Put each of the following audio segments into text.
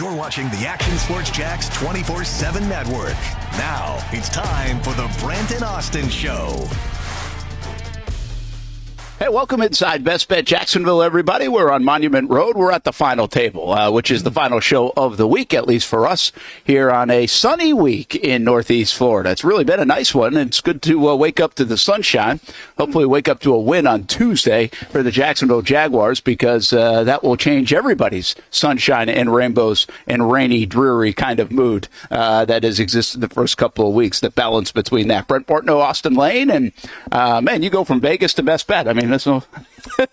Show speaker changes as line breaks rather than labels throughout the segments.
You're watching the Action Sports Jax 24/7 network. Now it's time for the Brent Austen Show.
Hey, welcome inside Best Bet Jacksonville, everybody. We're on Monument Road. We're at the final table, which is the final show of the week, at least for us, here on a sunny week in Northeast Florida. It's really been a nice one, and it's good to wake up to the sunshine. Hopefully wake up to a win on Tuesday for the Jacksonville Jaguars, because that will change everybody's sunshine and rainbows and rainy, dreary kind of mood that has existed the first couple of weeks, the balance between that. Brent Martineau Austen Lane, and man, you go from Vegas to Best Bet. I mean, that's no...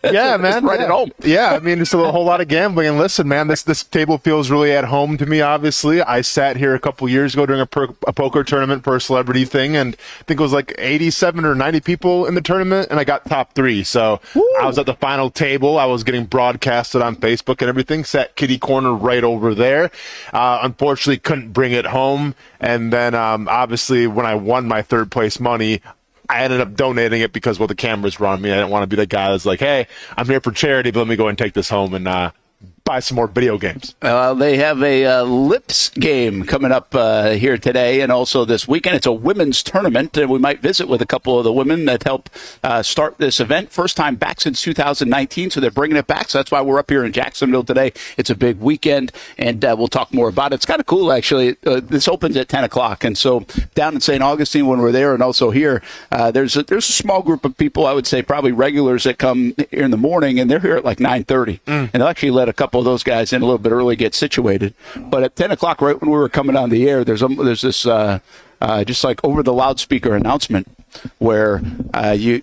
Yeah, man.
Right at home.
Yeah, I mean, it's a whole lot of gambling. And listen, man, this table feels really at home to me, obviously. I sat here a couple years ago during a poker tournament for a celebrity thing, and I think it was like 87 or 90 people in the tournament, and I got top 3. So woo! I was at the final table. I was getting broadcasted on Facebook and everything. Sat kitty corner right over there. Unfortunately, couldn't bring it home. And then, obviously, when I won my third place money, I ended up donating it because, well, the cameras were on me. I didn't want to be the guy that's like, hey, I'm here for charity, but let me go and take this home and buy some more video games.
They have a Lips game coming up here today and also this weekend. It's a women's tournament, and we might visit with a couple of the women that helped start this event. First time back since 2019, so they're bringing it back. So that's why we're up here in Jacksonville today. It's a big weekend, and we'll talk more about it. It's kind of cool, actually. This opens at 10 o'clock, and so down in St. Augustine when we're there and also here, there's a small group of people, I would say probably regulars, that come here in the morning, and they're here at like 9:30. And they'll actually let a couple of those guys in a little bit early, get situated. But at 10 o'clock, right when we were coming on the air, there's this just like over the loudspeaker announcement where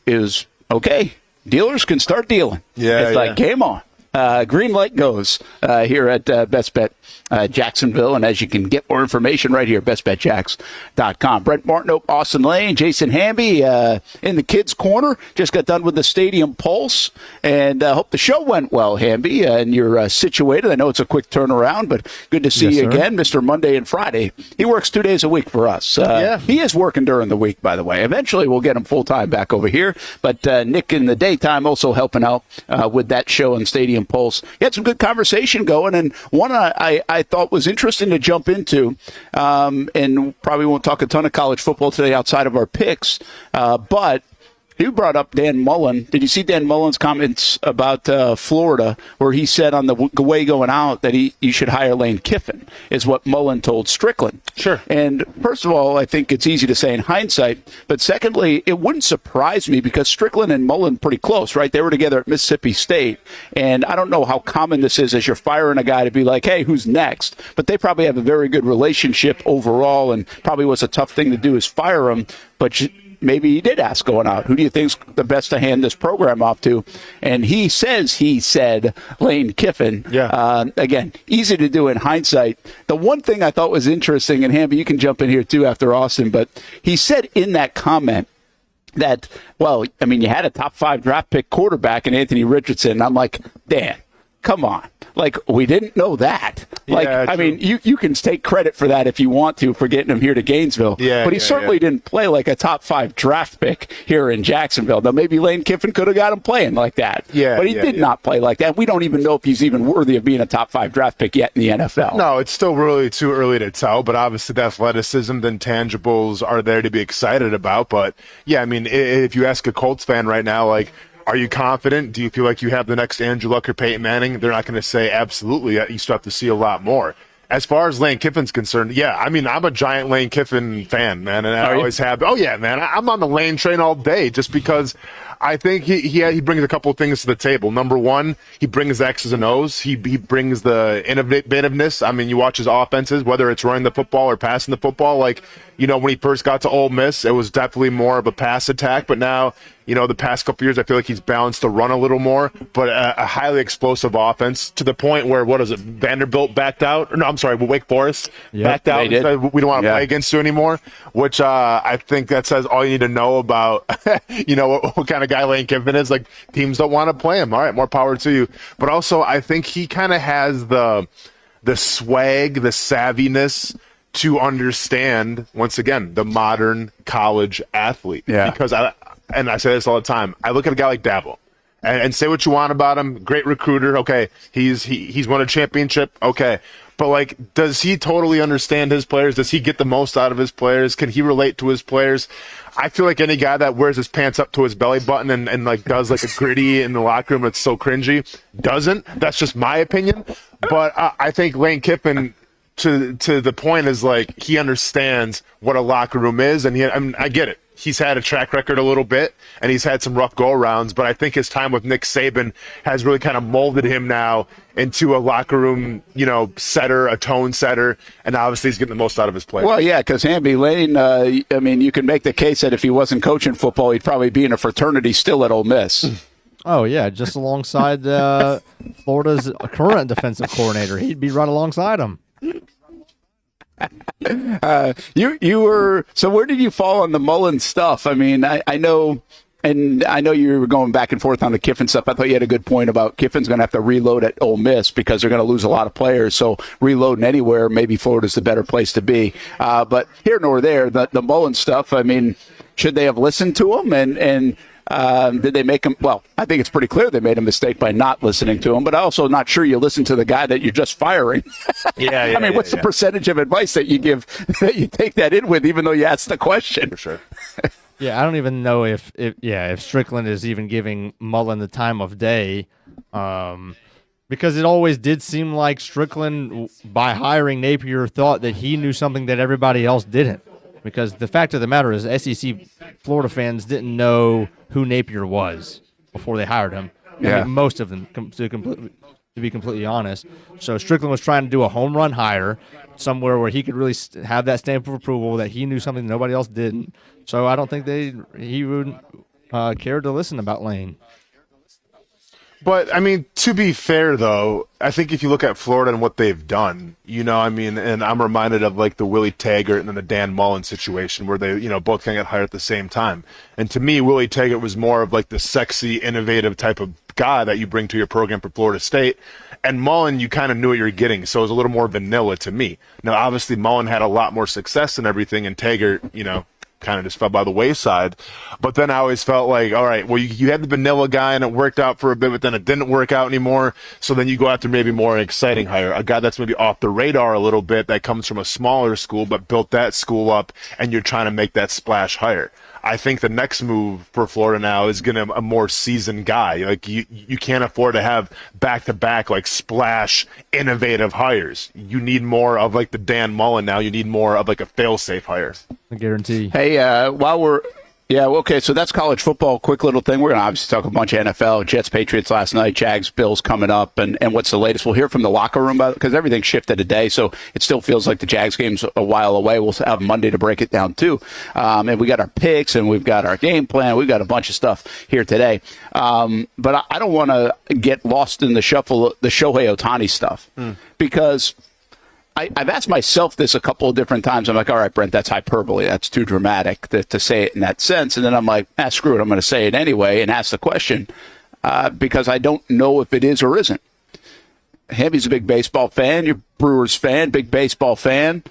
is okay, dealers can start dealing. Yeah, it's like game on. Green light goes here at Best Bet Jacksonville, and as you can get more information right here, bestbetjax.com. Brent Martineau Austen Lane, Jason Hamby in the kids' corner. Just got done with the Stadium Pulse, and hope the show went well, Hamby, and you're situated. I know it's a quick turnaround, but good to see you again, Mr. Monday and Friday. He works 2 days a week for us. He is working during the week, by the way. Eventually, we'll get him full-time back over here, but Nick in the daytime also helping out with that show on Stadium Pulse. He had some good conversation going, and one I thought was interesting to jump into, and probably won't talk a ton of college football today outside of our picks, but you brought up Dan Mullen. Did you see Dan Mullen's comments about Florida, where he said on the way going out that you should hire Lane Kiffin, is what Mullen told Strickland.
Sure.
And first of all, I think it's easy to say in hindsight, but secondly, it wouldn't surprise me because Strickland and Mullen pretty close, right? They were together at Mississippi State, and I don't know how common this is as you're firing a guy to be like, hey, who's next? But they probably have a very good relationship overall, and probably was a tough thing to do is fire him, but maybe he did ask going out, who do you think's the best to hand this program off to? And he said Lane Kiffin.
Yeah.
Again, easy to do in hindsight. The one thing I thought was interesting, and Hamby, you can jump in here too after Austin, but he said in that comment that, well, I mean, you had a top 5 draft pick quarterback in Anthony Richardson. And I'm like, Dan, come on. Like, we didn't know that. Like,
yeah,
I mean, you can take credit for that if you want to, for getting him here to Gainesville. But he certainly didn't play like a top 5 draft pick here in Jacksonville. Now, maybe Lane Kiffin could have got him playing like that. But he did not play like that. We don't even know if he's even worthy of being a top 5 draft pick yet in the NFL.
No, it's still really too early to tell. But obviously, the athleticism, the intangibles are there to be excited about. But, yeah, I mean, if you ask a Colts fan right now, like, are you confident? Do you feel like you have the next Andrew Luck or Peyton Manning? They're not going to say absolutely. You still have to see a lot more. As far as Lane Kiffin's concerned, yeah, I mean, I'm a giant Lane Kiffin fan, man, and I always have. Oh, yeah, man, I'm on the Lane train all day just because I think he brings a couple of things to the table. Number one, he brings the X's and O's. He brings the innovativeness. I mean, you watch his offenses, whether it's running the football or passing the football. Like, you know, when he first got to Ole Miss, it was definitely more of a pass attack. But now, you know, the past couple years, I feel like he's balanced the run a little more. But a highly explosive offense to the point where, what is it, Vanderbilt backed out? Or no, I'm sorry, Wake Forest backed out. We don't want to play against you anymore, which I think that says all you need to know about, you know, what kind of guy Lane Kiffin is. Like, teams don't want to play him. All right, more power to you. But also, I think he kind of has the swag, the savviness to understand, once again, the modern college athlete.
Yeah.
Because I say this all the time, I look at a guy like Dabo, And say what you want about him, great recruiter. Okay, he's won a championship. Okay. But, like, does he totally understand his players? Does he get the most out of his players? Can he relate to his players? I feel like any guy that wears his pants up to his belly button and like, does, like, a gritty in the locker room that's so cringy doesn't. That's just my opinion. But I think Lane Kiffin, to the point, is, like, he understands what a locker room is. And I get it. He's had a track record a little bit, and he's had some rough go-arounds, but I think his time with Nick Saban has really kind of molded him now into a locker room, setter, a tone setter, and obviously he's getting the most out of his players.
Well, yeah, because Hamby Lane, you can make the case that if he wasn't coaching football, he'd probably be in a fraternity still at Ole Miss.
Oh, yeah, just alongside Florida's current defensive coordinator. He'd be right alongside him.
You were, so where did you fall on the Mullen stuff? I mean, I know, and I know you were going back and forth on the Kiffin stuff. I thought you had a good point about Kiffin's going to have to reload at Ole Miss because they're going to lose a lot of players. So reloading anywhere, maybe Florida's the better place to be. But here nor there, the Mullen stuff. I mean, should they have listened to him and did they make him? Well, I think it's pretty clear they made a mistake by not listening to him, but I'm also not sure you listen to the guy that you're just firing.
Yeah.
I mean, what's the percentage of advice that you give that you take that in with, even though you asked the question?
For sure.
Yeah, I don't even know if Strickland is even giving Mullen the time of day, because it always did seem like Strickland, by hiring Napier, thought that he knew something that everybody else didn't. Because the fact of the matter is, SEC Florida fans didn't know who Napier was before they hired him.
Yeah.
I mean, most of them, to be completely honest. So Strickland was trying to do a home run hire somewhere where he could really have that stamp of approval that he knew something nobody else didn't. So I don't think he would care to listen about Lane.
But, I mean, to be fair, though, I think if you look at Florida and what they've done, and I'm reminded of, like, the Willie Taggart and then the Dan Mullen situation where they, both kind of got hired at the same time. And to me, Willie Taggart was more of, like, the sexy, innovative type of guy that you bring to your program for Florida State. And Mullen, you kind of knew what you were getting, so it was a little more vanilla to me. Now, obviously, Mullen had a lot more success and everything, and Taggart, kind of just fell by the wayside. But then I always felt like, all right, well, you had the vanilla guy and it worked out for a bit, but then it didn't work out anymore. So then you go after maybe more exciting hire, a guy that's maybe off the radar a little bit, that comes from a smaller school but built that school up, and you're trying to make that splash hire. I think the next move for Florida now is going to a more seasoned guy. Like you can't afford to have back-to-back like splash innovative hires. You need more of like the Dan Mullen now. You need more of like a fail-safe hire.
I guarantee.
Hey, okay, so that's college football. Quick little thing. We're going to obviously talk a bunch of NFL, Jets, Patriots last night, Jags, Bills coming up, and what's the latest. We'll hear from the locker room because everything shifted a day, so it still feels like the Jags game's a while away. We'll have Monday to break it down, too. And we got our picks, and we've got our game plan. We've got a bunch of stuff here today. But I don't want to get lost in the shuffle, the Shohei Ohtani stuff, because I've asked myself this a couple of different times. I'm like, all right, Brent, that's hyperbole. That's too dramatic to say it in that sense. And then I'm like, screw it. I'm going to say it anyway and ask the question because I don't know if it is or isn't. Hamby's a big baseball fan. You're Brewers fan, big baseball fan.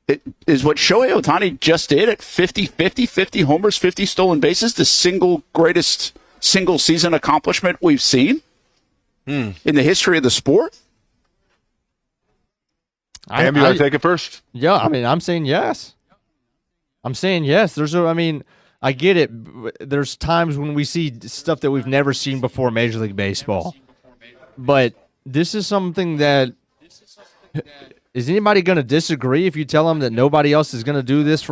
It is what Shohei Ohtani just did at 50 homers, 50 stolen bases, the single greatest single season accomplishment we've seen in the history of the sport.
Hamby, you want to take it first?
Yeah, I mean, I'm saying yes. I get it. There's times when we see stuff that we've never seen before Major League Baseball. But this is something that is anybody going to disagree if you tell them that nobody else is going to do this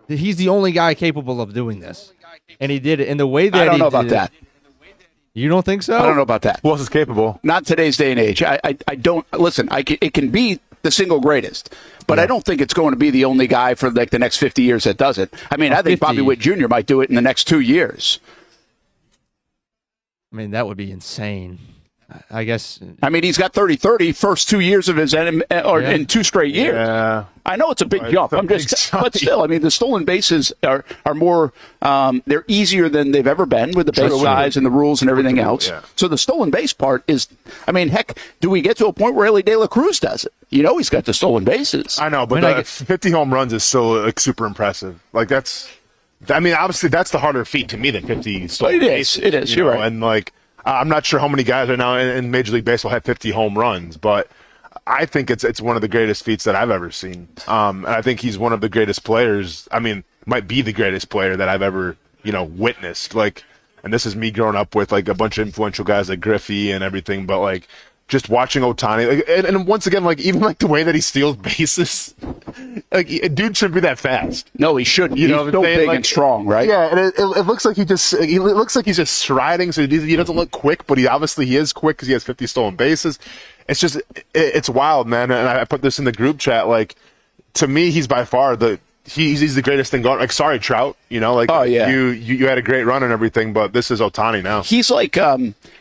he's the only guy capable of doing this. And he did it in the way that
I don't know about that.
You don't think so?
I don't know about that.
Who else is capable?
Not today's day and age. I don't listen. It can be the single greatest, but I don't think it's going to be the only guy for like the next 50 years that does it. I mean, I think
50.
Bobby Witt Jr. might do it in the next 2 years.
I mean, that would be insane. I guess.
I mean, he's got 30-30 first 2 years of his in 2 straight years.
Yeah.
I know it's a big jump. But still, I mean, the stolen bases are more. They're easier than they've ever been with the base size and the rules and everything else. Yeah. So the stolen base part is. I mean, heck, do we get to a point where Ellie De La Cruz does it? He's got the stolen bases.
I know, but 50 home runs is still like super impressive. Like that's I mean, obviously that's the harder feat to me than 50 stolen bases.
It is. You're right.
And like, I'm not sure how many guys right now in Major League Baseball have 50 home runs, but I think it's one of the greatest feats that I've ever seen. And I think he's one of the greatest players. I mean, might be the greatest player that I've ever, witnessed. Like, and this is me growing up with like a bunch of influential guys like Griffey and everything, but like just watching Ohtani, like, and once again, like even like the way that he steals bases, like dude shouldn't be that fast.
No, he shouldn't. He's so big and strong, right?
Yeah, and it looks like he looks like he's just striding, so he doesn't look quick, but he is quick because he has 50 stolen bases. It's just it's wild, man. And I put this in the group chat. Like, to me, he's by far he's the greatest thing going. Like, sorry, Trout.
Oh, yeah.
You had a great run and everything, but this is Ohtani now.
He's like,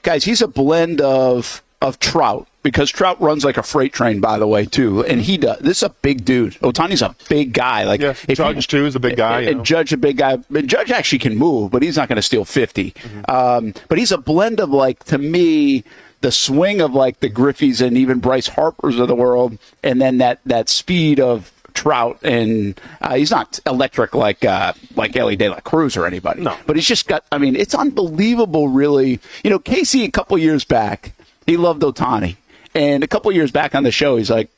guys, he's a blend of Trout, because Trout runs like a freight train, by the way, too, and he does. This is a big dude. Ohtani's a big guy. Like,
Judge too is a big guy.
And Judge a big guy. And Judge actually can move, but he's not going to steal 50. But he's a blend of, like, to me, the swing of like the Griffeys and even Bryce Harpers of the world, and then that speed of Trout, and he's not electric like Ellie De La Cruz or anybody.
No.
But he's just got. I mean, it's unbelievable, really. Casey a couple years back, he loved Ohtani, and a couple years back on the show, he's like,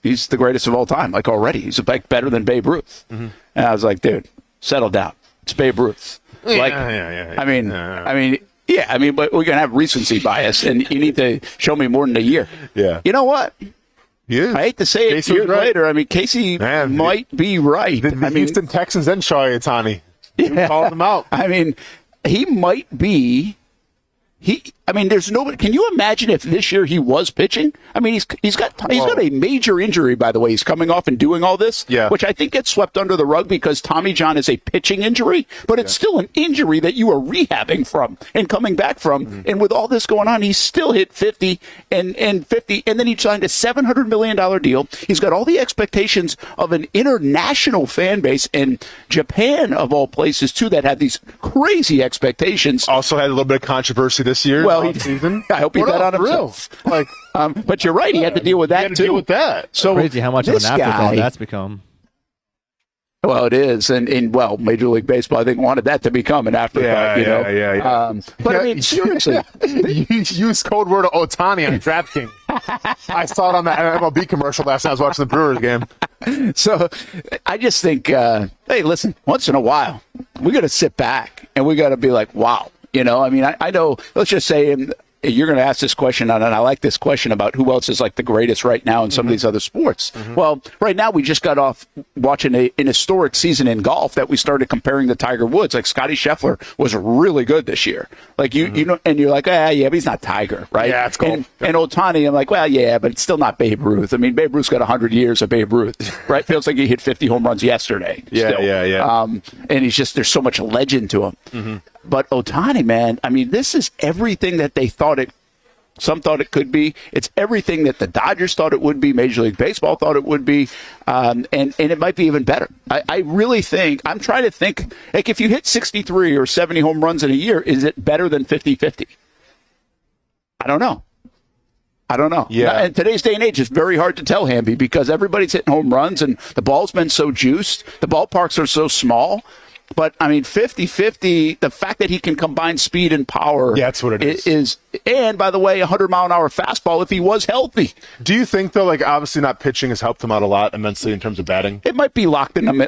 he's the greatest of all time. Like, already, he's like better than Babe Ruth. And I was like, dude, settle down. It's Babe Ruth. Like, I mean. Yeah, I mean, but we're going to have recency bias, and you need to show me more than a year.
Yeah.
You know what?
Yeah.
I hate to say it years later. I mean, Casey might be right.
The Houston Texans and Shohei Ohtani.
Yeah.
Called him out.
I mean, he might be. There's nobody. Can you imagine if this year he was pitching? I mean, he's got a major injury, by the way. He's coming off and doing all this, which I think gets swept under the rug because Tommy John is a pitching injury, but it's still an injury that you are rehabbing from and coming back from. And with all this going on, he's still hit 50 and 50, and then he signed a $700 million deal. He's got all the expectations of an international fan base, and Japan, of all places, too, that have these crazy expectations.
Also had a little bit of controversy this year.
Well, I hope he bet on himself.
Like,
but you're right. He had to deal with that too.
Deal with that.
So
crazy how much of an afterthought that's become.
Well, it is, and Major League Baseball, I think, wanted that to become an afterthought.
Yeah.
But I mean, seriously,
you use code word Ohtani on DraftKings. I saw it on that MLB commercial last night. I was watching the Brewers game.
So I just think, hey, listen, once in a while, we got to sit back and we got to be like, wow. I know, let's just say you're going to ask this question, and I like this question about who else is like the greatest right now in some of these other sports. Well, right now we just got off watching an historic season in golf that we started comparing to Tiger Woods. Like, Scotty Scheffler was really good this year. Like, and you're like, but he's not Tiger, right?
Yeah, it's cool.
And Ohtani, I'm like, well, yeah, but it's still not Babe Ruth. I mean, Babe Ruth's got 100 years of Babe Ruth, right? Feels like he hit 50 home runs yesterday.
Yeah.
And there's so much legend to him. But Ohtani, man, I mean, this is everything that they thought some thought it could be. It's everything that the Dodgers thought it would be, Major League Baseball thought it would be, and it might be even better. I really think, I'm trying to think, like, if you hit 63 or 70 home runs in a year, is it better than 50-50? I don't know. Yeah. In today's day and age, it's very hard to tell, Hamby, because everybody's hitting home runs, and the ball's been so juiced. The ballparks are so small. But, I mean, 50-50, the fact that he can combine speed and power.
Yeah, that's what it is.
And, by the way, 100-mile-an-hour fastball if he was healthy.
Do you think, though, like, obviously not pitching has helped him out a lot immensely in terms of batting?
It might be locking him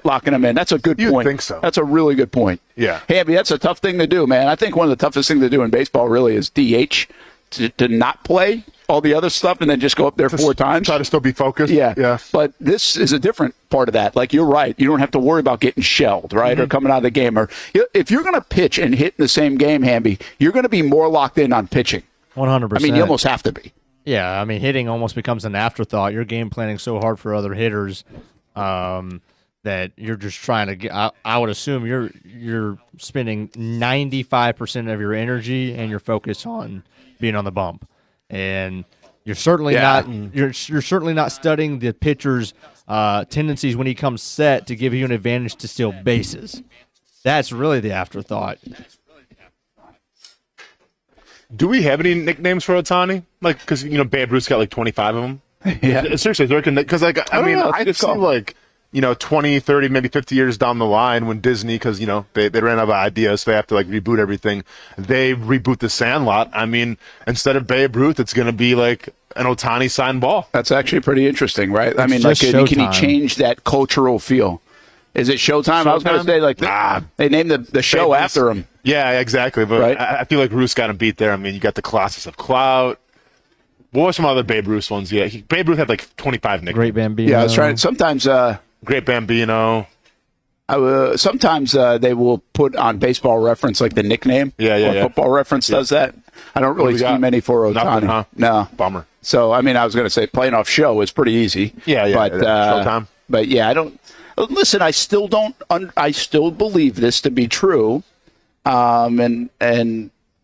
in. That's a good point.
You think so?
That's a really good point.
Yeah.
Hamby, that's a tough thing to do, man. I think one of the toughest things to do in baseball really is DH, to not play all the other stuff and then just go up there 4 times.
Try to still be focused.
Yeah. But this is a different part of that. Like, you're right. You don't have to worry about getting shelled, right, or coming out of the game. Or if you're going to pitch and hit in the same game, Hamby, you're going to be more locked in on pitching.
100%.
I mean, you almost have to be.
Yeah, I mean, hitting almost becomes an afterthought. You're game planning so hard for other hitters that you're just trying to get. I would assume you're spending 95% of your energy and your focus on being on the bump, and you're certainly not. You're certainly not studying the pitcher's tendencies when he comes set to give you an advantage to steal bases. That's really the afterthought.
Do we have any nicknames for Ohtani? Like, because Babe Ruth's got like 25 of them.
Yeah,
seriously, because like I mean, I feel like 20, 30, maybe 50 years down the line when Disney, because, they ran out of ideas, so they have to like reboot everything. They reboot The Sandlot. I mean, instead of Babe Ruth, it's going to be like an Ohtani signed ball.
That's actually pretty interesting, right? I mean, like, can he change that cultural feel? Is it Showtime? I was going to say, like, they named the show after him.
Yeah, exactly. But right? I feel like Ruth's got him beat there. I mean, you got the Colossus of Clout. What were some other Babe Ruth ones? Yeah, Babe Ruth had like 25 nicknames.
Great Bambino.
Yeah, I was trying. Sometimes,
Great Bambino.
Sometimes they will put on Baseball Reference like the nickname.
Yeah.
Football Reference does that. I don't really see many for Ohtani.
Nothing, huh?
No,
bummer.
So I mean, I was going to say playing off show is pretty easy.
Yeah.
But
Showtime.
But yeah, I don't. Listen, I still don't. I still believe this to be true, and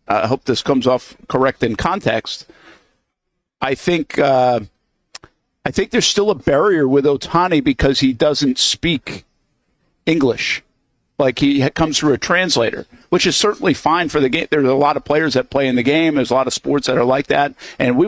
I hope this comes off correct in context. I think there's still a barrier with Ohtani because he doesn't speak English. Like, he comes through a translator, which is certainly fine for the game. There's a lot of players that play in the game. There's a lot of sports that are like that. And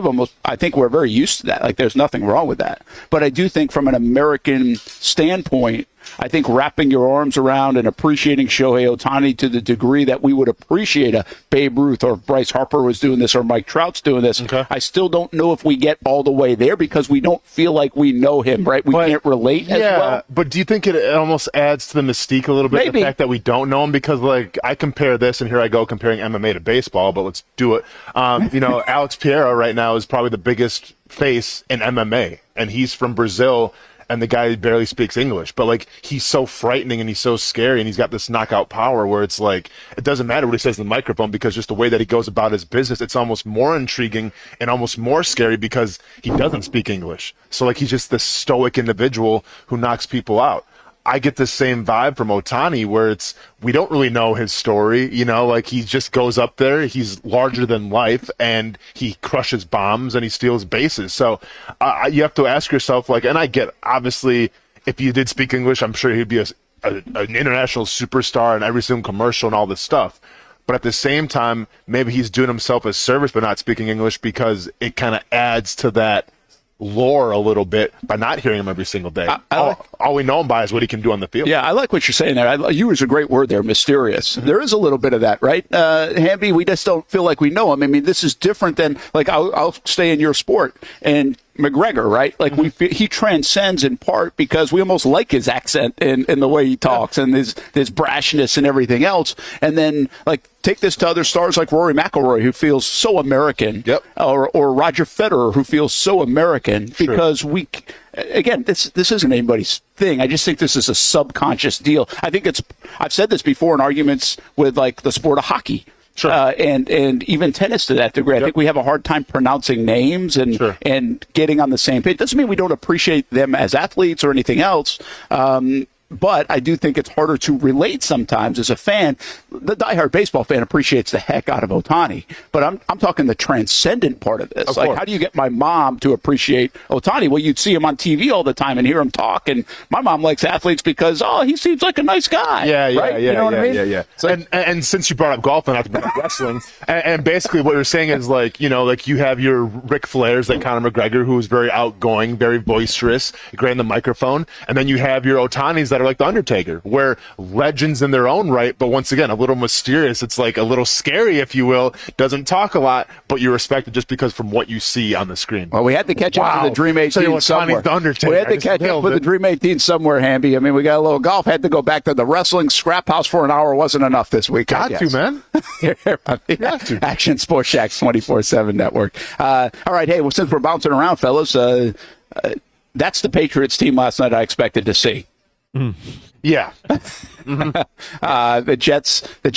I think we're very used to that. Like, there's nothing wrong with that. But I do think from an American standpoint, I think wrapping your arms around and appreciating Shohei Ohtani to the degree that we would appreciate a Babe Ruth, or Bryce Harper was doing this, or Mike Trout's doing this.
Okay.
I still don't know if we get all the way there because we don't feel like we know him, right? We can't relate as well.
But do you think it almost adds to the mystique a little bit,
Maybe.
the fact that we don't know him? Because, like, I compare this, and here I go comparing MMA to baseball, but let's do it. Alex Pereira right now is probably the biggest face in MMA, and he's from Brazil, and the guy barely speaks English, but like, he's so frightening and he's so scary, and he's got this knockout power where it's like, it doesn't matter what he says in the microphone, because just the way that he goes about his business, it's almost more intriguing and almost more scary because he doesn't speak English. So like, he's just this stoic individual who knocks people out. I get the same vibe from Ohtani, where we don't really know his story, like, he just goes up there, he's larger than life, and he crushes bombs and he steals bases. So you have to ask yourself, like, and I get, obviously, if you did speak English, I'm sure he'd be an international superstar in every single commercial and all this stuff. But at the same time, maybe he's doing himself a service by not speaking English, because it kind of adds to that lore a little bit by not hearing him every single day. All we know him by is what he can do on the field.
Yeah, I like what you're saying there. You use a great word there, mysterious. Mm-hmm. There is a little bit of that, right? Hamby, we just don't feel like we know him. I mean, this is different than, like, I'll stay in your sport, and McGregor, right? Like, he transcends in part because we almost like his accent and the way he talks, and his brashness and everything else. And then, like, take this to other stars like Rory McIlroy, who feels so American, or Roger Federer, who feels so American, because again, this isn't anybody's thing. I just think this is a subconscious deal. I think I've said this before in arguments with, like, the sport of hockey.
Sure.
And even tennis to that degree. I think we have a hard time pronouncing names and getting on the same page. Doesn't mean we don't appreciate them as athletes or anything else. But I do think it's harder to relate sometimes as a fan. The diehard baseball fan appreciates the heck out of Ohtani, but I'm talking the transcendent part of this.
Of
like,
course.
how do you get my mom to appreciate Ohtani? Well, you'd see him on TV all the time and hear him talk, and my mom likes athletes because, he seems like a nice guy. Right? You know what I mean?
Yeah. So, and since you brought up golf and I have to bring up wrestling, and basically what you're saying is, like, like, you have your Ric Flairs, like Conor McGregor, who is very outgoing, very boisterous, great on the microphone, and then you have your Ohtanis that are like the Undertaker, where legends in their own right, but once again, a little mysterious. It's like a little scary, if you will. Doesn't talk a lot, but you respect it just because from what you see on the screen.
Well, we had to catch up to the Dream 18 somewhere.
The Undertaker.
We had to catch up with the Dream 18 somewhere, Hamby. I mean, we got a little golf. Had to go back to the wrestling scrap house for an hour. Wasn't enough this week.
Got to, man.
Action Sports Jax 24/7 network. All right, hey, well, since we're bouncing around, fellas, that's the Patriots team last night I expected to see.
Yeah.
The Jets did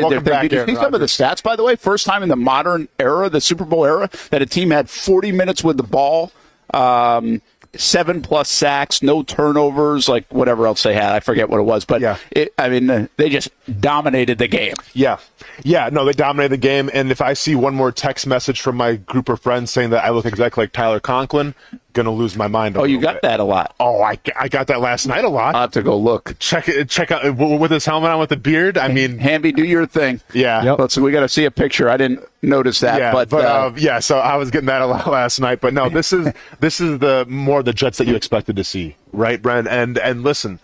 their thing. Did you see some of the stats, by the way? First time in the modern era, the Super Bowl era, that a team had 40 minutes with the ball, 7+ sacks, no turnovers, like whatever else they had. I forget what it was, but they just dominated the game.
Yeah, no, they dominated the game. And if I see one more text message from my group of friends saying that I look exactly like Tyler Conklin, going to lose my mind.
Oh, you got that a lot.
Oh, I got that last night a lot.
I'll have to go look.
Check out with his helmet on with the beard. I mean,
Hamby, do your thing.
Yeah.
Yep.
We got to see a picture. I didn't notice that.
Yeah, so I was getting that a lot last night. But no, this is the more the Jets that you expected to see, right, Brent? And listen,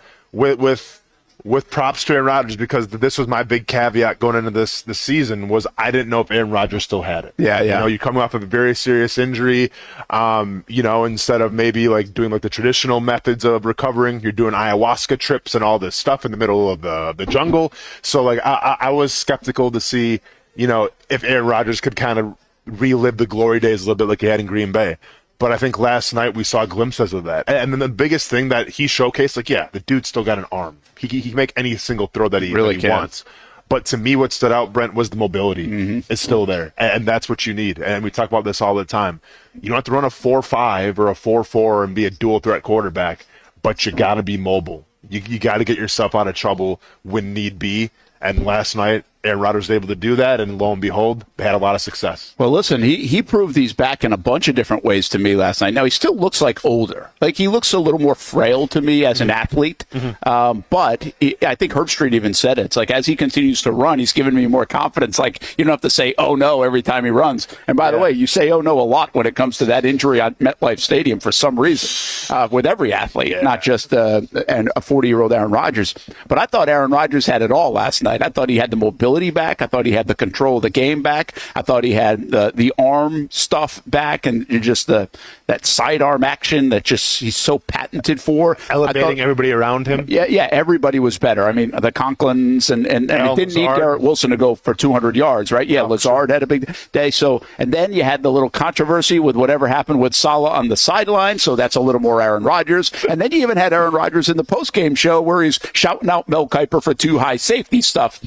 with props to Aaron Rodgers, because this was my big caveat going into this season, was I didn't know if Aaron Rodgers still had it.
Yeah.
You know, you're coming off of a very serious injury. Instead of maybe like doing like the traditional methods of recovering, you're doing ayahuasca trips and all this stuff in the middle of the jungle. So like I was skeptical to see, if Aaron Rodgers could kind of relive the glory days a little bit like he had in Green Bay. But I think last night we saw glimpses of that. And then the biggest thing that he showcased, the dude's still got an arm. He can make any single throw that he wants. But to me, what stood out, Brent, was the mobility is still there. And that's what you need. And we talk about this all the time. You don't have to run a 4-5 or a 4-4 and be a dual threat quarterback, but you got to be mobile. You got to get yourself out of trouble when need be. And last night, Aaron Rodgers was able to do that, and lo and behold, they had a lot of success.
Well, listen, he proved he's back in a bunch of different ways to me last night. Now, he still looks like older. Like, he looks a little more frail to me as an athlete. But I think Herbstreit even said it. It's like, as he continues to run, he's giving me more confidence. Like, you don't have to say, oh, no, every time he runs. And by the way, you say, oh, no, a lot when it comes to that injury at MetLife Stadium for some reason with every athlete, not just a 40-year-old Aaron Rodgers. But I thought Aaron Rodgers had it all last night. I thought he had the mobility back. I thought he had the control of the game back. I thought he had the arm stuff back and just that sidearm action that just he's so patented for.
Elevating everybody around him.
Yeah, everybody was better. I mean, the Conklins and it didn't need Garrett Wilson to go for 200 yards, right? Yeah, Lazard had a big day. So, and then you had the little controversy with whatever happened with Salah on the sideline. So that's a little more Aaron Rodgers. And then you even had Aaron Rodgers in the postgame show where he's shouting out Mel Kiper for too high safety stuff.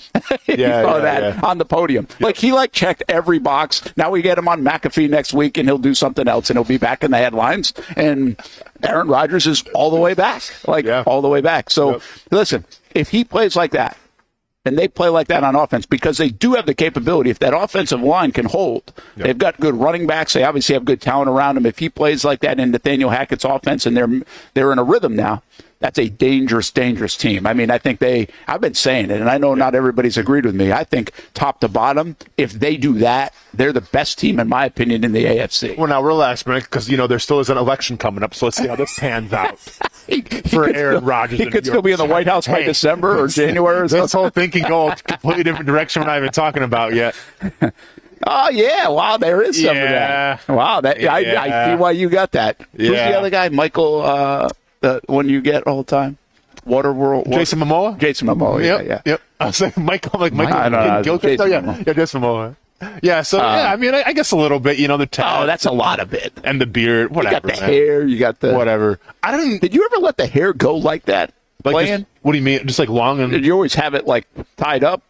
On the podium. Yep. Like, he checked every box. Now we get him on McAfee next week, and he'll do something else, and he'll be back in the headlines. And Aaron Rodgers is all the way back. All the way back. So, listen, if he plays like that, and they play like that on offense, because they do have the capability, if that offensive line can hold, they've got good running backs, they obviously have good talent around him. If he plays like that in Nathaniel Hackett's offense, and they're in a rhythm now, that's a dangerous, dangerous team. I mean, I think I've been saying it, and I know not everybody's agreed with me. I think top to bottom, if they do that, they're the best team, in my opinion, in the AFC.
Well, now relax, Brent, because, there still is an election coming up, so let's see how this pans out for Aaron Rodgers.
He could still be in the White House by December or January or something.
This whole thing can go a completely different direction we're not even talking about yet.
Oh, yeah. Wow, there is some of that. Wow, I see why you got that. Who's the other guy? Michael... the one you get all the time, Waterworld.
Jason Momoa.
Yep.
I was like Michael,
Gilchrist.
Jason Momoa. Yeah. So I mean, I guess a little bit. The tat.
Oh, that's a lot of it.
And the beard. Whatever.
You got the hair. You got the
whatever. I didn't.
Did you ever let the hair go like that? Playing?
What do you mean? Just like long and?
Did you always have it tied up?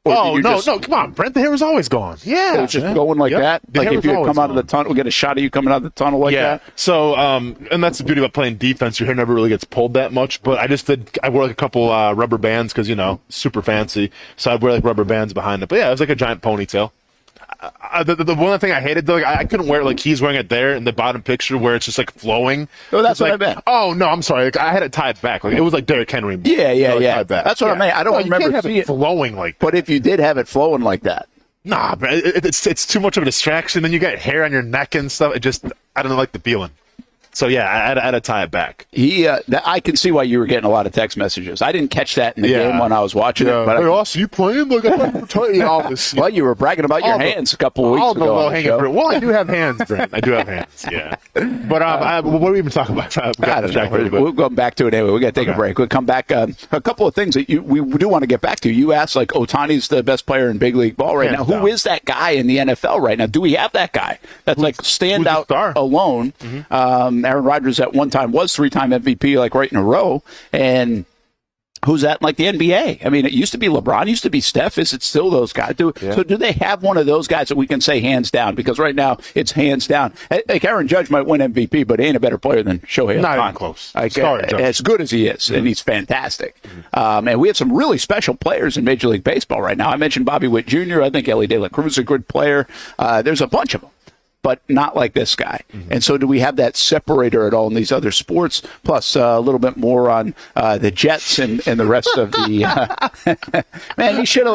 Oh, no, come on, Brent. The hair was always gone. Yeah.
It was just going like that? Like if you had come out of the tunnel, we'll get a shot of you coming out of the tunnel like that?
So, and that's the beauty about playing defense. Your hair never really gets pulled that much. But I wore a couple rubber bands because, super fancy. So I'd wear rubber bands behind it. But yeah, it was like a giant ponytail. The one thing I hated, though, I couldn't wear it he's wearing it there in the bottom picture where it's just flowing.
Oh, that's what I meant.
Oh, no, I'm sorry. I had it tied back. It was like Derrick Henry.
Yeah. Tied back. That's what I meant. I don't remember
you can't have it flowing like that.
But if you did have it flowing like that.
Nah, but it's too much of a distraction. Then you got hair on your neck and stuff. I don't like the feeling. So, yeah, I had to tie it back.
I can see why you were getting a lot of text messages. I didn't catch that in the game when I was watching it. But
Austin, you playing?
Well, you were bragging about your hands a couple of weeks ago.
Well, I do have hands, Brent. I do have hands, yeah. But what are we even talking about?
We'll go back to it anyway. We got to take a break. We'll come back. A couple of things that we do want to get back to. You asked, Ohtani's the best player in big league ball right now. Who is that guy in the NFL right now? Do we have that guy? That's standout alone. Aaron Rodgers at one time was 3-time MVP, right in a row. And who's that in the NBA? I mean, it used to be LeBron, used to be Steph. Is it still those guys? So do they have one of those guys that we can say hands down? Because right now it's hands down. Aaron Judge might win MVP, but he ain't a better player than Shohei Ohtani.
Not even close.
As good as he is, and he's fantastic. And we have some really special players in Major League Baseball right now. I mentioned Bobby Witt Jr. I think Ellie De La Cruz is a good player. There's a bunch of them. but not like this guy. And so do we have that separator at all in these other sports? Plus a little bit more on the Jets and the rest of the man, you should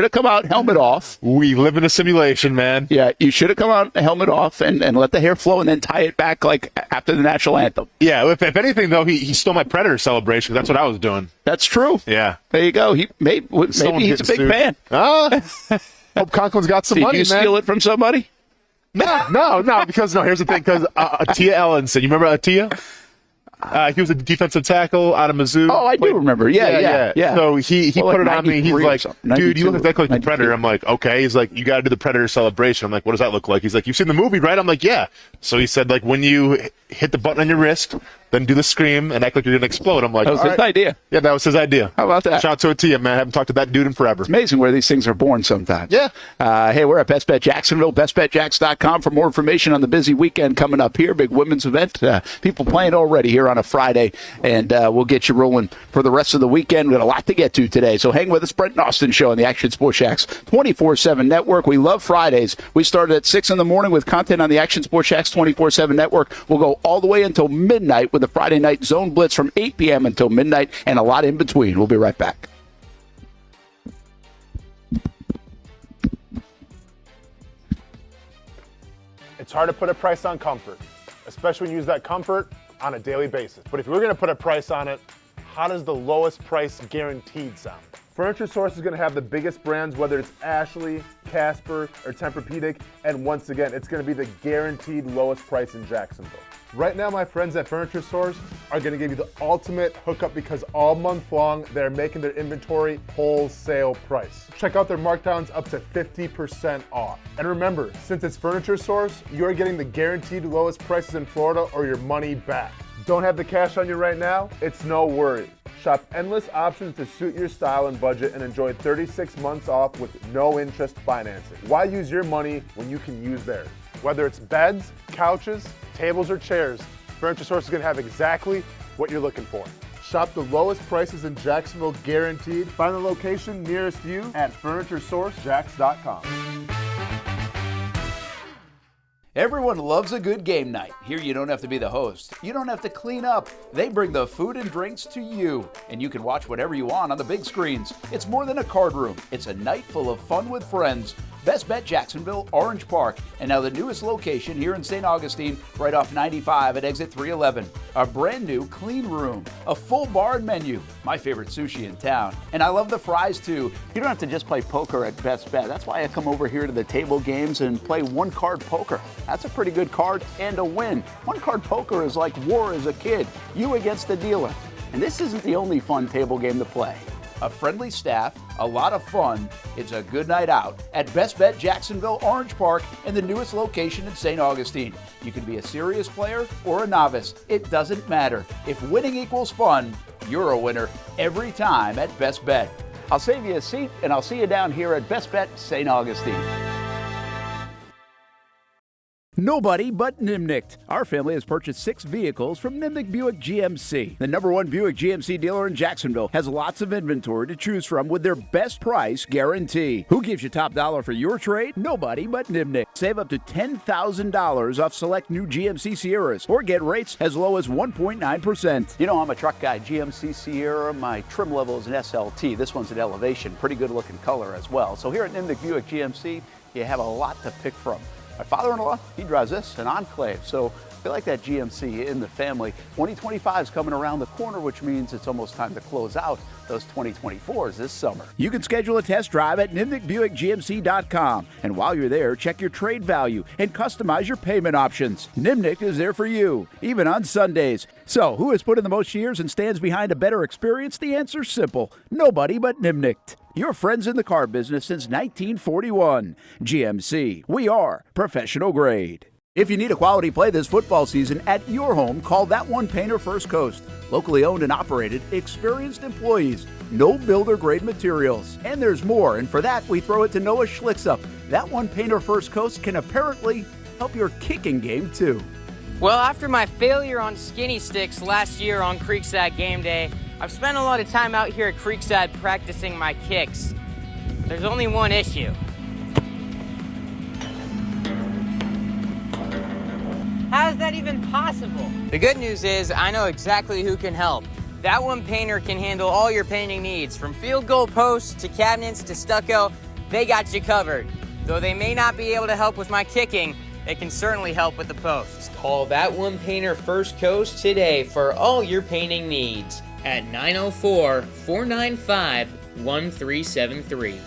have come out helmet off.
We live in a simulation, man.
Yeah, you should have come out helmet off and let the hair flow and then tie it back like after the national anthem.
Yeah, if anything, though, he stole my Predator celebration. That's what I was doing.
That's true.
Yeah.
There you go. Maybe he's a big fan.
Hope Conklin's got some money, man.
Did you steal it from somebody?
No, because here's the thing, because Atia Ellenson, you remember Atia? He was a defensive tackle out of Mizzou.
Oh, I do remember. Yeah.
So he put it on me. He's like, dude, you look exactly like the Predator. I'm like, okay. He's like, you got to do the Predator celebration. I'm like, what does that look like? He's like, you've seen the movie, right? I'm like, yeah. So he said, like, when you hit the button on your wrist, then do the scream and act like you're going to explode. I'm like,
that was his idea.
Yeah, that was his idea.
How about that?
Shout out to Atia, man. I haven't talked to that dude in forever.
It's amazing where these things are born sometimes.
Yeah.
Hey, we're at Best Bet Jacksonville, bestbetjacks.com for more information on the busy weekend coming up here. Big women's event. People playing already here on a Friday, and we'll get you rolling for the rest of the weekend. We've got a lot to get to today, so hang with us. Brent Austen Show on the Action Sports Shacks 24/7 network. We love Fridays. We started at 6 in the morning with content on the Action Sports Shacks 24/7 network. We'll go all the way until midnight with the Friday night zone blitz from 8 p.m. until midnight, and a lot in between. We'll be right back.
It's hard to put a price on comfort, especially when you use that comfort on a daily basis. But if you were going to put a price on it, how does the lowest price guaranteed sound? Furniture Source is going to have the biggest brands, whether it's Ashley, Casper, or Tempur-Pedic, and once again, it's going to be the guaranteed lowest price in Jacksonville. Right now, my friends at Furniture Source are going to give you the ultimate hookup because all month long, they're making their inventory wholesale price. Check out their markdowns up to 50% off. And remember, since it's Furniture Source, you're getting the guaranteed lowest prices in Florida or your money back. Don't have the cash on you right now? It's no worries. Shop endless options to suit your style and budget and enjoy 36 months off with no interest financing. Why use your money when you can use theirs? Whether it's beds, couches, tables, or chairs, Furniture Source is going to have exactly what you're looking for. Shop the lowest prices in Jacksonville guaranteed. Find the location nearest you at FurnitureSourceJacks.com.
Everyone loves a good game night. Here you don't have to be the host. You don't have to clean up. They bring the food and drinks to you, and you can watch whatever you want on the big screens. It's more than a card room. It's a night full of fun with friends. Best Bet Jacksonville, Orange Park, and now the newest location here in St. Augustine, right off 95 at exit 311. A brand new clean room, a full bar and menu, my favorite sushi in town. And I love the fries too. You don't have to just play poker at Best Bet. That's why I come over here to the table games and play one-card poker. That's a pretty good card and a win. One-card poker is like war as a kid, you against the dealer. And this isn't the only fun table game to play. A friendly staff, a lot of fun. It's a good night out at Best Bet Jacksonville, Orange Park, and the newest location in St. Augustine. You can be a serious player or a novice. It doesn't matter. If winning equals fun, you're a winner every time at Best Bet. I'll save you a seat, and I'll see you down here at Best Bet St. Augustine. Nobody but Nimnicht. Our family has purchased 6 vehicles from Nimnicht Buick GMC. The #1 Buick GMC dealer in Jacksonville has lots of inventory to choose from with their best price guarantee. Who gives you top dollar for your trade? Nobody but Nimnicht. Save up to $10,000 off select new GMC Sierras or get rates as low as 1.9%. You know, I'm a truck guy. GMC Sierra, my trim level is an SLT. This one's an Elevation. Pretty good looking color as well. So here at Nimnicht Buick GMC, you have a lot to pick from. My father-in-law, he drives this, an Enclave, so I feel like that GMC in the family. 2025 is coming around the corner, which means it's almost time to close out those 2024s this summer. You can schedule a test drive at NimnichtBuickGMC.com, and while you're there, check your trade value and customize your payment options. Nimnicht is there for you, even on Sundays. So, who has put in the most years and stands behind a better experience? The answer's simple. Nobody but Nimnicht. Your friends in the car business since 1941. GMC, we are professional grade. If you need a quality play this football season at your home, call That One Painter First Coast. Locally owned and operated, experienced employees, no builder grade materials. And there's more, and for that we throw it to Noah Schlicksup. That One Painter First Coast can apparently help your kicking game too.
Well, after my failure on skinny sticks last year on Creekside Game Day, I've spent a lot of time out here at Creekside practicing my kicks. There's only one issue. even possible? The good news is I know exactly who can help. That One Painter can handle all your painting needs, from field goal posts to cabinets to stucco. They got you covered. Though they may not be able to help with my kicking, they can certainly help with the posts. Call That One Painter First Coast today for all your painting needs at 904-495-1373.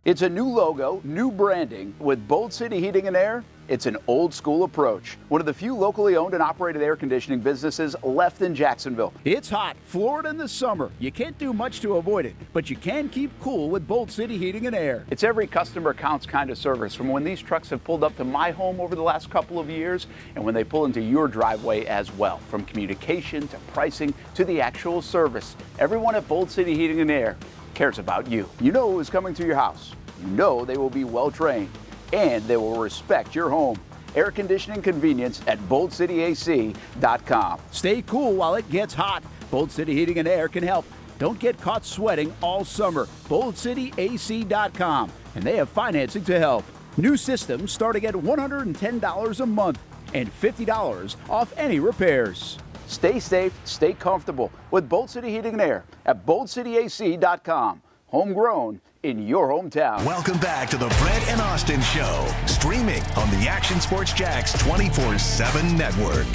It's a new logo, new branding. With Bold City Heating and Air, it's an old school approach. One of the few locally owned and operated air conditioning businesses left in Jacksonville.
It's hot, Florida in the summer. You can't do much to avoid it, but you can keep cool with Bold City Heating and Air.
It's every customer counts kind of service, from when these trucks have pulled up to my home over the last couple of years and when they pull into your driveway as well. From communication to pricing to the actual service, everyone at Bold City Heating and Air cares about you. You know who is coming to your house. You know they will be well trained, and they will respect your home. Air conditioning convenience at boldcityac.com.
Stay cool while it gets hot. Bold City Heating and Air can help. Don't get caught sweating all summer. boldcityac.com, and they have financing to help. New systems starting at $110 a month and $50 off any repairs.
Stay safe, stay comfortable with Bold City Heating and Air at boldcityac.com. Homegrown in your hometown.
Welcome back to the Brent and Austen Show, streaming on the Action Sports Jax 24/7 network.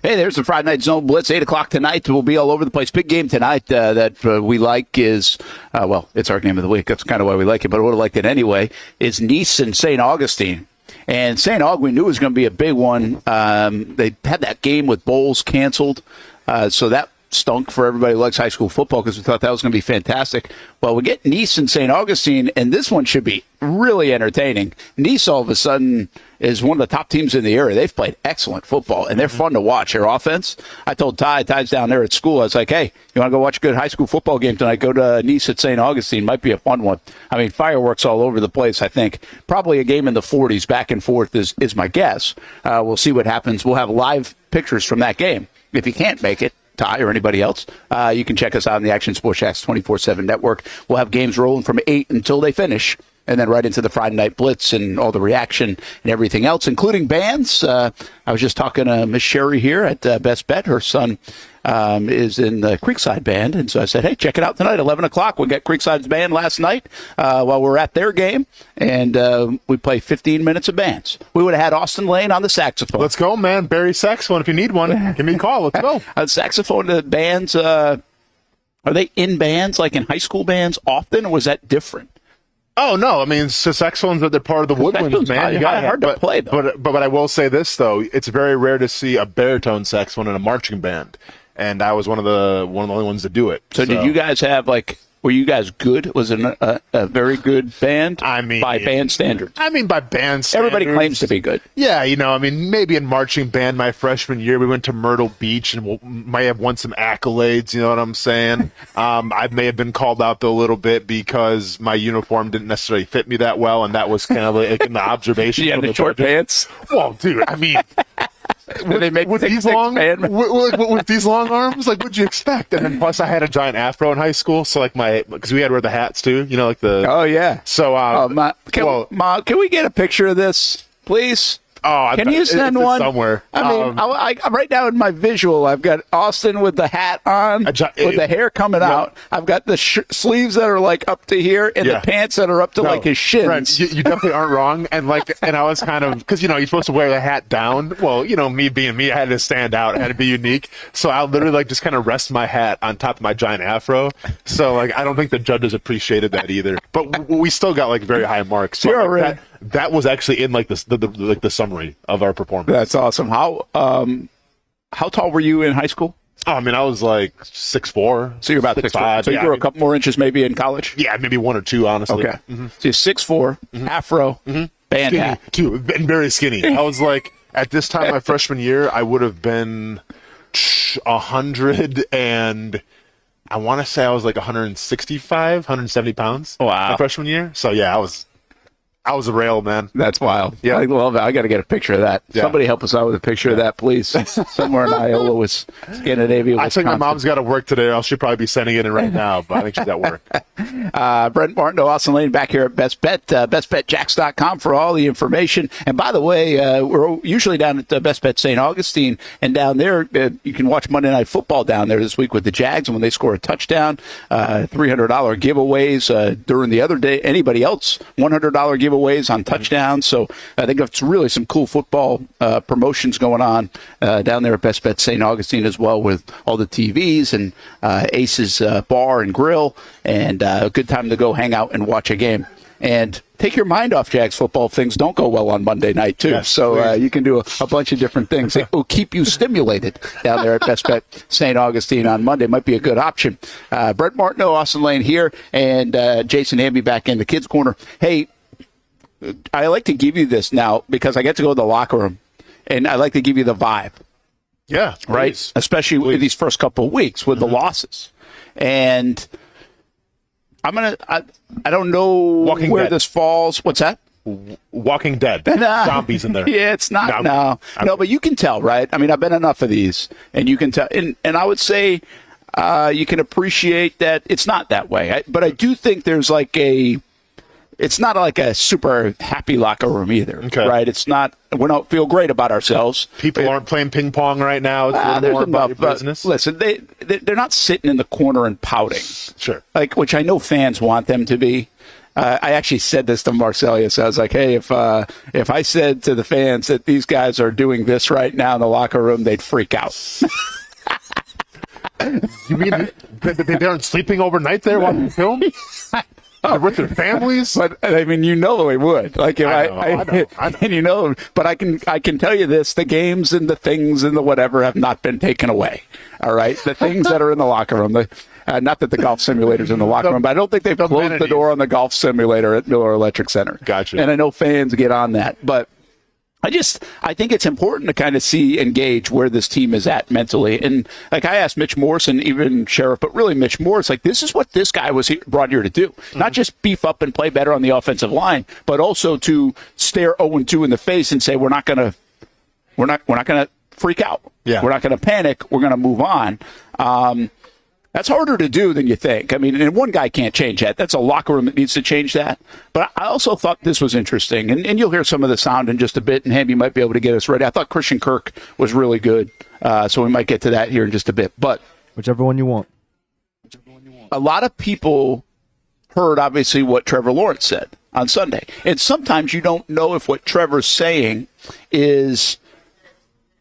Hey, there's the Friday Night Zone Blitz, 8 o'clock tonight. We'll be all over the place. Big game tonight that we like is, well, it's our game of the week. That's kind of why we like it, but I would have liked it anyway, is Nice and St. Augustine. And St. Aug, we knew was going to be a big one. They had that game with Bowles canceled, so that stunk for everybody who likes high school football because we thought that was going to be fantastic. Well, we get Nice and St. Augustine, and this one should be really entertaining. Nice, all of a sudden, is one of the top teams in the area. They've played excellent football, and they're fun to watch. Their offense, I told Ty's down there at school, I was like, hey, you want to go watch a good high school football game tonight? Go to Nice at St. Augustine. Might be a fun one. I mean, fireworks all over the place, I think. Probably a game in the 40s, back and forth is my guess. We'll see what happens. We'll have live pictures from that game. If you can't make it, Ty or anybody else, you can check us out on the Action Sports Jax 24/7 network. We'll have games rolling from 8 until they finish, and then right into the Friday Night Blitz and all the reaction and everything else, including bands. I was just talking to Miss Sherry here at Best Bet. Her son is in the Creekside Band, and so I said, hey, check it out tonight, 11 o'clock. We'll get Creekside's band last night while we're at their game, and we play 15 minutes of bands. We would have had Austen Lane on the saxophone.
Let's go, man. Barry saxophone. If you need one, give me a call. Let's go.
Saxophone bands, are they in bands, like in high school bands often, or was that different?
Oh, no. I mean, so saxophones, they're part of the woodwinds, man. You got
hard to play, though.
But I will say this, though. It's very rare to see a baritone saxophone in a marching band. And I was one of the only ones to do it.
So did you guys have, like, were you guys good? Was it a very good band?
I mean,
by band standards.
I mean, by band standards.
Everybody claims to be good.
Yeah, I mean, maybe in marching band my freshman year, we went to Myrtle Beach and we might have won some accolades, you know what I'm saying? I may have been called out, though, a little bit because my uniform didn't necessarily fit me that well, and that was kind of like in the observation.
Yeah, the short pants?
Well, dude, I mean...
with
these long arms, like, what'd you expect? And then plus, I had a giant afro in high school, so like because we had to wear the hats too, like the.
Oh yeah.
So,
Mom, can we get a picture of this, please?
Oh,
can you send one
somewhere?
I mean, I'm right now in my visual. I've got Austin with the hat on, with the hair coming out. I've got the sleeves that are like up to here, and the pants that are up to like his shins.
Brent, you definitely aren't wrong. And I was kind of because you're supposed to wear the hat down. Well, me being me, I had to stand out. I had to be unique. So I literally just kind of rest my hat on top of my giant afro. So I don't think the judges appreciated that either. But we still got very high marks. So, that was actually in the summary of our performance.
That's awesome. How tall were you in high school?
Oh, I mean, I was 6'4".
So you're about 6'5". So you grew a couple more inches maybe in college?
Yeah, maybe 1 or 2, honestly.
Okay. Mm-hmm. So you're 6'4", afro, band hat.
Too, and very skinny. I was at this time my freshman year, I would have been 100 and I want to say I was 165, 170 pounds.
Wow.
My freshman year. So yeah, I was I was a rail, man.
That's wild.
Yeah.
I love it. I got to get a picture of that.
Yeah.
Somebody help us out with a picture of that, please. Somewhere in Iowa, Scandinavia, Wisconsin.
I think my mom's got to work today, or else she'd probably be sending it in right now, but I think she's at work.
Brent Martineau Austen Lane back here at Best Bet, bestbetjacks.com for all the information. And by the way, we're usually down at Best Bet St. Augustine, and down there, you can watch Monday Night Football down there this week with the Jags, and when they score a touchdown, $300 giveaways during the other day. Anybody else, $100 giveaways on touchdowns. So I think it's really some cool football promotions going on down there at Best Bet St. Augustine as well, with all the TVs and Ace's Bar and Grill, and a good time to go hang out and watch a game. And take your mind off Jags football. Things don't go well on Monday night, too.
Yes,
so you can do a bunch of different things. It will keep you stimulated down there at Best Bet St. Augustine on Monday. Might be a good option. Brent Martineau, Austen Lane here, and Jason Hamby back in the Kids Corner. Hey, I like to give you this now because I get to go to the locker room, and I like to give you the vibe.
Yeah,
right?
please.
Especially in these first couple of weeks with the losses. And I don't know where this falls. What's that?
Walking Dead. Zombies in there.
Yeah, it's not. No, but you can tell, right? I mean, I've been enough of these, and you can tell. And I would say you can appreciate that it's not that way. But I do think there's it's not like a super happy locker room either, right? It's not. We don't feel great about ourselves.
People aren't playing ping pong right now. It's a little more about your business.
Listen, they're not sitting in the corner and pouting.
Sure.
Which I know fans want them to be. I actually said this to Marcellus. I was like, hey, if I said to the fans that these guys are doing this right now in the locker room, they'd freak out.
You mean they aren't sleeping overnight there watching film? They're with their families?
But I mean, they would. Like, if
I know.
And but I can tell you this: the games and the things and the whatever have not been taken away. All right, the things that are in the locker room. Not that the golf simulator's in the locker room, but I don't think they've closed the door on the golf simulator at Miller Electric Center.
Gotcha.
And I know fans get on that, but I think it's important to kind of see and gauge where this team is at mentally. And like I asked Mitch Morse and even Sheriff, but really Mitch Morse, like, this is what this guy was brought here to do. Not just beef up and play better on the offensive line, but also to stare 0-2 in the face and say, we're not going to freak out.
Yeah.
We're not going to panic. We're going to move on. That's harder to do than you think. I mean, and one guy can't change that. That's a locker room that needs to change that. But I also thought this was interesting, and you'll hear some of the sound in just a bit, and Hamby might be able to get us ready. I thought Christian Kirk was really good, so we might get to that here in just a bit. But
whichever one you want.
A lot of people heard, obviously, what Trevor Lawrence said on Sunday. And sometimes you don't know if what Trevor's saying is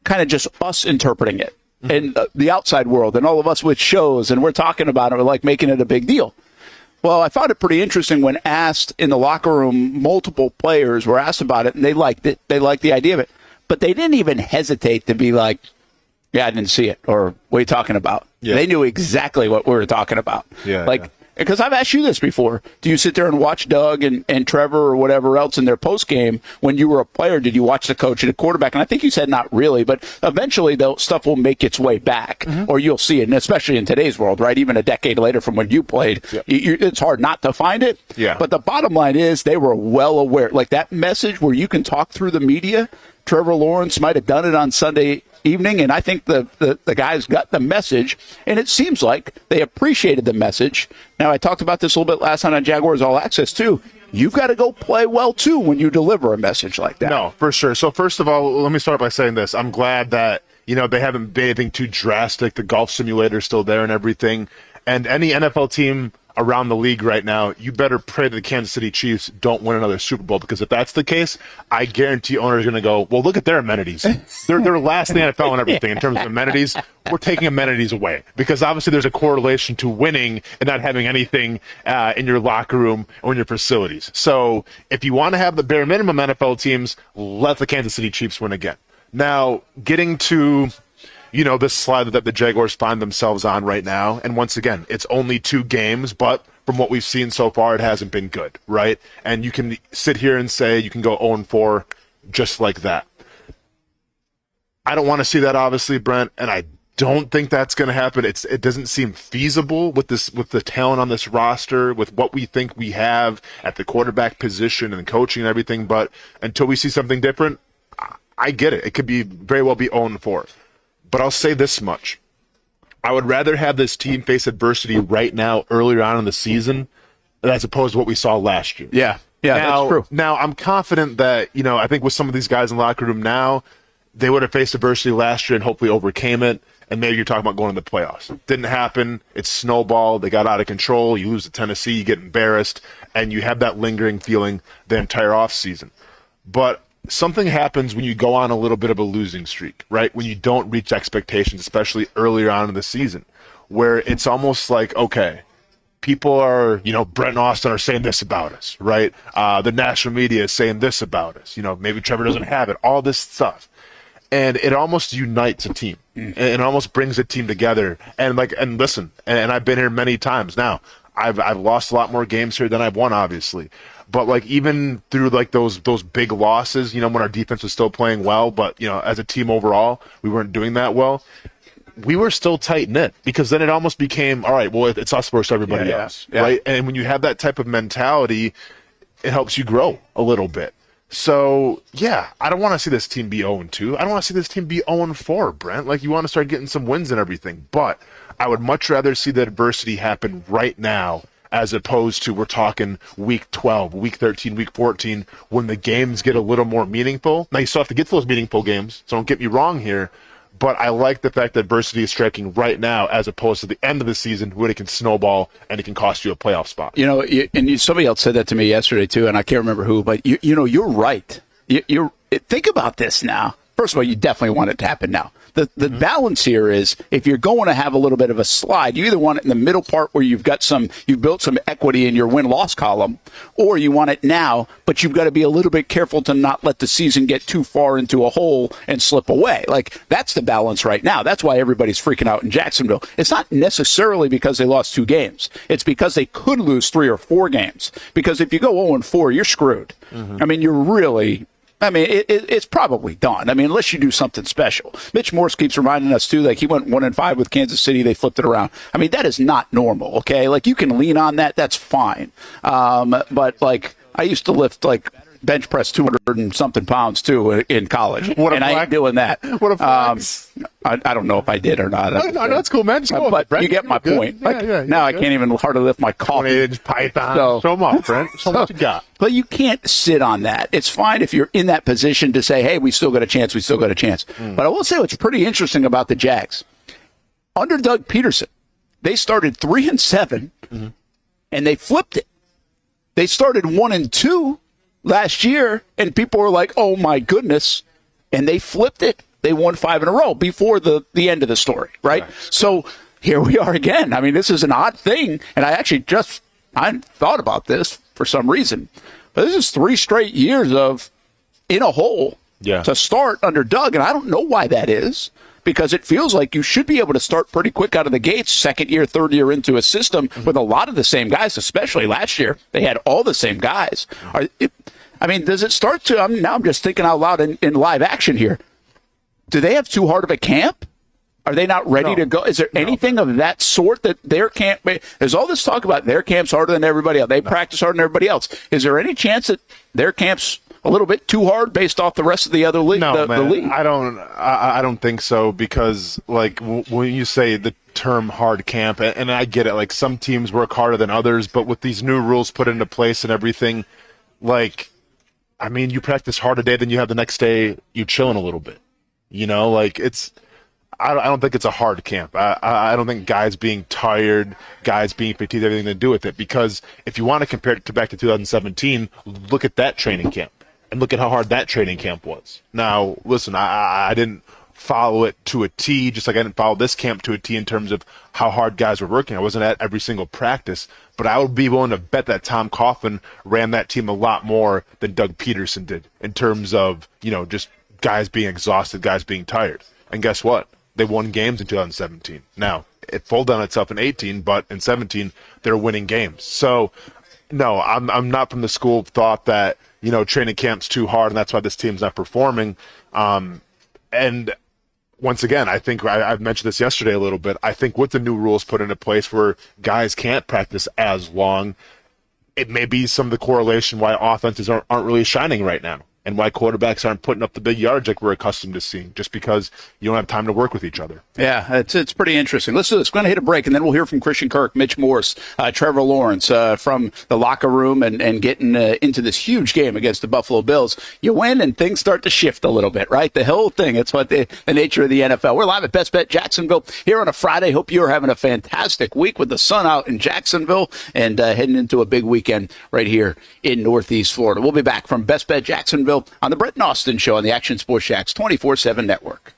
kind of just us interpreting it. And the outside world and all of us with shows, and we're talking about it, we're like making it a big deal. Well, I found it pretty interesting when asked in the locker room, multiple players were asked about it, and they liked it. They liked the idea of it. But they didn't even hesitate to be like, yeah, I didn't see it, or what are you talking about? Yeah. They knew exactly what we were talking about. Because I've asked you this before. Do you sit there and watch Doug and Trevor or whatever else in their post game when you were a player? Did you watch the coach and the quarterback? And I think you said not really, but eventually the stuff will make its way back, or you'll see it, and especially in today's world, right? Even a decade later from when you played, it's hard not to find it. Yeah. But the bottom line is they were well aware. Like that message where you can talk through the media, Trevor Lawrence might have done it on Sunday evening, and I think the guys got the message, and it seems like they appreciated the message. Now, I talked about this a little bit last night on Jaguars All Access, too. You've got to go play well, too, when you deliver a message like that.
No, for sure. So, first of all, let me start by saying this. I'm glad that, they haven't been anything too drastic. The golf simulator's still there and everything. And any NFL team around the league right now, you better pray that the Kansas City Chiefs don't win another Super Bowl, because if that's the case, I guarantee owners are going to go, well, look at their amenities. They're last in the NFL and everything in terms of amenities. We're taking amenities away, because obviously there's a correlation to winning and not having anything in your locker room or in your facilities. So if you want to have the bare minimum NFL teams, let the Kansas City Chiefs win again. Now, getting to this slide that the Jaguars find themselves on right now. And once again, it's only 2 games, but from what we've seen so far, it hasn't been good, right? And you can sit here and say you can go 0-4 just like that. I don't want to see that, obviously, Brent, and I don't think that's going to happen. It doesn't seem feasible with the talent on this roster, with what we think we have at the quarterback position and coaching and everything. But until we see something different, I get it. It could very well be 0-4. But I'll say this much. I would rather have this team face adversity right now, earlier on in the season, as opposed to what we saw last year.
Yeah, that's true.
Now, I'm confident that, I think with some of these guys in the locker room now, they would have faced adversity last year and hopefully overcame it. And maybe you're talking about going to the playoffs. Didn't happen. It's snowballed. They got out of control. You lose to Tennessee, you get embarrassed, and you have that lingering feeling the entire offseason. But something happens when you go on a little bit of a losing streak, right? When you don't reach expectations, especially earlier on in the season, where it's almost like, okay, people are, Brent and Austen are saying this about us, right? The national media is saying this about us. Maybe Trevor doesn't have it, all this stuff. And it almost unites a team. And it almost brings a team together. And listen, and I've been here many times now. I've lost a lot more games here than I've won, obviously. But even through those big losses, when our defense was still playing well, but as a team overall, we weren't doing that well. We were still tight knit, because then it almost became, all right, well, it's us versus everybody else, right? And when you have that type of mentality, it helps you grow a little bit. So, I don't want to see this team be 0-2. I don't want to see this team be 0-4, Brent. You want to start getting some wins and everything. But I would much rather see the adversity happen right now, as opposed to we're talking week 12, week 13, week 14, when the games get a little more meaningful. Now, you still have to get to those meaningful games, so don't get me wrong here. But I like the fact that adversity is striking right now, as opposed to the end of the season when it can snowball and it can cost you a playoff spot.
Somebody else said that to me yesterday too, and I can't remember who, but you're right. Think about this now. First of all, you definitely want it to happen now. The balance here is, if you're going to have a little bit of a slide, you either want it in the middle part where you've built some equity in your win-loss column, or you want it now, but you've got to be a little bit careful to not let the season get too far into a hole and slip away. That's the balance right now. That's why everybody's freaking out in Jacksonville. It's not necessarily because they lost 2 games. It's because they could lose 3 or 4 games. Because if you go 0-4, you're screwed. I mean, you're really... it's probably done. Unless you do something special. Mitch Morse keeps reminding us, too, he went 1-5 with Kansas City. They flipped it around. That is not normal, okay? You can lean on that. That's fine. But, I used to lift, bench press 200 and something pounds, too, in college. I ain't doing that.
What a flex.
I don't know if I did or not.
No, that's cool, man. Just go
but
Brent,
you get my point. Now I can't even hardly lift my coffee.
28-inch python. Show them off, Brent. Show them what you got.
But you can't sit on that. It's fine if you're in that position to say, hey, we still got a chance. But I will say what's pretty interesting about the Jags. Under Doug Peterson, they started 3-7, and they flipped it. They started 1-2 last year, and people were like, oh, my goodness. And they flipped it. They won 5 in a row before the end of the story, right? So here we are again. This is an odd thing. And I actually I thought about this for some reason. But this is 3 straight years of in a hole to start under Doug. And I don't know why that is, because it feels like you should be able to start pretty quick out of the gates, second year, third year into a system with a lot of the same guys, especially last year. They had all the same guys. Does it start to, now I'm just thinking out loud in live action here. Do they have too hard of a camp? Are they not ready to go? Is there anything of that sort that their camp, there's all this talk about their camp's harder than everybody else. They practice harder than everybody else. Is there any chance that their camp's a little bit too hard based off the rest of the other league?
No, man,
the league?
I don't think so, because when you say the term hard camp, and I get it, some teams work harder than others, but with these new rules put into place and everything, you practice hard a day, then you have the next day you chilling a little bit. I don't think it's a hard camp. I don't think guys being tired, guys being fatigued, have anything to do with it. Because if you want to compare it back to 2017, look at that training camp and look at how hard that training camp was. Now, listen, I didn't follow it to a T, just like I didn't follow this camp to a T in terms of how hard guys were working. I wasn't at every single practice, but I would be willing to bet that Tom Coughlin ran that team a lot more than Doug Peterson did in terms of, just guys being exhausted, guys being tired. And guess what? They won games in 2017. Now, it folded on itself in 18, but in 17, they're winning games. So, no, I'm not from the school of thought that, training camp's too hard and that's why this team's not performing. And once again, I think I've mentioned this yesterday a little bit. I think with the new rules put into place where guys can't practice as long, it may be some of the correlation why offenses aren't really shining right now, and why quarterbacks aren't putting up the big yards like we're accustomed to seeing, just because you don't have time to work with each other.
Yeah, it's pretty interesting. Let's do this. We're going to hit a break, and then we'll hear from Christian Kirk, Mitch Morse, Trevor Lawrence from the locker room and getting into this huge game against the Buffalo Bills. You win, and things start to shift a little bit, right? The whole thing. It's what the nature of the NFL. We're live at Best Bet Jacksonville here on a Friday. Hope you're having a fantastic week with the sun out in Jacksonville and heading into a big weekend right here in Northeast Florida. We'll be back from Best Bet Jacksonville on the Brent Austen Show on the Action Sports Jacks 24/7 network.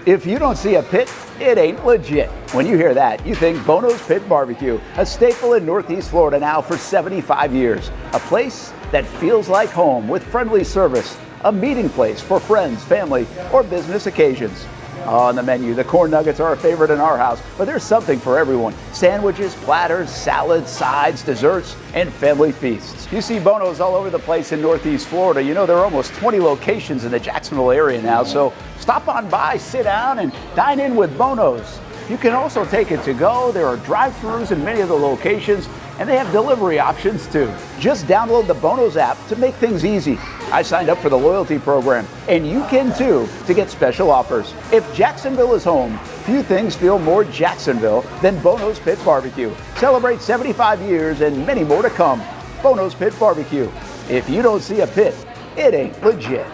If you don't see a pit, it ain't legit. When you hear that, you think Bono's Pit Barbecue, a staple in Northeast Florida now for 75 years. A place that feels like home with friendly service, a meeting place for friends, family, or business occasions. On the menu, the corn nuggets are a favorite in our house, but there's something for everyone. Sandwiches, platters, salads, sides, desserts, and family feasts. You see Bono's all over the place in Northeast Florida. You know, there are almost 20 locations in the Jacksonville area now, so stop on by, sit down, and dine in with Bono's. You can also take it to go. There are drive-thrus in many of the locations, and they have delivery options too. Just download the Bono's app to make things easy. I signed up for the loyalty program, and you can too, to get special offers. If Jacksonville is home, few things feel more Jacksonville than Bono's Pit Barbecue. Celebrate 75 years and many more to come. Bono's Pit Barbecue. If you don't see a pit, it ain't legit.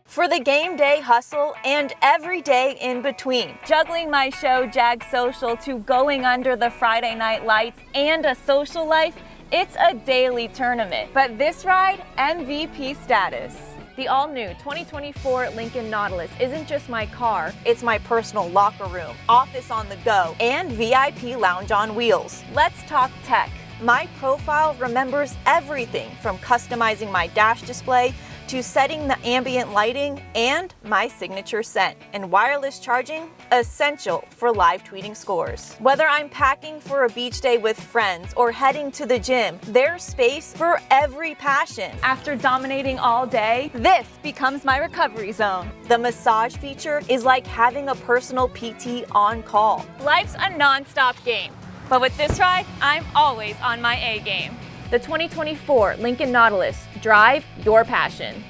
For the game day hustle and every day in between. Juggling my show, Jag Social, to going under the Friday night lights and a social life, it's a daily tournament. But this ride, MVP status. The all-new 2024 Lincoln Nautilus isn't just my car, it's my personal locker room, office on the go, and VIP lounge on wheels. Let's talk tech. My profile remembers everything from customizing my dash display to setting the ambient lighting and my signature scent. And wireless charging, essential for live tweeting scores. Whether I'm packing for a beach day with friends or heading to the gym, there's space for every passion. After dominating all day, this becomes my recovery zone. The massage feature is like having a personal PT on call. Life's a non-stop game, but with this ride, I'm always on my A game. The 2024 Lincoln Nautilus. Drive your passion.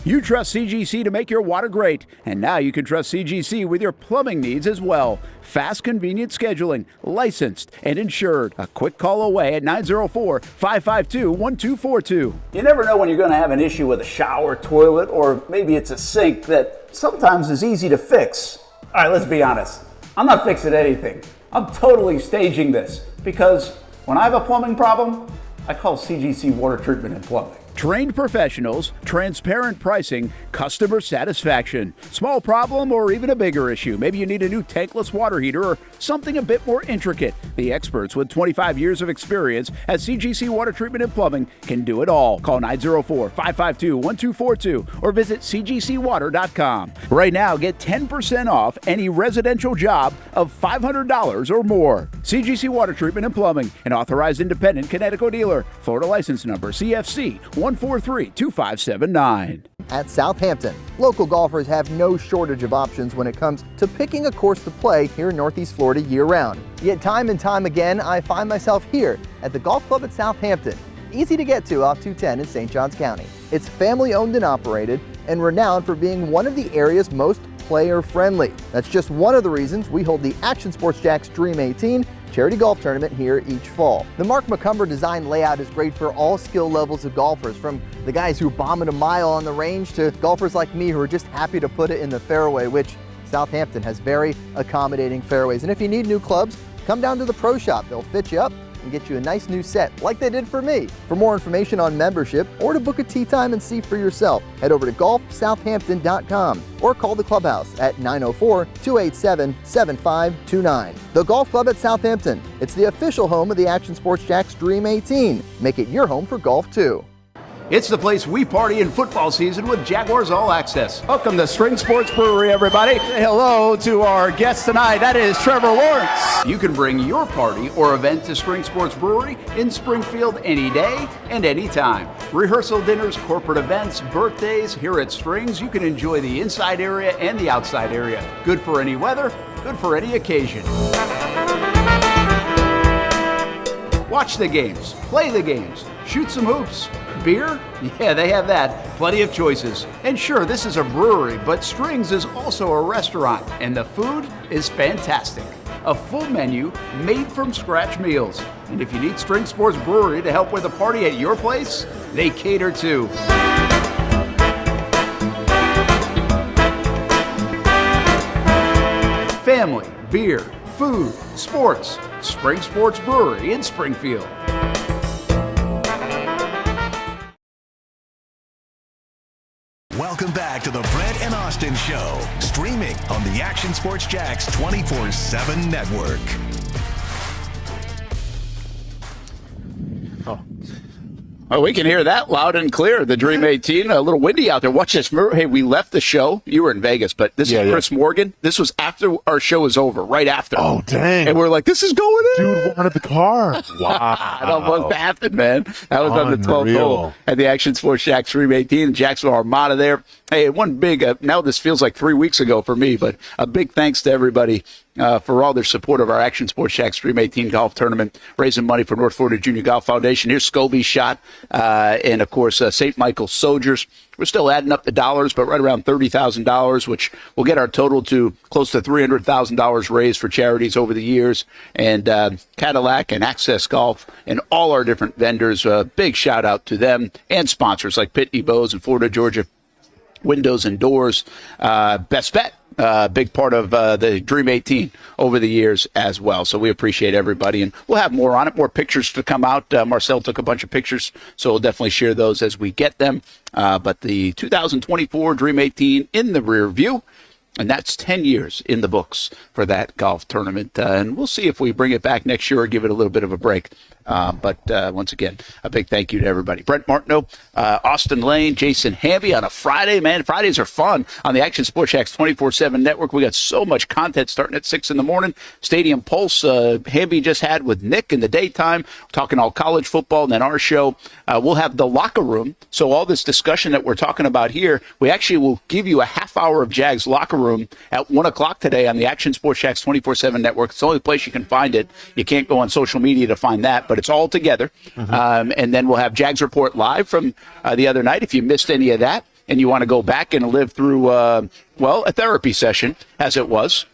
You trust CGC to make your water great, and now you can trust CGC with your plumbing needs as well. Fast, convenient scheduling, licensed and insured. A quick call away at 904-552-1242. You never know when you're going to have an issue with a shower, toilet, or maybe it's a sink that sometimes is easy to fix. All right, let's be honest. I'm not fixing anything. I'm totally staging this because when I have a plumbing problem, I call CGC Water Treatment and Plumbing. Trained professionals, transparent pricing, customer satisfaction. Small problem or even a bigger issue. Maybe you need a new tankless water heater or something a bit more intricate. The experts with 25 years of experience at CGC Water Treatment and Plumbing can do it all. Call 904-552-1242 or visit cgcwater.com. Right now, get 10% off any residential job of $500 or more. CGC Water Treatment and Plumbing, an authorized independent Connecticut dealer. Florida license number CFC 1432579.
At Southampton, local golfers have no shortage of options when it comes to picking a course to play here in Northeast Florida year-round. Yet time and time again, I find myself here at the golf club at Southampton. Easy to get to off 210 in St. Johns County. It's family-owned and operated and renowned for being one of the area's most player-friendly. That's just one of the reasons we hold the Action Sports Jacks Dream 18 charity golf tournament here each fall. The Mark McCumber design layout is great for all skill levels of golfers, from the guys who bomb it a mile on the range to golfers like me who are just happy to put it in the fairway, which Southampton has very accommodating fairways. And if you need new clubs, come down to the pro shop. They'll fit you up and get you a nice new set like they did for me. For more information on membership or to book a tee time and see for yourself, head over to golfsouthampton.com or call the clubhouse at 904-287-7529. The Golf Club at Southampton. It's the official home of the Action Sports Jacks Dream 18. Make it your home for golf too.
It's the place we party in football season with Jaguars All Access. Welcome to Spring Sports Brewery, everybody. Say hello to our guest tonight. That is Trevor Lawrence. You can bring your party or event to Spring Sports Brewery in Springfield any day and any time. Rehearsal dinners, corporate events, birthdays. Here at Springs, you can enjoy the inside area and the outside area. Good for any weather, good for any occasion. Watch the games, play the games, shoot some hoops. Beer? Yeah, they have that. Plenty of choices. And sure, this is a brewery, but Strings is also a restaurant, and the food is fantastic. A full menu made from scratch meals. And if you need String Sports Brewery to help with a party at your place, they cater too. Family, beer, food, sports. Spring Sports Brewery in Springfield.
Welcome back to the Brent and Austen Show, streaming on the Action Sports Jacks 24/7 network.
Oh, we can hear that loud and clear. The Dream 18, a little windy out there. Watch this. Hey, we left the show. You were in Vegas, but this is Chris Morgan. This was after our show was over, right after.
Oh, dang.
And we're like, this is going in.
Dude wanted the car. Wow.
It almost happened, man. That was on the 12th hole at the Action Sports Jacks Dream 18. Jacksonville Armada there. Hey, one big, now this feels like 3 weeks ago for me, but a big thanks to everybody for all their support of our Action Sports Jacks Dream 18 golf tournament, raising money for North Florida Junior Golf Foundation. Here's Scobie's shot, and, of course, St. Michael's Soldiers. We're still adding up the dollars, but right around $30,000, which will get our total to close to $300,000 raised for charities over the years. And Cadillac and Access Golf and all our different vendors, big shout out to them, and sponsors like Pitney Bowes and Florida Georgia Windows and Doors, Best Bet. Big part of the Dream 18 over the years as well. So we appreciate everybody, and we'll have more on it, more pictures to come out. Marcel took a bunch of pictures, so we'll definitely share those as we get them. But the 2024 Dream 18 in the rear view, and that's 10 years in the books for that golf tournament. And we'll see if we bring it back next year or give it a little bit of a break. But once again, a big thank you to everybody. Brent Martineau, Austen Lane, Jason Hamby on a Friday. Man, Fridays are fun on the Action Sports Jacks 24/7 network. We got so much content starting at 6 in the morning. Stadium Pulse, Hamby just had with Nick in the daytime, talking all college football. And then our show, we'll have the locker room. So all this discussion that we're talking about here, we actually will give you a half hour of Jags locker room at 1 o'clock today on the Action Sports Jacks 24/7 network. It's the only place you can find it. You can't go on social media to find that, but it's all together. And then we'll have Jags Report live from the other night. If you missed any of that and you want to go back and live through, a therapy session, as it was,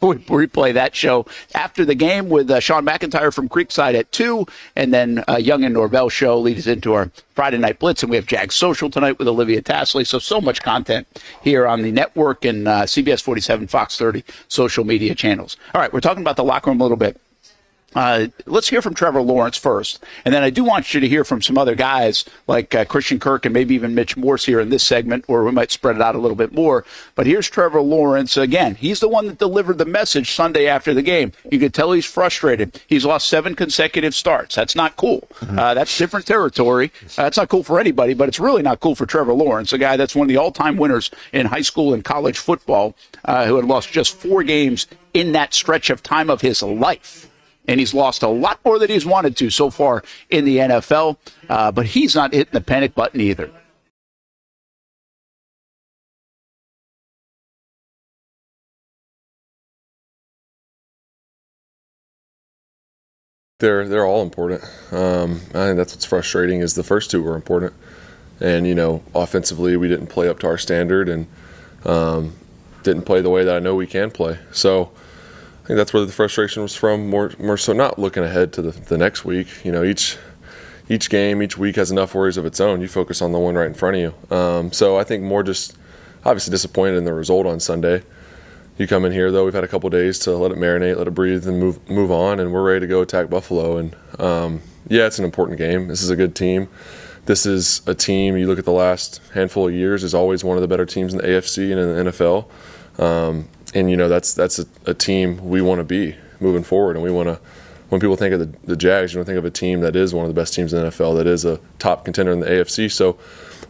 we replay that show after the game with Sean McIntyre from Creekside at 2, and then Young and Norvell show leads us into our Friday Night Blitz, and we have Jags Social tonight with Olivia Tasley. So much content here on the network and CBS 47, Fox 30 social media channels. All right, we're talking about the locker room a little bit. Let's hear from Trevor Lawrence first, and then I do want you to hear from some other guys like Christian Kirk and maybe even Mitch Morse here in this segment, or we might spread it out a little bit more. But here's Trevor Lawrence again. He's the one that delivered the message Sunday after the game. You could tell he's frustrated. He's lost 7 consecutive starts. That's not cool. That's different territory. That's not cool for anybody, but it's really not cool for Trevor Lawrence, a guy that's one of the all-time winners in high school and college football, who had lost just 4 games in that stretch of time of his life. And he's lost a lot more than he's wanted to so far in the NFL, but he's not hitting the panic button either.
They're all important. I think that's what's frustrating is the first 2 were important. And, offensively we didn't play up to our standard and didn't play the way that I know we can play. So I think that's where the frustration was from, more so not looking ahead to the next week. Each game, each week has enough worries of its own. You focus on the one right in front of you. So I think more just obviously disappointed in the result on Sunday. You come in here, though, we've had a couple days to let it marinate, let it breathe, and move on, and we're ready to go attack Buffalo. And Yeah, it's an important game. This is a good team. This is a team, you look at the last handful of years, is always one of the better teams in the AFC and in the NFL. And, you know, that's a team we want to be moving forward. And we want to, when people think of the Jags, you want to think of a team that is one of the best teams in the NFL, that is a top contender in the AFC. So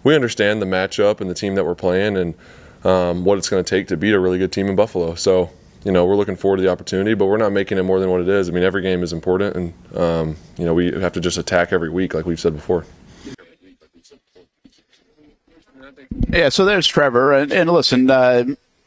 we understand the matchup and the team that we're playing and what it's going to take to beat a really good team in Buffalo. So, you know, we're looking forward to the opportunity, but we're not making it more than what it is. I mean, every game is important, and, you know, we have to just attack every week like we've said before.
Yeah, so there's Trevor. And listen,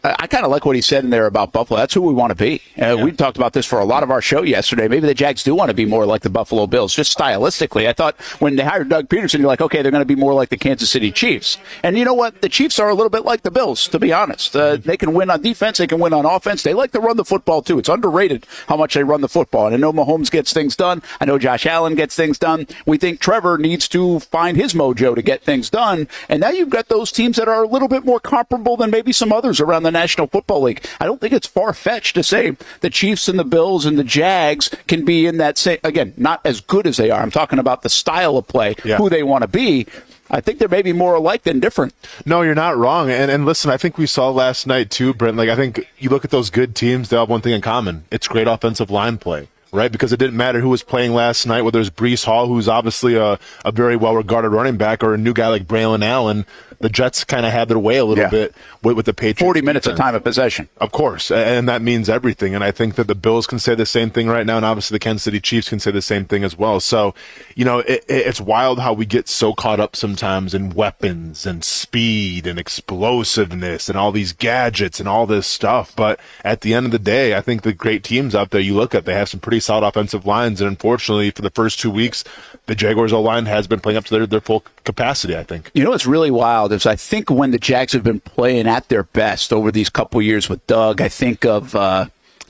I kind of like what he said in there about Buffalo. That's who we want to be. We talked about this for a lot of our show yesterday. Maybe the Jags do want to be more like the Buffalo Bills, just stylistically. I thought when they hired Doug Peterson, you're like, okay, they're going to be more like the Kansas City Chiefs. And you know what? The Chiefs are a little bit like the Bills, to be honest. They can win on defense. They can win on offense. They like to run the football, too. It's underrated how much they run the football. And I know Mahomes gets things done. I know Josh Allen gets things done. We think Trevor needs to find his mojo to get things done. And now you've got those teams that are a little bit more comparable than maybe some others around the National Football League. I don't think it's far-fetched to say the Chiefs and the Bills and the Jags can be in that same, again, not as good as they are. I'm talking about the style of play, who they want to be. I think they're maybe more alike than different.
No, you're not wrong. And listen, I think we saw last night too, Brent, like I think you look at those good teams, they all have one thing in common. It's great offensive line play. Right, because it didn't matter who was playing last night, whether it's Breece Hall, who's obviously a very well-regarded running back, or a new guy like Braylon Allen. The Jets kind of had their way a little bit with the Patriots.
40 minutes of time of possession.
Of course, and that means everything. And I think that the Bills can say the same thing right now, and obviously the Kansas City Chiefs can say the same thing as well. So, you know, it's wild how we get so caught up sometimes in weapons and speed and explosiveness and all these gadgets and all this stuff. But at the end of the day, I think the great teams out there you look at, they have some pretty solid offensive lines. And unfortunately, for the first 2 weeks, the Jaguars' O-line has been playing up to their full capacity, I think.
You know what's really wild is I think when the Jags have been playing at their best over these couple years with Doug, I think of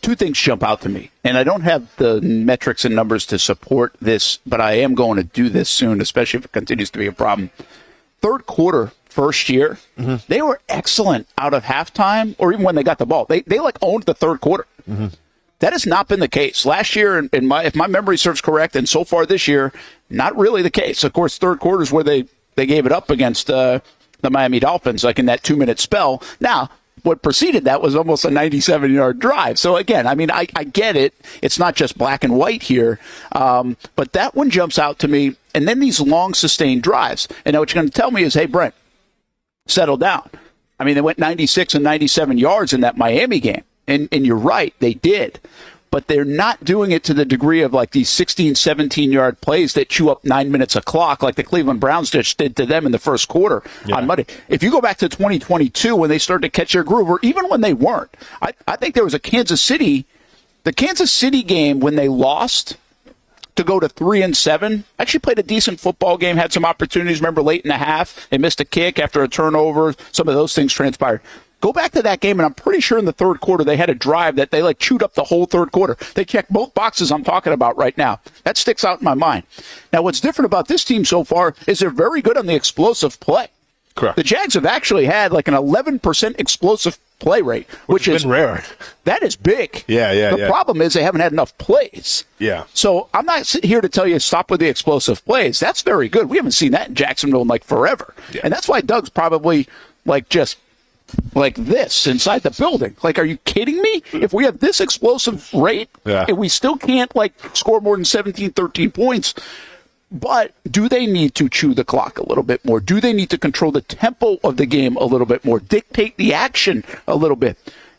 two things jump out to me. And I don't have the metrics and numbers to support this, but I am going to do this soon, especially if it continues to be a problem. Third quarter, first year, they were excellent out of halftime or even when they got the ball. They like owned the third quarter. That has not been the case. Last year, if my memory serves correct, and so far this year, not really the case. Of course, third quarter is where they gave it up against the Miami Dolphins, like in that 2-minute spell. Now, what preceded that was almost a 97-yard drive. So, again, I mean, I get it. It's not just black and white here. But that one jumps out to me. And then these long, sustained drives. And now what you're going to tell me is, hey, Brent, settle down. I mean, they went 96 and 97 yards in that Miami game. And you're right, they did. But they're not doing it to the degree of like these 16, 17-yard plays that chew up 9 minutes a clock like the Cleveland Browns just did to them in the first quarter on Monday. If you go back to 2022 when they started to catch their groove, or even when they weren't, I think there was the Kansas City game when they lost to go to 3-7. Actually played a decent football game, had some opportunities. Remember, late in the half, they missed a kick after a turnover. Some of those things transpired. Go back to that game, and I'm pretty sure in the third quarter they had a drive that they like chewed up the whole third quarter. They checked both boxes I'm talking about right now. That sticks out in my mind. Now, what's different about this team so far is they're very good on the explosive play.
Correct.
The Jags have actually had like an 11% explosive play rate, which is
rare.
That is big. The problem is they haven't had enough plays. So I'm not here to tell you stop with the explosive plays. That's very good. We haven't seen that in Jacksonville in like forever. And that's why Doug's probably like just like this inside the building. Like, are you kidding me? If we have this explosive rate and we still can't like score more than 17, 13 points, but do they need to chew the clock a little bit more? Do they need to control the tempo of the game a little bit more? Dictate the action a little bit?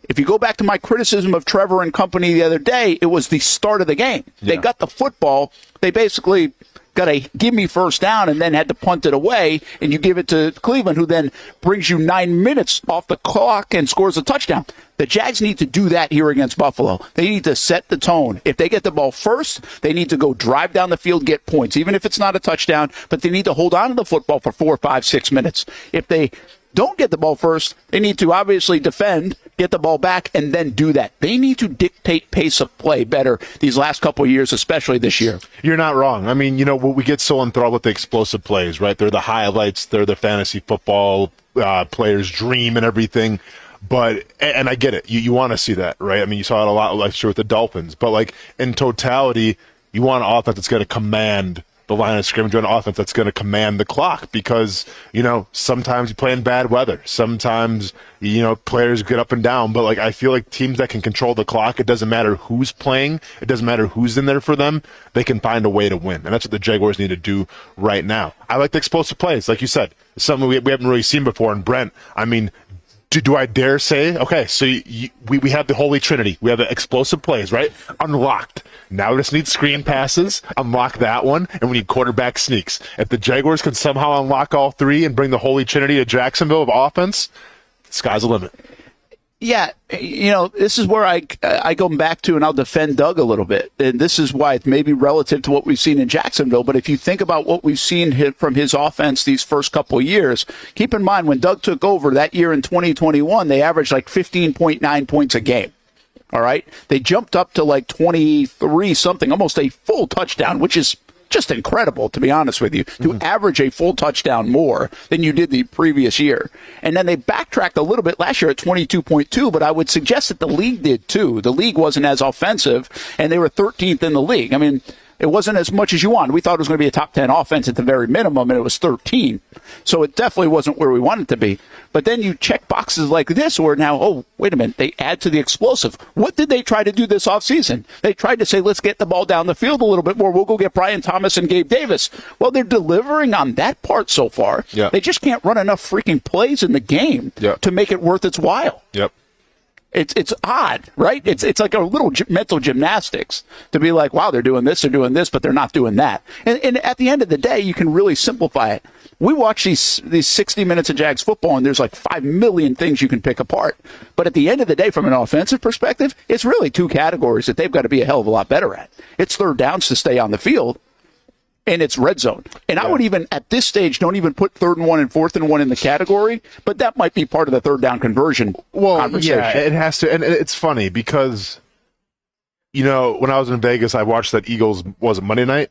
If you go back to my criticism of Trevor and company the other day, it was the start of the game. They got the football. They basically got a give-me first down and then had to punt it away, and you give it to Cleveland, who then brings you 9 minutes off the clock and scores a touchdown. The Jags need to do that here against Buffalo. They need to set the tone. If they get the ball first, they need to go drive down the field, get points, even if it's not a touchdown, but they need to hold on to the football for 4, 5, 6 minutes. If they don't get the ball first, they need to obviously defend, get the ball back, and then do that. They need to dictate pace of play better these last couple of years, especially this year.
You're not wrong. I mean, you know, we get so enthralled with the explosive plays, right? They're the highlights. They're the fantasy football players' dream and everything. But, and I get it. You want to see that, right? I mean, you saw it a lot last year with the Dolphins. But, like, in totality, You want an offense that's going to command the line of scrimmage, an offense that's going to command the clock, because, sometimes you play in bad weather. Sometimes, players get up and down. But, I feel like teams that can control the clock, it doesn't matter who's playing. It doesn't matter who's in there for them. They can find a way to win. And that's what the Jaguars need to do right now. I like the explosive plays. Like you said, something we haven't really seen before. And Brent, do I dare say, okay, so we have the Holy Trinity. We have the explosive plays, right? Unlocked. Now we just need screen passes, unlock that one, and we need quarterback sneaks. If the Jaguars can somehow unlock all three and bring the Holy Trinity to Jacksonville of offense, sky's the limit.
Yeah, this is where I go back to, and I'll defend Doug a little bit. And this is why it's maybe relative to what we've seen in Jacksonville. But if you think about what we've seen from his offense these first couple of years, keep in mind when Doug took over that year in 2021, they averaged 15.9 points a game. All right. They jumped up to 23 something, almost a full touchdown, which is just incredible, to be honest with you, to average a full touchdown more than you did the previous year. And then they backtracked a little bit last year at 22.2, but I would suggest that the league did too. The league wasn't as offensive, and they were 13th in the league. It wasn't as much as you wanted. We thought it was going to be a top 10 offense at the very minimum, and it was 13. So it definitely wasn't where we wanted it to be. But then you check boxes like this where now, oh, wait a minute, they add to the explosive. What did they try to do this offseason? They tried to say, let's get the ball down the field a little bit more. We'll go get Brian Thomas and Gabe Davis. Well, they're delivering on that part so far.
Yeah.
They just can't run enough freaking plays in the game to make it worth its while.
Yep.
It's odd, right? It's like a little mental gymnastics to be like, wow, they're doing this, but they're not doing that. And at the end of the day, you can really simplify it. We watch these 60 minutes of Jags football, and there's 5 million things you can pick apart. But at the end of the day, from an offensive perspective, it's really two categories that they've got to be a hell of a lot better at. It's third downs to stay on the field, and it's red zone. And I would even, at this stage, don't even put 3rd and 1 and 4th and 1 in the category, but that might be part of the third down conversion conversation.
Yeah, it has to. And it's funny because, when I was in Vegas, I watched that Eagles, was it Monday night?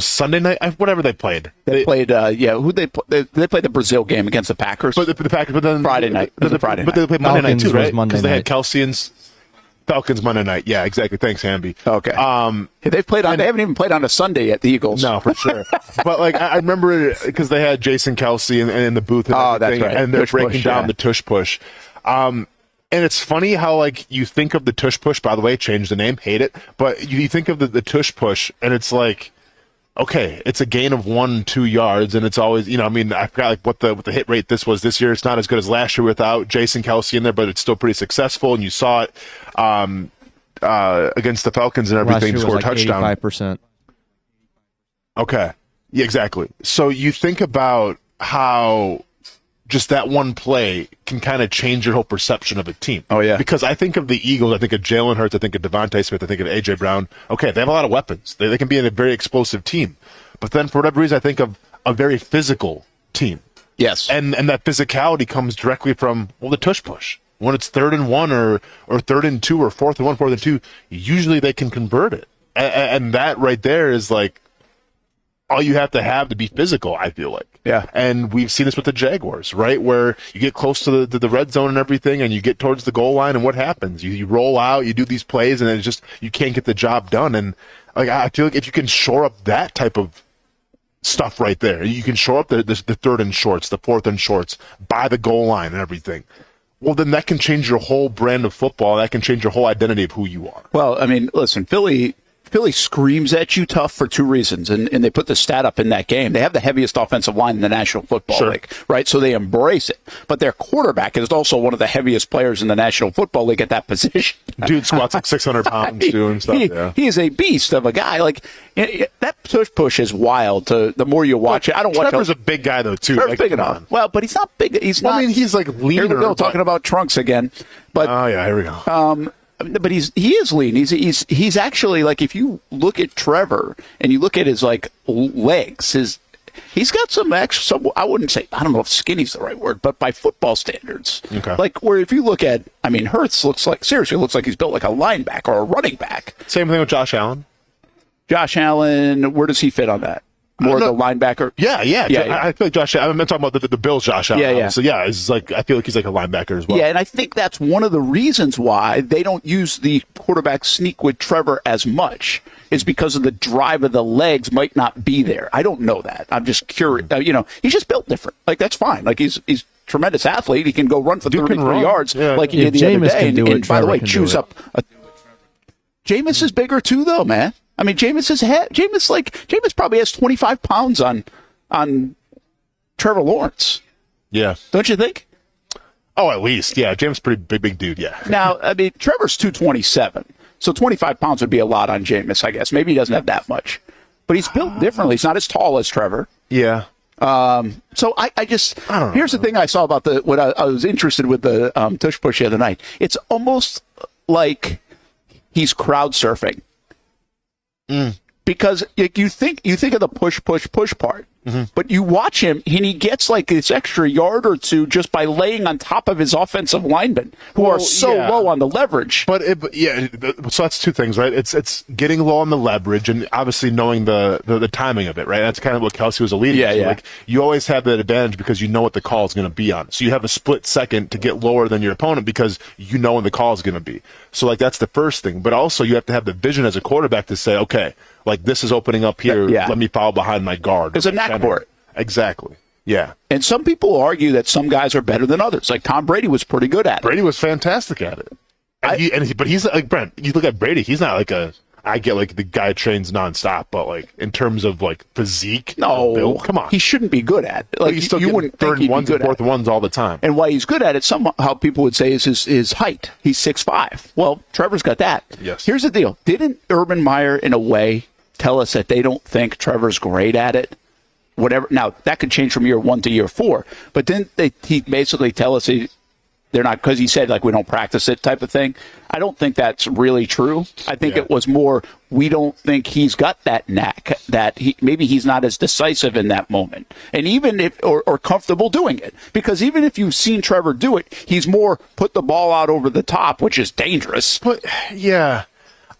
Sunday night? Whatever they played.
They played, who'd they play? They played the Brazil game against the Packers.
But the Packers, but then
Friday night. But
they played Monday night too, right?
Because
they had Kelsey and Falcons Monday night. Yeah, exactly. Thanks, Hamby.
Okay. They've played on. They haven't even played on a Sunday yet. The Eagles.
No, for sure. But I remember it because they had Jason Kelsey in the booth. And everything,
that's right.
And they're
Tush
breaking
push,
down the tush push. And it's funny how you think of the tush push. By the way, change the name. Hate it. But you think of the tush push, and it's okay, it's a gain of 1-2 yards, and it's always, I forgot what the hit rate this was this year. It's not as good as last year without Jason Kelsey in there, but it's still pretty successful, and you saw it against the Falcons and everything, score a touchdown.
85%.
Okay, yeah, exactly. So you think about how just that one play can kind of change your whole perception of a team.
Oh, yeah.
Because I think of the Eagles, I think of Jalen Hurts, I think of Devontae Smith, I think of A.J. Brown. Okay, they have a lot of weapons. They can be in a very explosive team. But then for whatever reason, I think of a very physical team.
Yes.
And that physicality comes directly from, the tush push. When it's 3rd and 1 or 3rd and 2 or 4th and 1, 4th and 2, usually they can convert it. And that right there is all you have to be physical, I feel like.
Yeah.
And we've seen this with the Jaguars, right? Where you get close to the red zone and everything, and you get towards the goal line, and what happens? You roll out, you do these plays, and it's just, you can't get the job done. And I feel like if you can shore up that type of stuff right there, you can shore up the 3rd and shorts, the 4th and shorts, by the goal line and everything. Well, then that can change your whole brand of football. That can change your whole identity of who you are.
Well, listen, Philly screams at you tough for two reasons, and they put the stat up in that game. They have the heaviest offensive line in the National Football League, right? So they embrace it. But their quarterback is also one of the heaviest players in the National Football League at that position.
Dude squats 600 pounds, too, and stuff.
He is a beast of a guy. That push is wild. The more you watch it, I don't watch.
Trevor's a big guy though, too.
Trevor's big enough. Well, but he's not big. He's not.
He's leaner.
Here we go, talking about trunks again. But
oh yeah, here we go.
But he is lean. He's actually if you look at Trevor and you look at his legs, he's got some I wouldn't say, I don't know if skinny's the right word, but by football standards,
okay.
Where if you look at, Hurts looks like he's built like a linebacker or a running back.
Same thing with Josh Allen.
Josh Allen, where does he fit on that? More the linebacker.
Yeah. I feel like Josh. I'm talking about the Bills, Josh Allen.
Yeah.
So it's like I feel like he's like a linebacker as well.
Yeah, and I think that's one of the reasons why they don't use the quarterback sneak with Trevor as much. Is because of the drive of the legs might not be there. I don't know that. I'm just curious. He's just built different. Like that's fine. Like he's a tremendous athlete. He can go run for 33 yards like he did the other day. And by the way, choose up. Jameis is bigger too, though, man. I mean, Jameis probably has 25 pounds on Trevor Lawrence.
Yeah.
Don't you think?
Oh, at least. Yeah. Jameis is pretty big dude. Yeah.
Now, I mean, Trevor's 227. So 25 pounds would be a lot on Jameis, I guess. Maybe he doesn't have that much. But he's built differently. He's not as tall as Trevor.
Yeah.
So I don't know. Here's the thing I saw about what I was interested with the tush push the other night. It's almost like he's crowd surfing. Because you think of the push part, but you watch him and he gets like this extra yard or two just by laying on top of his offensive linemen who are so low on the leverage.
So that's two things, right? It's getting low on the leverage and obviously knowing the timing of it, right? That's kind of what Kelsey was alluding to.
Yeah.
Like you always have that advantage because you know what the call is going to be on. So you have a split second to get lower than your opponent because you know when the call is going to be. So like that's the first thing. But also you have to have the vision as a quarterback to say, okay, like this is opening up here. Let me follow behind my guard.
There's a knack for it.
Exactly. Yeah.
And some people argue that some guys are better than others. Like Tom Brady was pretty good at it.
Brady was fantastic at it. But he's like Brent. You look at Brady. He's not like I get like the guy trains nonstop, but like in terms of like physique, build, come on,
he shouldn't be good at it. Like
he's still
you wouldn't think
third
he'd
ones
be good
and fourth ones all the time.
And why he's good at it, somehow people would say is his height. He's 6'5". Well, Trevor's got that.
Yes.
Here's the deal: didn't Urban Meyer, in a way, tell us that they don't think Trevor's great at it? Whatever. Now that could change from year 1 to year 4, but didn't he basically tell us they're not, because he said like we don't practice it type of thing? I don't think that's really true. I think it was more we don't think he's got that knack, that maybe he's not as decisive in that moment, and even if or comfortable doing it, because even if you've seen Trevor do it, he's more put the ball out over the top, which is dangerous.
But yeah.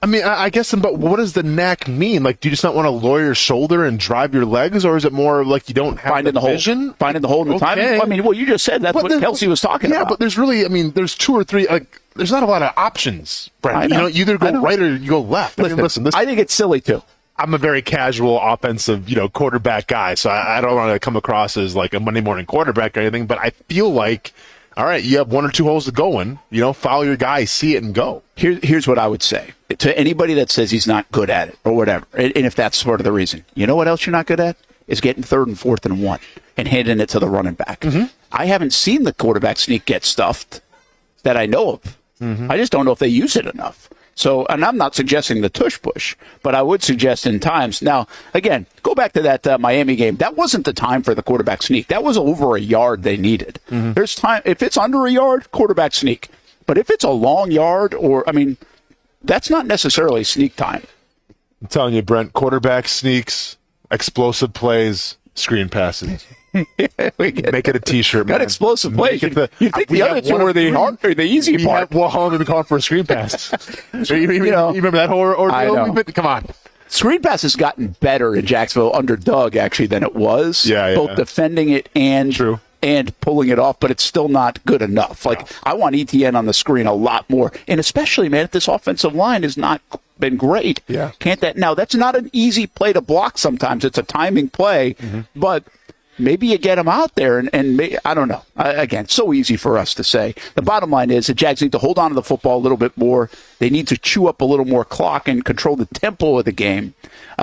I mean, I guess, but what does the knack mean? Like, do you just not want to lower your shoulder and drive your legs, or is it more like you don't have
finding the vision? Finding the hole in the time? I mean, well, you just said that's what Kelsey was talking about.
Yeah, but there's really, there's 2 or 3, like, there's not a lot of options, Brent. You either go right or you go left.
Listen, I think it's silly, too.
I'm a very casual offensive, quarterback guy, so I don't want to come across as like a Monday morning quarterback or anything, but I feel like, all right, you have 1 or 2 holes to go in. Follow your guy, see it, and go.
Here's what I would say to anybody that says he's not good at it or whatever, and if that's sort of the reason. You know what else you're not good at? Is getting 3rd and 4th and 1 and handing it to the running back. I haven't seen the quarterback sneak get stuffed that I know of. I just don't know if they use it enough. So, and I'm not suggesting the tush push, but I would suggest in times. Now, again, go back to that Miami game. That wasn't the time for the quarterback sneak. That was over a yard they needed. There's time. If it's under a yard, quarterback sneak. But if it's a long yard, that's not necessarily sneak time.
I'm telling you, Brent, quarterback sneaks, explosive plays, screen passes. Make it a T-shirt, man.
Got explosive plays. You think the other two were the easy part?
How long have we called for a screen pass? you remember that whole ordeal?
I know.
Come on.
Screen pass has gotten better in Jacksonville under Doug, actually, than it was.
Yeah.
Both defending it and pulling it off, but it's still not good enough. Like, I want ETN on the screen a lot more. And especially, man, if this offensive line has not been great.
Yeah.
Can't that? Now, that's not an easy play to block sometimes. It's a timing play, but maybe you get them out there, and I don't know. Again, so easy for us to say. The bottom line is the Jags need to hold on to the football a little bit more. They need to chew up a little more clock and control the tempo of the game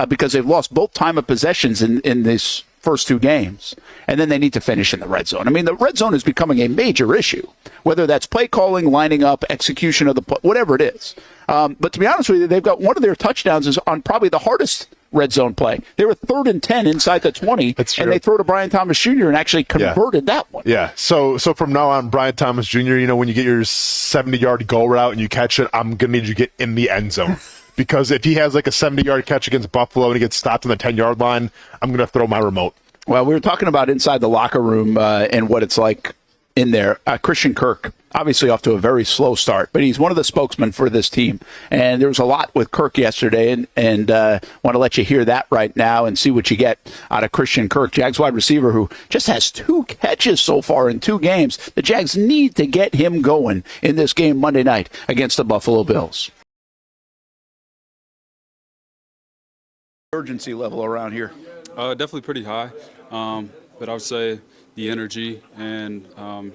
because they've lost both time of possessions in this first 2 games, and then they need to finish in the red zone. I mean, the red zone is becoming a major issue, whether that's play calling, lining up, execution of the play, whatever it is. But to be honest with you, they've got one of their touchdowns is on probably the hardest red zone play. They were 3rd and 10 inside the 20, and they throw to Brian Thomas Jr. and actually converted that one.
Yeah. So from now on, Brian Thomas Jr., when you get your 70-yard goal route and you catch it, I'm going to need you to get in the end zone. Because if he has like a 70-yard catch against Buffalo and he gets stopped on the 10-yard line, I'm going to throw my remote.
Well, we were talking about inside the locker room and what it's like in there. Christian Kirk, obviously off to a very slow start, but he's one of the spokesmen for this team. And there was a lot with Kirk yesterday, and want to let you hear that right now and see what you get out of Christian Kirk, Jags wide receiver who just has 2 catches so far in 2 games. The Jags need to get him going in this game Monday night against the Buffalo Bills. Urgency level around here?
Definitely pretty high, but I would say the energy and I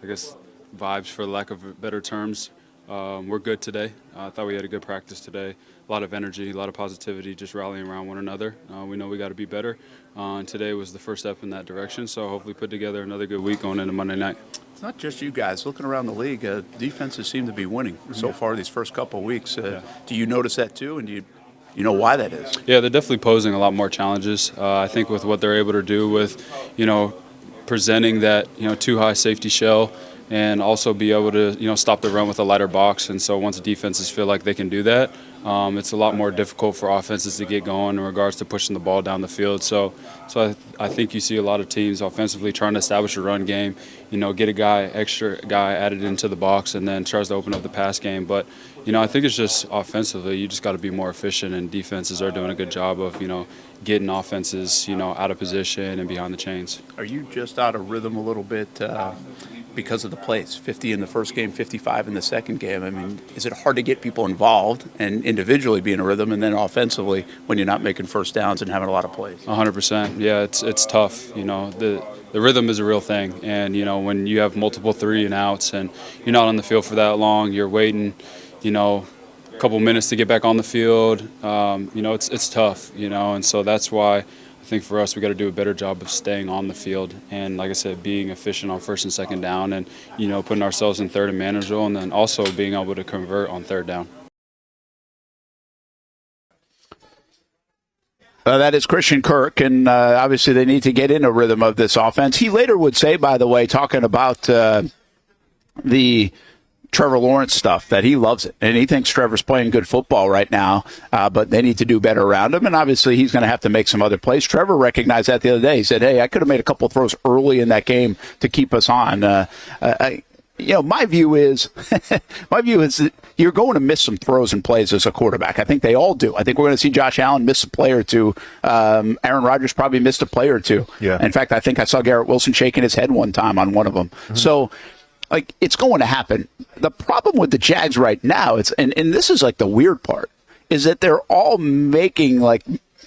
guess vibes, for lack of better terms, we're good today. I thought we had a good practice today. A lot of energy, a lot of positivity, just rallying around one another. We know we got to be better, and today was the first step in that direction. So hopefully put together another good week going into Monday night.
It's not just you guys. Looking around the league, defenses seem to be winning so far these first couple of weeks. Do you notice that too, and do you know why that is?
Yeah, they're definitely posing a lot more challenges. I think with what they're able to do with, presenting that, too high safety shell, and also be able to, stop the run with a lighter box. And so once defenses feel like they can do that, it's a lot more difficult for offenses to get going in regards to pushing the ball down the field. So I think you see a lot of teams offensively trying to establish a run game, get extra guy added into the box, and then tries to open up the pass game. But, I think it's just offensively, you just got to be more efficient, and defenses are doing a good job of, getting offenses, out of position and behind the chains.
Are you just out of rhythm a little bit because of the plays? 50 in the first game, 55 in the second game. I mean, is it hard to get people involved and individually be in a rhythm, and then offensively when you're not making first downs and having a lot of plays?
100%. Yeah, it's tough. The rhythm is a real thing, and when you have multiple 3 and outs and you're not on the field for that long, you're waiting, a couple minutes to get back on the field. It's tough, and so that's why I think for us we got to do a better job of staying on the field and, like I said, being efficient on first and second down, and putting ourselves in third and manageable, and then also being able to convert on third down.
That is Christian Kirk, and obviously they need to get in a rhythm of this offense. He later would say, by the way, talking about the Trevor Lawrence stuff, that he loves it, and he thinks Trevor's playing good football right now, but they need to do better around him, and obviously he's going to have to make some other plays. Trevor recognized that the other day. He said, hey, I could have made a couple of throws early in that game to keep us on. My view is that you're going to miss some throws and plays as a quarterback. I think they all do. I think we're going to see Josh Allen miss a play or two. Aaron Rodgers probably missed a play or two.
Yeah.
In fact, I think I saw Garrett Wilson shaking his head one time on one of them. Mm-hmm. So, it's going to happen. The problem with the Jags right now, and this is the weird part, is that they're all making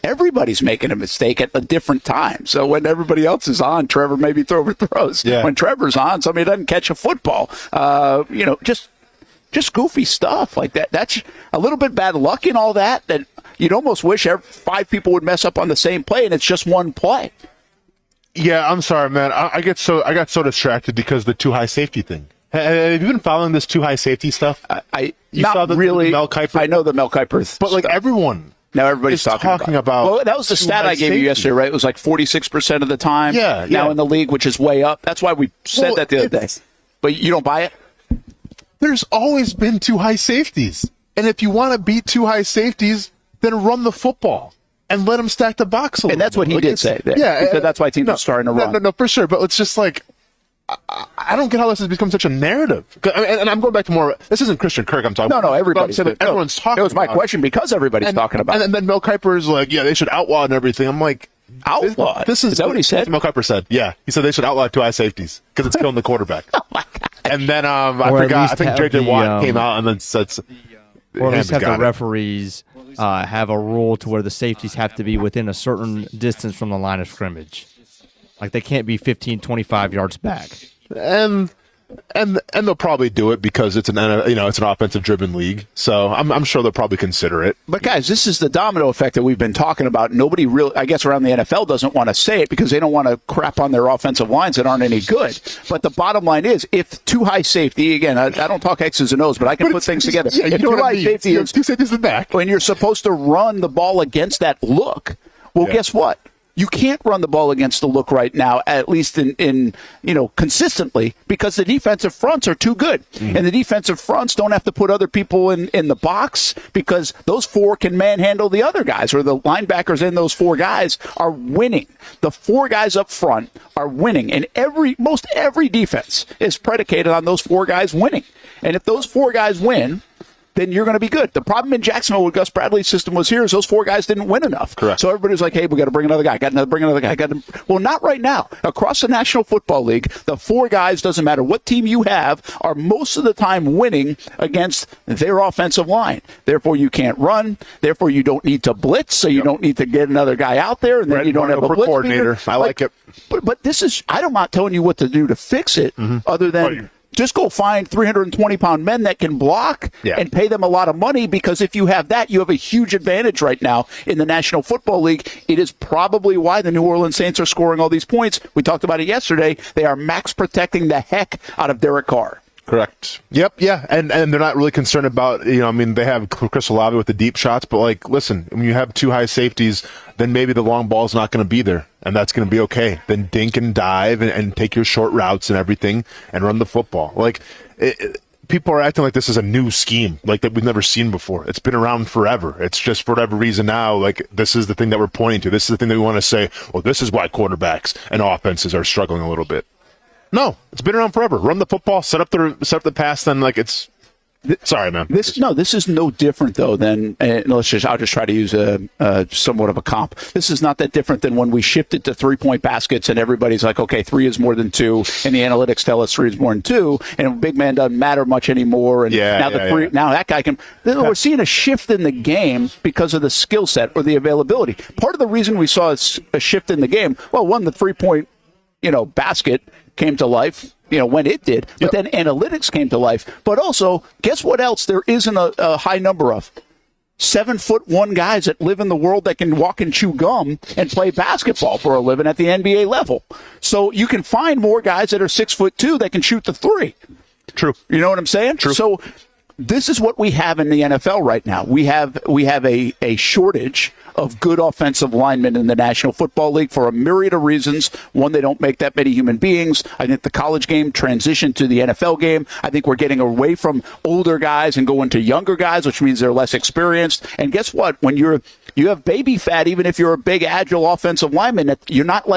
everybody's making a mistake at a different time. So when everybody else is on, Trevor maybe throws. Yeah. When Trevor's on, somebody doesn't catch a football. Just goofy stuff like that. That's a little bit bad luck in all that. That you'd almost wish 5 people would mess up on the same play, and it's just one play.
Yeah, I'm sorry, man. I got so distracted because the too high safety thing. Have you been following this too high safety stuff?
You not saw the Mel Kiper? I know the Mel Kiper,
but everyone.
Now everybody's talking about. Well, that was the stat I gave you yesterday, right? It was 46% of the time.
Yeah.
Now in the league, which is way up. That's why we said that the other day. But you don't buy it?
There's always been too high safeties, and if you want to beat too high safeties, then run the football and let them stack the box a little.
And that's what he did say. There.
Yeah,
he said that's why teams are starting to run.
No, for sure. But it's just I don't get how this has become such a narrative. And I'm going back to more. This isn't Christian Kirk I'm talking about.
No, everybody's
everyone's talking.
It was my question because everybody's talking about.
And then Mel Kiper is they should outlaw and everything. I'm
outlaw.
Is that what he said? Mel Kiper said. Yeah, he said they should outlaw too high safeties because it's killing the quarterback. Oh my God. And then I forgot. I think J.J. Watt came out and then said.
Or at least have the referees have a rule to where the safeties have to be within a certain distance from the line of scrimmage. They can't be 15, 25 yards back.
And they'll probably do it because it's an offensive driven league. So I'm sure they'll probably consider it.
But guys, this is the domino effect that we've been talking about. Nobody really, I guess, around the NFL doesn't want to say it because they don't want to crap on their offensive lines that aren't any good. But the bottom line is, if too high safety, again, I don't talk X's and O's, but I can put things together.
Yeah,
if too high safety is
two safeties in the back,
when you're supposed to run the ball against that look, well, guess what? You can't run the ball against the look right now, at least in consistently, because the defensive fronts are too good. And the defensive fronts don't have to put other people in the box because those four can manhandle the other guys, or the linebackers in those four guys are winning. The four guys up front are winning, and most every defense is predicated on those four guys winning. And if those four guys win, then you're going to be good. The problem in Jacksonville with Gus Bradley's system was here is those four guys didn't win enough.
Correct.
So everybody's like, hey, we got to bring another guy. Bring another guy. Well, not right now. Across the National Football League, the four guys, doesn't matter what team you have, are most of the time winning against their offensive line. Therefore, you can't run. Therefore, you don't need to blitz, so you don't need to get another guy out there, and then you don't have a blitz
coordinator. I like it.
But this is, I'm not telling you what to do to fix it, other than just go find 320-pound men that can block and pay them a lot of money, because if you have that, you have a huge advantage right now in the National Football League. It is probably why the New Orleans Saints are scoring all these points. We talked about it yesterday. They are max protecting the heck out of Derek Carr.
Correct. Yep. Yeah. And they're not really concerned about, they have Chris Olave with the deep shots, but listen, when you have two high safeties, then maybe the long ball's not going to be there, and that's going to be okay. Then dink and dive and take your short routes and everything and run the football. People are acting like this is a new scheme, that we've never seen before. It's been around forever. It's just for whatever reason now, this is the thing that we're pointing to. This is the thing that we want to say, well, this is why quarterbacks and offenses are struggling a little bit. No, it's been around forever. Run the football, set up the pass. Then it's. Sorry, man.
This is no different though than. I'll just try to use a somewhat of a comp. This is not that different than when we shifted to 3-point baskets, and everybody's like, okay, 3 is more than 2, and the analytics tell us 3 is more than 2, and big man doesn't matter much anymore. And now that guy can. We're seeing a shift in the game because of the skill set or the availability. Part of the reason we saw a shift in the game, well, one, the 3-point basket came to life, when it did, but then analytics came to life. But also, guess what else there isn't a high number of? 7'1" guys that live in the world that can walk and chew gum and play basketball for a living at the NBA level. So you can find more guys that are 6'2" that can shoot the 3.
True.
You know what I'm saying?
True.
So this is what we have in the NFL right now. We have a shortage of good offensive linemen in the National Football League for a myriad of reasons. One, they don't make that many human beings. I think the college game transitioned to the NFL game. I think we're getting away from older guys and going to younger guys, which means they're less experienced. And guess what? When you have baby fat, even if you're a big, agile offensive lineman, you're not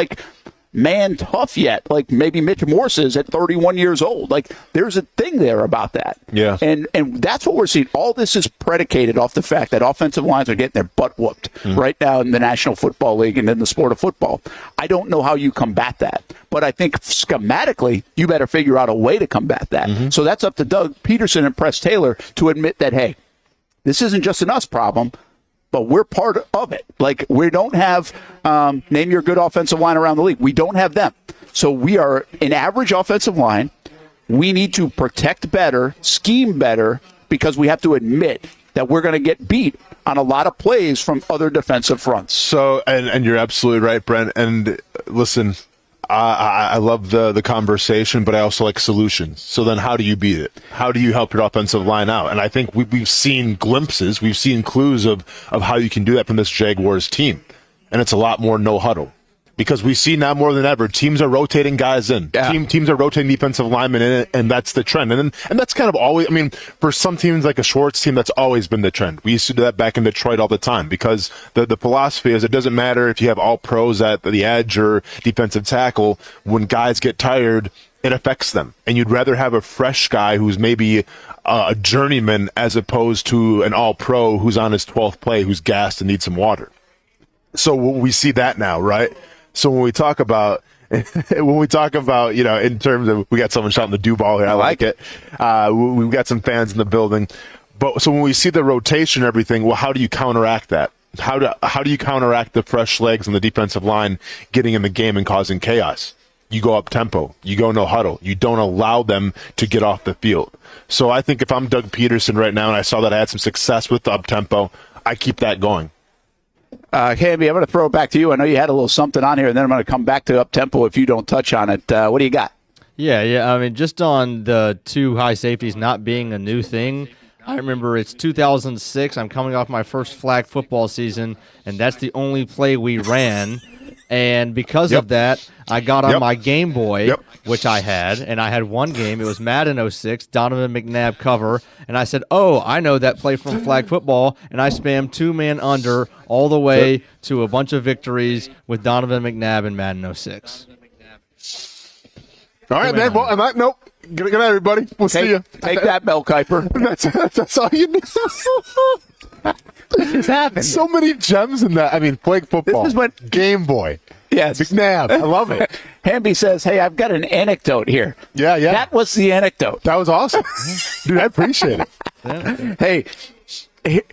man tough yet, like maybe Mitch Morse is at 31 years old. There's a thing there about that.
Yeah.
And that's what we're seeing. All this is predicated off the fact that offensive lines are getting their butt whooped right now in the National Football League and in the sport of football. I don't know how you combat that, but I think schematically you better figure out a way to combat that. So that's up to Doug Peterson and Press Taylor to admit that, hey, this isn't just an us problem, but we're part of it. We don't have, name your good offensive line around the league. We don't have them. So we are an average offensive line. We need to protect better, scheme better, because we have to admit that we're going to get beat on a lot of plays from other defensive fronts.
So, and you're absolutely right, Brent. And listen, I love the conversation, but I also like solutions. So then how do you beat it? How do you help your offensive line out? And I think we've seen glimpses, we've seen clues of how you can do that from this Jaguars team. And it's a lot more no huddle. Because we see now more than ever, teams are rotating guys in. Yeah. Teams are rotating defensive linemen in, and that's the trend. And that's kind of always, for some teams like a Schwartz team, that's always been the trend. We used to do that back in Detroit all the time, because the philosophy is it doesn't matter if you have all pros at the edge or defensive tackle. When guys get tired, it affects them. And you'd rather have a fresh guy who's maybe a journeyman as opposed to an all-pro who's on his 12th play, who's gassed and needs some water. So we see that now, right? So when we talk about, in terms of, we got someone shouting the do ball here. I like it. We've got some fans in the building. But so when we see the rotation and everything, well, how do you counteract that? How do you counteract the fresh legs on the defensive line getting in the game and causing chaos? You go up tempo. You go no huddle. You don't allow them to get off the field. So I think if I'm Doug Peterson right now and I saw that I had some success with the up tempo, I keep that going.
Hamby, I'm going to throw it back to you. I know you had a little something on here, and then I'm going to come back to up-tempo if you don't touch on it. What do you got?
Yeah. Just on the two high safeties not being a new thing, I remember it's 2006. I'm coming off my first flag football season, and that's the only play we ran. And because of that, I got on my Game Boy, which I had, and I had one game. It was Madden 06, Donovan McNabb cover. And I said, I know that play from flag football. And I spammed 2-man under all the way to a bunch of victories with Donovan McNabb in Madden 06.
All right, man. Well, I'm not. Nope. Good night, everybody. We'll see you.
Take that, Mel Kiper.
That's all you need.
This has happened.
So many gems in that. I mean, flag football. This is what Game Boy.
Yes.
McNabb. I love it.
Hamby says, hey, I've got an anecdote here.
Yeah.
That was the anecdote.
That was awesome. Dude, I appreciate it.
Hey,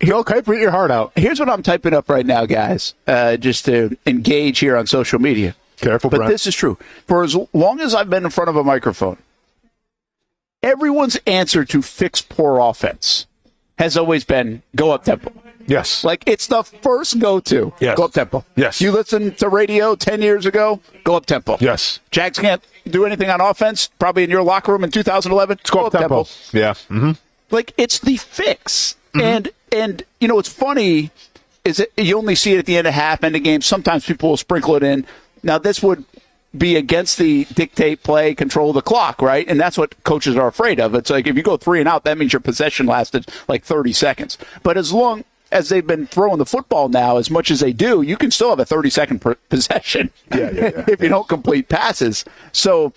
Mel Kiper, eat your heart out.
Here's what I'm typing up right now, guys, just to engage here on social media.
Careful,
But
Brent.
this is true. For as long as I've been in front of a microphone, everyone's answer to fix poor offense has always been go up tempo.
Yes.
Like, it's the first go-to.
Yes.
Go up tempo.
Yes.
You listen to radio 10 years ago, go up tempo.
Yes.
Jags can't do anything on offense, probably in your locker room in 2011.
Go up tempo. Yeah. Mm-hmm.
Like, it's the fix. And you know, what's funny is that you only see it at the end of half, end of game. Sometimes people will sprinkle it in. Now, this would be against the dictate, play, control the clock, right? And that's what coaches are afraid of. It's like if you go 3 and out, that means your possession lasted like 30 seconds. But as long as they've been throwing the football now as much as they do, you can still have a 30-second possession if you don't complete passes. So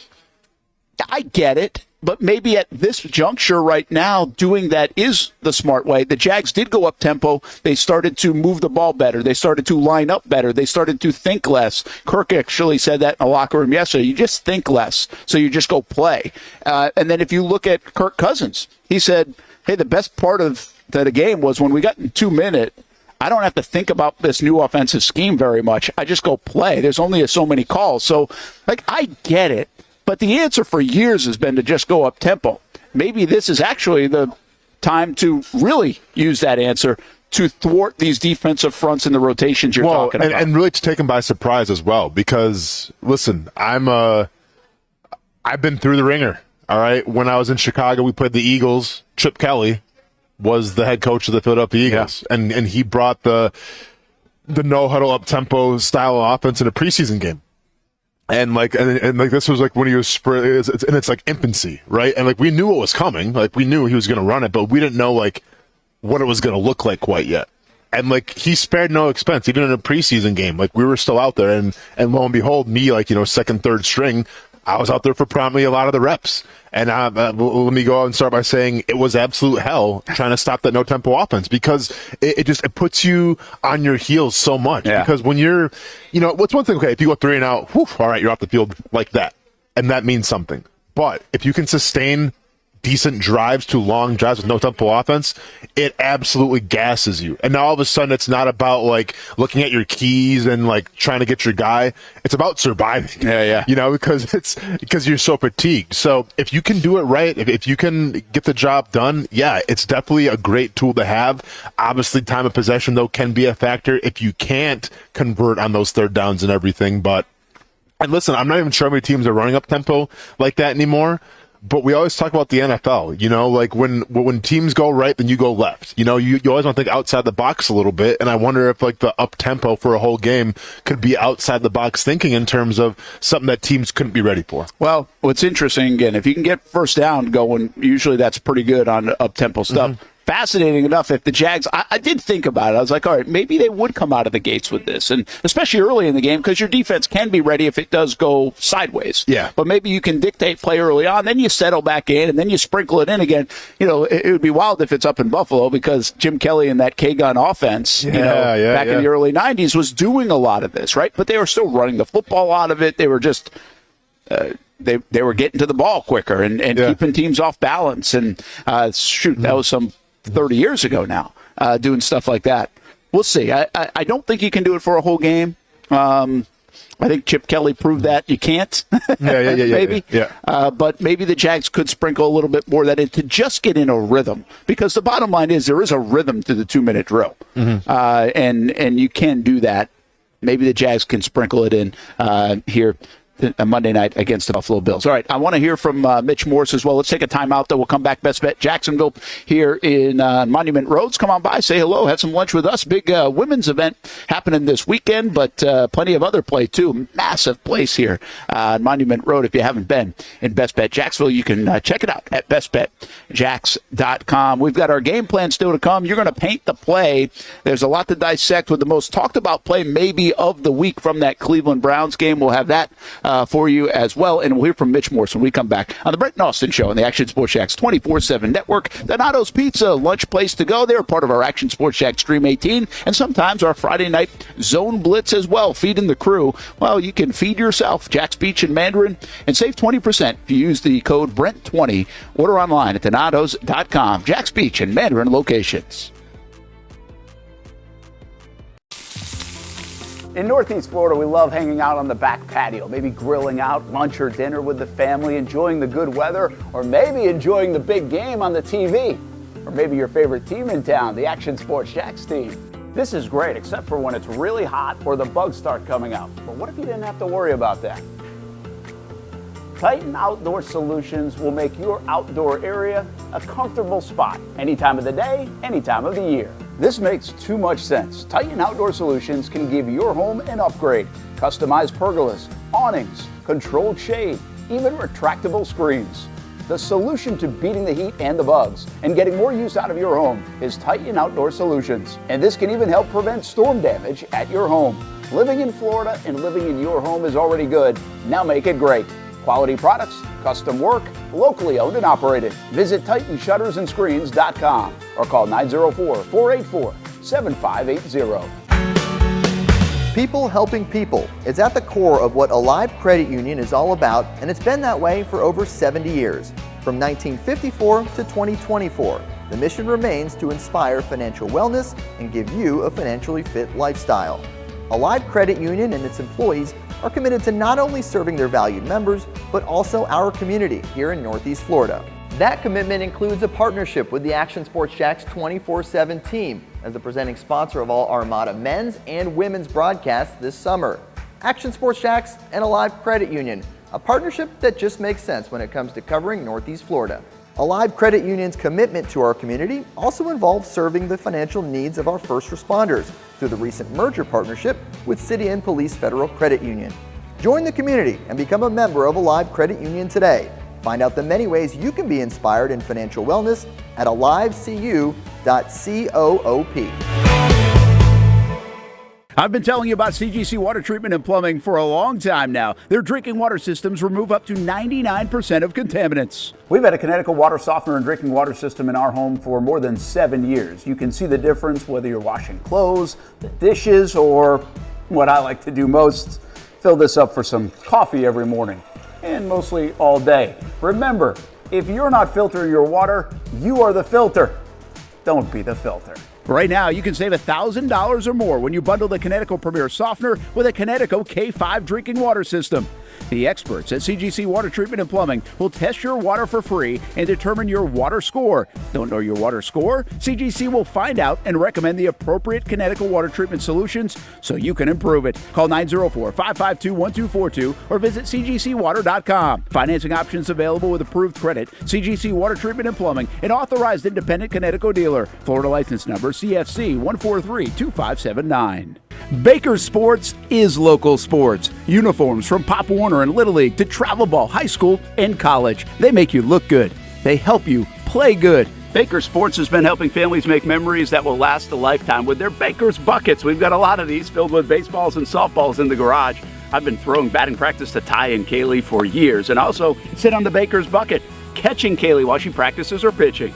I get it. But maybe at this juncture right now, doing that is the smart way. The Jags did go up tempo. They started to move the ball better. They started to line up better. They started to think less. Kirk actually said that in the locker room yesterday. You just think less, so you just go play. And then if you look at Kirk Cousins, he said, hey, the best part of the game was when we got in 2 minutes, I don't have to think about this new offensive scheme very much. I just go play. There's only so many calls. So, like, I get it. But the answer for years has been to just go up tempo. Maybe this is actually the time to really use that answer to thwart these defensive fronts in the rotations you're talking about.
And really to take them by surprise as well. Because, listen, I've been through the ringer. All right. When I was in Chicago, we played the Eagles. Chip Kelly was the head coach of the Philadelphia Eagles. Yeah. And he brought the no-huddle up-tempo style of offense in a preseason game. And this was like when he was and it's like infancy, right? And like we knew what was coming, like we knew he was going to run it, but we didn't know like what it was going to look like quite yet. And like he spared no expense, even in a preseason game. Like we were still out there, and lo and behold, me second, third string, I was out there for probably a lot of the reps. And let me go out and start by saying it was absolute hell trying to stop that no-tempo offense because it puts you on your heels so much. Yeah. Because when you're, what's one thing, okay, if you go 3 and out, all right, you're off the field like that. And that means something. But if you can sustain decent drives to long drives with no-tempo offense, it absolutely gasses you. And now all of a sudden it's not about like looking at your keys and like trying to get your guy. It's about surviving.
Yeah.
Because you're so fatigued. So if you can do it right, if you can get the job done, yeah, it's definitely a great tool to have. Obviously, time of possession though can be a factor if you can't convert on those third downs and everything. And listen, I'm not even sure how many teams are running up tempo like that anymore. But we always talk about the NFL, like when teams go right, then you go left. You always want to think outside the box a little bit. And I wonder if like the up tempo for a whole game could be outside the box thinking in terms of something that teams couldn't be ready for.
Well, what's interesting, again, if you can get first down going, usually that's pretty good on up tempo stuff. Mm-hmm. Fascinating enough, if the Jags, I did think about it. I was like, all right, maybe they would come out of the gates with this, and especially early in the game, because your defense can be ready if it does go sideways.
Yeah.
But maybe you can dictate play early on, then you settle back in, and then you sprinkle it in again. It would be wild if it's up in Buffalo, because Jim Kelly and that K-gun offense, back in the early 90s was doing a lot of this, right? But they were still running the football out of it. They were just... They were getting to the ball quicker and keeping teams off balance. And that was some 30 years ago now, doing stuff like that. We'll see. I don't think you can do it for a whole game. I think Chip Kelly proved that you can't. Maybe.
Yeah.
But maybe the Jags could sprinkle a little bit more of that in to just get in a rhythm. Because the bottom line is there is a rhythm to the 2-minute drill. Mm-hmm. And you can do that. Maybe the Jags can sprinkle it in here Monday night against the Buffalo Bills. All right, I want to hear from Mitch Morse as well. Let's take a timeout, though. We'll come back. Best Bet Jacksonville here in Monument Roads. Come on by, say hello, have some lunch with us. Big women's event happening this weekend, but plenty of other play, too. Massive place here on Monument Road. If you haven't been in Best Bet Jacksonville, you can check it out at bestbetjacks.com. We've got our game plan still to come. You're going to paint the play. There's a lot to dissect with the most talked about play maybe of the week from that Cleveland Browns game. We'll have that for you as well, and we'll hear from Mitch Morse when we come back on the Brent Austen Show on the Action Sports Jacks 24/7 network. Donato's Pizza, lunch place to go. They're part of our Action Sports Jack Stream 18, and sometimes our Friday night Zone Blitz as well, feeding the crew. Well, you can feed yourself. Jack's Beach and Mandarin, and save 20% if you use the code Brent20. Order online at donatos.com. Jack's Beach and Mandarin locations.
In Northeast Florida, we love hanging out on the back patio, maybe grilling out lunch or dinner with the family, enjoying the good weather, or maybe enjoying the big game on the TV. Or maybe your favorite team in town, the Action Sports Jacks team. This is great, except for when it's really hot or the bugs start coming out. But what if you didn't have to worry about that? Titan Outdoor Solutions will make your outdoor area a comfortable spot any time of the day, any time of the year. This makes too much sense. Titan Outdoor Solutions can give your home an upgrade. Customized pergolas, awnings, controlled shade, even retractable screens. The solution to beating the heat and the bugs and getting more use out of your home is Titan Outdoor Solutions. And this can even help prevent storm damage at your home. Living in Florida and living in your home is already good. Now make it great. Quality products, custom work, locally owned and operated. Visit TitanShuttersAndScreens.com or call 904-484-7580.
People helping people is at the core of what Alive Credit Union is all about, and it's been that way for over 70 years. From 1954 to 2024, the mission remains to inspire financial wellness and give you a financially fit lifestyle. Alive Credit Union and its employees are committed to not only serving their valued members, but also our community here in Northeast Florida. That commitment includes a partnership with the Action Sports Jacks 24/7 team as the presenting sponsor of all Armada men's and women's broadcasts this summer. Action Sports Jacks and Alive Credit Union, a partnership that just makes sense when it comes to covering Northeast Florida. Alive Credit Union's commitment to our community also involves serving the financial needs of our first responders through the recent merger partnership with City and Police Federal Credit Union. Join the community and become a member of Alive Credit Union today. Find out the many ways you can be inspired in financial wellness at alivecu.coop.
I've been telling you about CGC Water Treatment and Plumbing for a long time now. Their drinking water systems remove up to 99% of contaminants. We've had a Connecticut water softener and drinking water system in our home for more than 7 years. You can see the difference whether you're washing clothes, the dishes, or what I like to do most, fill this up for some coffee every morning, and mostly all day. Remember, if you're not filtering your water, you are the filter. Don't be the filter. Right now, you can save $1,000 or more when you bundle the Connecticut Premier Softener with a Connecticut K5 drinking water system. The experts at CGC Water Treatment and Plumbing will test your water for free and determine your water score. Don't know your water score? CGC will find out and recommend the appropriate Connecticut water treatment solutions so you can improve it. Call 904-552-1242 or visit cgcwater.com. Financing options available with approved credit. CGC Water Treatment and Plumbing, an authorized independent Connecticut dealer. Florida license number CFC 1432579. Baker Sports is local sports. Uniforms from Pop Warner and Little League to travel ball, high school, and college. They make you look good. They help you play good. Baker Sports has been helping families make memories that will last a lifetime with their Baker's Buckets. We've got a lot of these filled with baseballs and softballs in the garage. I've been throwing batting practice to Ty and Kaylee for years and also sit on the Baker's Bucket, catching Kaylee while she practices her pitching.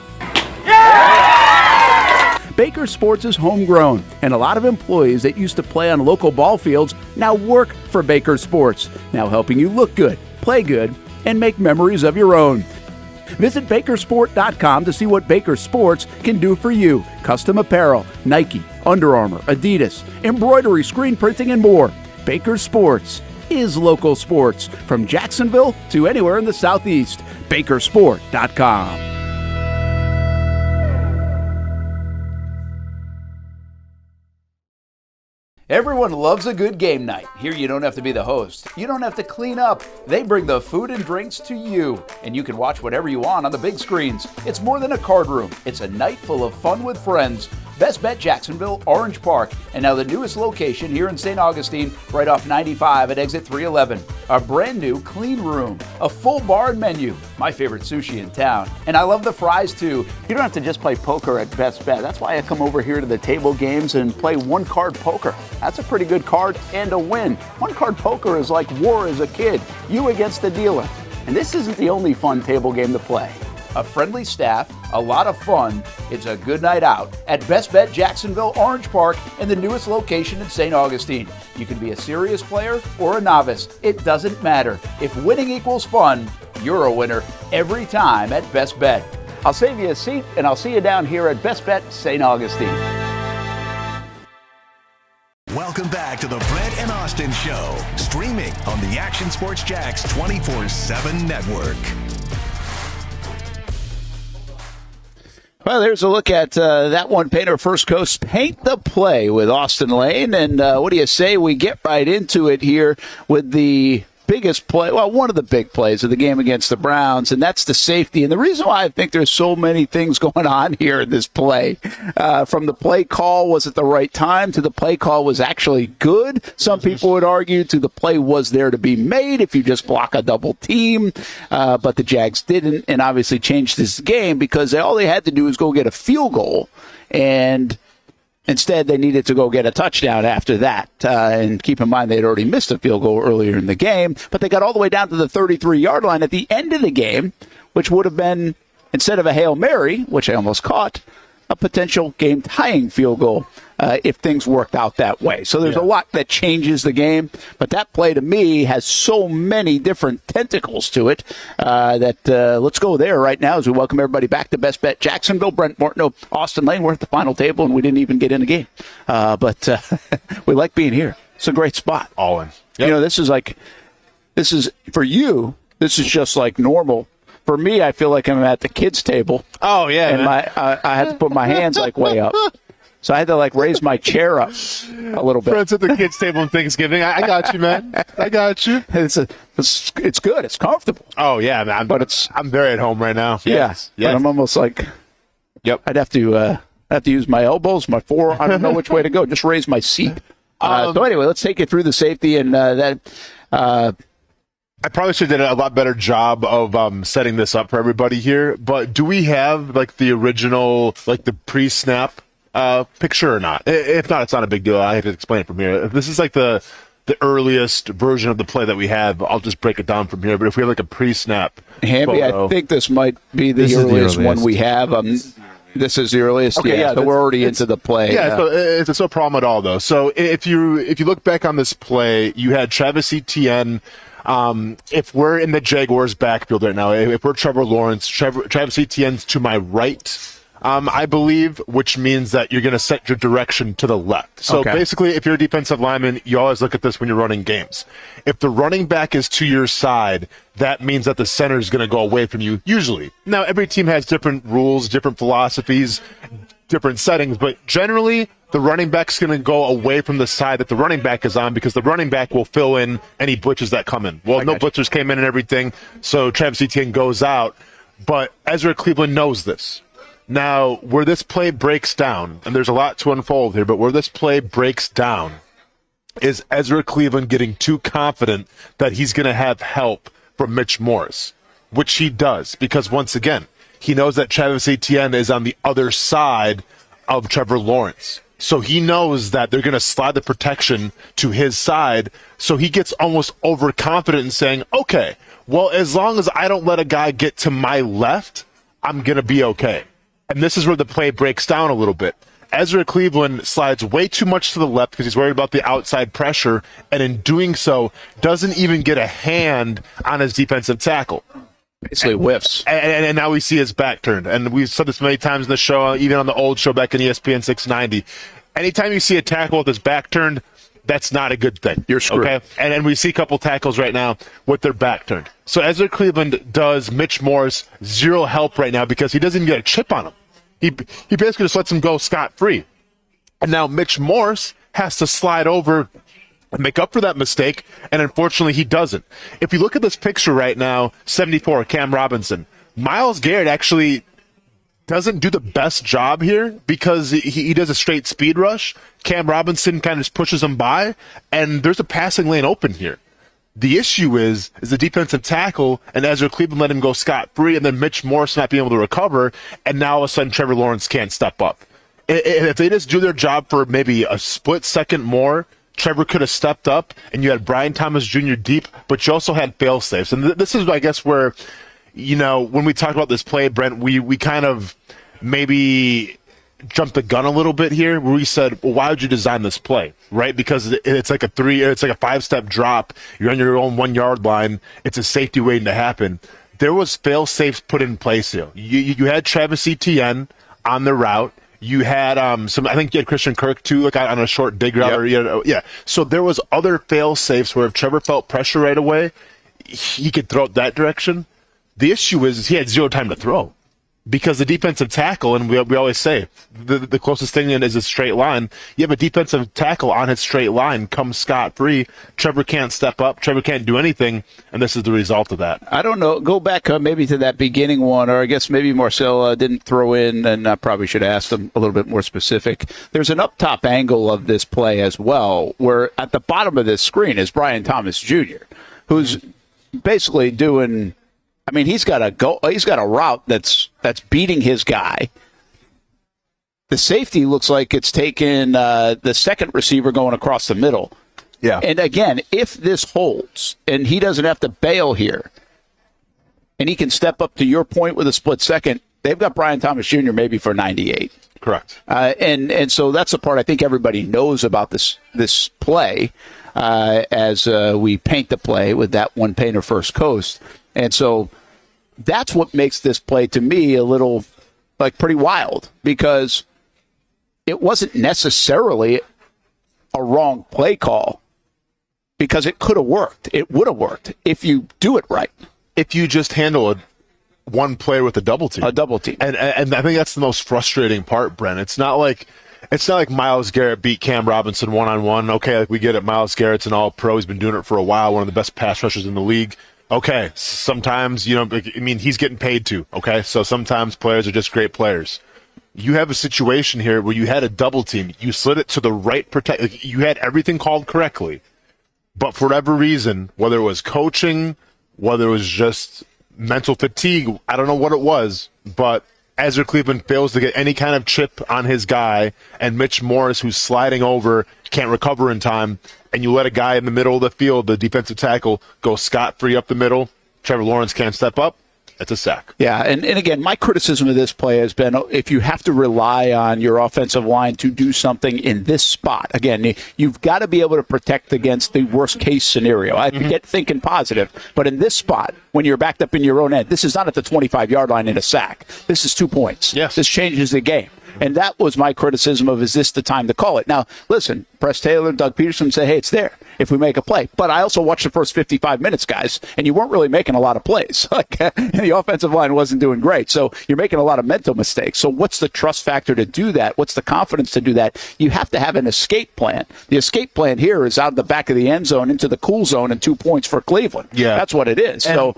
Baker Sports is homegrown, and a lot of employees that used to play on local ball fields now work for Baker Sports, now helping you look good, play good, and make memories of your own. Visit Bakersport.com to see what Baker Sports can do for you. Custom apparel, Nike, Under Armour, Adidas, embroidery, screen printing, and more. Baker Sports is local sports from Jacksonville to anywhere in the Southeast. Bakersport.com. Everyone loves a good game night. Here you don't have to be the host. You don't have to clean up. They bring the food and drinks to you, and you can watch whatever you want on the big screens. It's more than a card room. It's a night full of fun with friends. Best Bet Jacksonville, Orange Park, and now the newest location here in St. Augustine, right off 95 at exit 311. A brand new clean room, a full bar and menu, my favorite sushi in town. And I love the fries too. You don't have to just play poker at Best Bet. That's why I come over here to the table games and play one-card poker. That's a pretty good card and a win. One-card poker is like war as a kid, you against the dealer. And this isn't the only fun table game to play. A friendly staff, a lot of fun. It's a good night out at Best Bet Jacksonville, Orange Park, and the newest location in St. Augustine. You can be a serious player or a novice. It doesn't matter. If winning equals fun, you're a winner every time at Best Bet. I'll save you a seat, and I'll see you down here at Best Bet St. Augustine.
Welcome back to the Brent and Austen Show, streaming on the Action Sports Jax 24/7 network.
Well, there's a look at that one painter First Coast Paint the Play with Austen Lane. And what do you say we get right into it here with the biggest play, well, one of the big plays of the game against the Browns, and that's the safety. And the reason why I think there's so many things going on here in this play, from the play call, was at the right time, to the play call was actually good, some people would argue, to the play was there to be made if you just block a double team, but the Jags didn't, and obviously changed this game because all they had to do was go get a field goal, and instead, they needed to go get a touchdown after that. And keep in mind, they had already missed a field goal earlier in the game. But they got all the way down to the 33-yard line at the end of the game, which would have been, instead of a Hail Mary, which I almost caught, a potential game-tying field goal if things worked out that way. So there's a lot that changes the game. But that play, to me, has so many different tentacles to it that let's go there right now as we welcome everybody back to Best Bet Jacksonville. Brent Martineau Austen Lane. We're at the final table, and we didn't even get in a game. But we like being here. It's a great spot.
All in.
Yep. You know, this is, for you, this is just like normal. For me, I feel like I'm at the kids' table.
Oh, yeah.
And I had to put my hands like way up. So I had to like raise my chair up a little bit.
Friends at the kids' table on Thanksgiving. I got you, man. I got you.
It's good. It's comfortable.
Oh, yeah, man.
But I'm
very at home right now.
Yes. Yeah. I'm almost like, I'd have to use my elbows, my forearm. I don't know which way to go. Just raise my seat. So anyway, let's take you through the safety and that.
I probably should have did a lot better job of setting this up for everybody here, but do we have like the original, like the pre-snap picture or not? If not, it's not a big deal. I have to explain it from here. If this is like the earliest version of the play that we have, I'll just break it down from here. But if we have like a pre-snap
Hamby, I think this might be the earliest one we have. This is the earliest.
Okay,
so we're already into the play.
Yeah, so it's no problem at all, though. So if you look back on this play, you had Travis Etienne. If we're in the Jaguars backfield right now, if we're Trevor Lawrence, Travis Etienne's to my right, I believe, which means that you're going to set your direction to the left. So basically, if you're a defensive lineman, you always look at this when you're running games. If the running back is to your side, that means that the center is going to go away from you, usually. Now, every team has different rules, different philosophies, different settings, but generally, the running back's going to go away from the side that the running back is on because the running back will fill in any blitzes that come in. Well, no blitzers came in and everything, so Travis Etienne goes out. But Ezra Cleveland knows this. Now, where this play breaks down, and there's a lot to unfold here, but where this play breaks down is Ezra Cleveland getting too confident that he's going to have help from Mitch Morse, which he does because, once again, he knows that Travis Etienne is on the other side of Trevor Lawrence. So he knows that they're going to slide the protection to his side. So he gets almost overconfident in saying, okay, well, as long as I don't let a guy get to my left, I'm going to be okay. And this is where the play breaks down a little bit. Ezra Cleveland slides way too much to the left because he's worried about the outside pressure. And in doing so, doesn't even get a hand on his defensive tackle.
Basically whiffs.
And now we see his back turned. And we've said this many times in the show, even on the old show back in ESPN 690. Anytime you see a tackle with his back turned, that's not a good thing.
You're screwed.
Okay? And we see a couple tackles right now with their back turned. So Ezra Cleveland does Mitch Morse zero help right now because he doesn't even get a chip on him. He basically just lets him go scot-free. And now Mitch Morse has to slide over and make up for that mistake, and unfortunately he doesn't. If you look at this picture right now, 74, Cam Robinson, Myles Garrett actually doesn't do the best job here because he does a straight speed rush. Cam Robinson kind of just pushes him by, and there's a passing lane open here. The issue is the defensive tackle, and Ezra Cleveland let him go scot-free, and then Mitch Morse not being able to recover, and now all of a sudden Trevor Lawrence can't step up. If they just do their job for maybe a split second more, Trevor could have stepped up, and you had Brian Thomas Jr. deep, but you also had fail-safes. And this is, I guess, where, when we talk about this play, Brent, we kind of maybe jumped the gun a little bit here, where we said, well, why would you design this play, right? Because it's like a 5-step drop. You're on your own 1 yard line. It's a safety waiting to happen. There was fail-safes put in place here. You had Travis Etienne on the route. You had I think you had Christian Kirk too, like on a short dig route. Yep. So there was other fail safes where if Trevor felt pressure right away, he could throw it that direction. The issue is he had zero time to throw because the defensive tackle, and we always say the closest thing is a straight line. You have a defensive tackle on his straight line, comes scot-free. Trevor can't step up. Trevor can't do anything, and this is the result of that.
I don't know. Go back maybe to that beginning one, or I guess maybe Marcel didn't throw in, and I probably should have asked him a little bit more specific. There's an up-top angle of this play as well, where at the bottom of this screen is Brian Thomas Jr., who's basically doing – I mean, he's got a route that's beating his guy. The safety looks like it's taken the second receiver going across the middle.
Yeah.
And again, if this holds and he doesn't have to bail here, and he can step up to your point with a split second, they've got Brian Thomas Jr. maybe for 98.
Correct.
And so that's the part I think everybody knows about this play as we paint the play with that one painter first coast. And so that's what makes this play to me a little pretty wild, because it wasn't necessarily a wrong play call, because it could have worked. It would have worked if you do it right.
If you just handle one player with a double team. And I think that's the most frustrating part, Brent. It's not like Myles Garrett beat Cam Robinson one-on-one. Okay, we get it. Myles Garrett's an all-pro. He's been doing it for a while, one of the best pass rushers in the league. Okay, sometimes, he's getting paid too, okay? So sometimes players are just great players. You have a situation here where you had a double team. You slid it to the right you had everything called correctly. But for whatever reason, whether it was coaching, whether it was just mental fatigue, I don't know what it was, but Ezra Cleveland fails to get any kind of chip on his guy, and Mitch Morse, who's sliding over, can't recover in time, and you let a guy in the middle of the field, the defensive tackle, go scot-free up the middle. Trevor Lawrence can't step up. It's a sack.
Yeah, and again, my criticism of this play has been if you have to rely on your offensive line to do something in this spot, again, you've got to be able to protect against the worst-case scenario. I get thinking positive, but in this spot, when you're backed up in your own end, this is not at the 25-yard line in a sack. This is 2 points.
Yes.
This changes the game. And that was my criticism of, is this the time to call it? Now, listen, Press Taylor, Doug Peterson say, hey, it's there if we make a play. But I also watched the first 55 minutes, guys, and you weren't really making a lot of plays. The offensive line wasn't doing great. So you're making a lot of mental mistakes. So what's the trust factor to do that? What's the confidence to do that? You have to have an escape plan. The escape plan here is out of the back of the end zone into the cool zone and 2 points for Cleveland.
Yeah.
That's what it is. So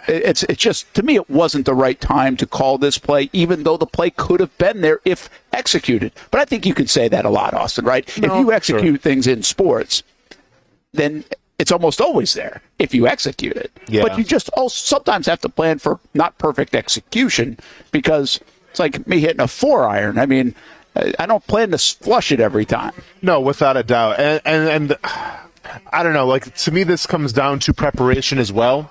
it's just, to me, it wasn't the right time to call this play, even though the play could have been there if executed. But I think you can say that a lot, Austin, right? No, if you execute things in sports, then it's almost always there if you execute it.
Yeah.
But you just also sometimes have to plan for not perfect execution, because it's like me hitting a 4-iron. I mean, I don't plan to flush it every time.
No, without a doubt. And I don't know, to me this comes down to preparation as well,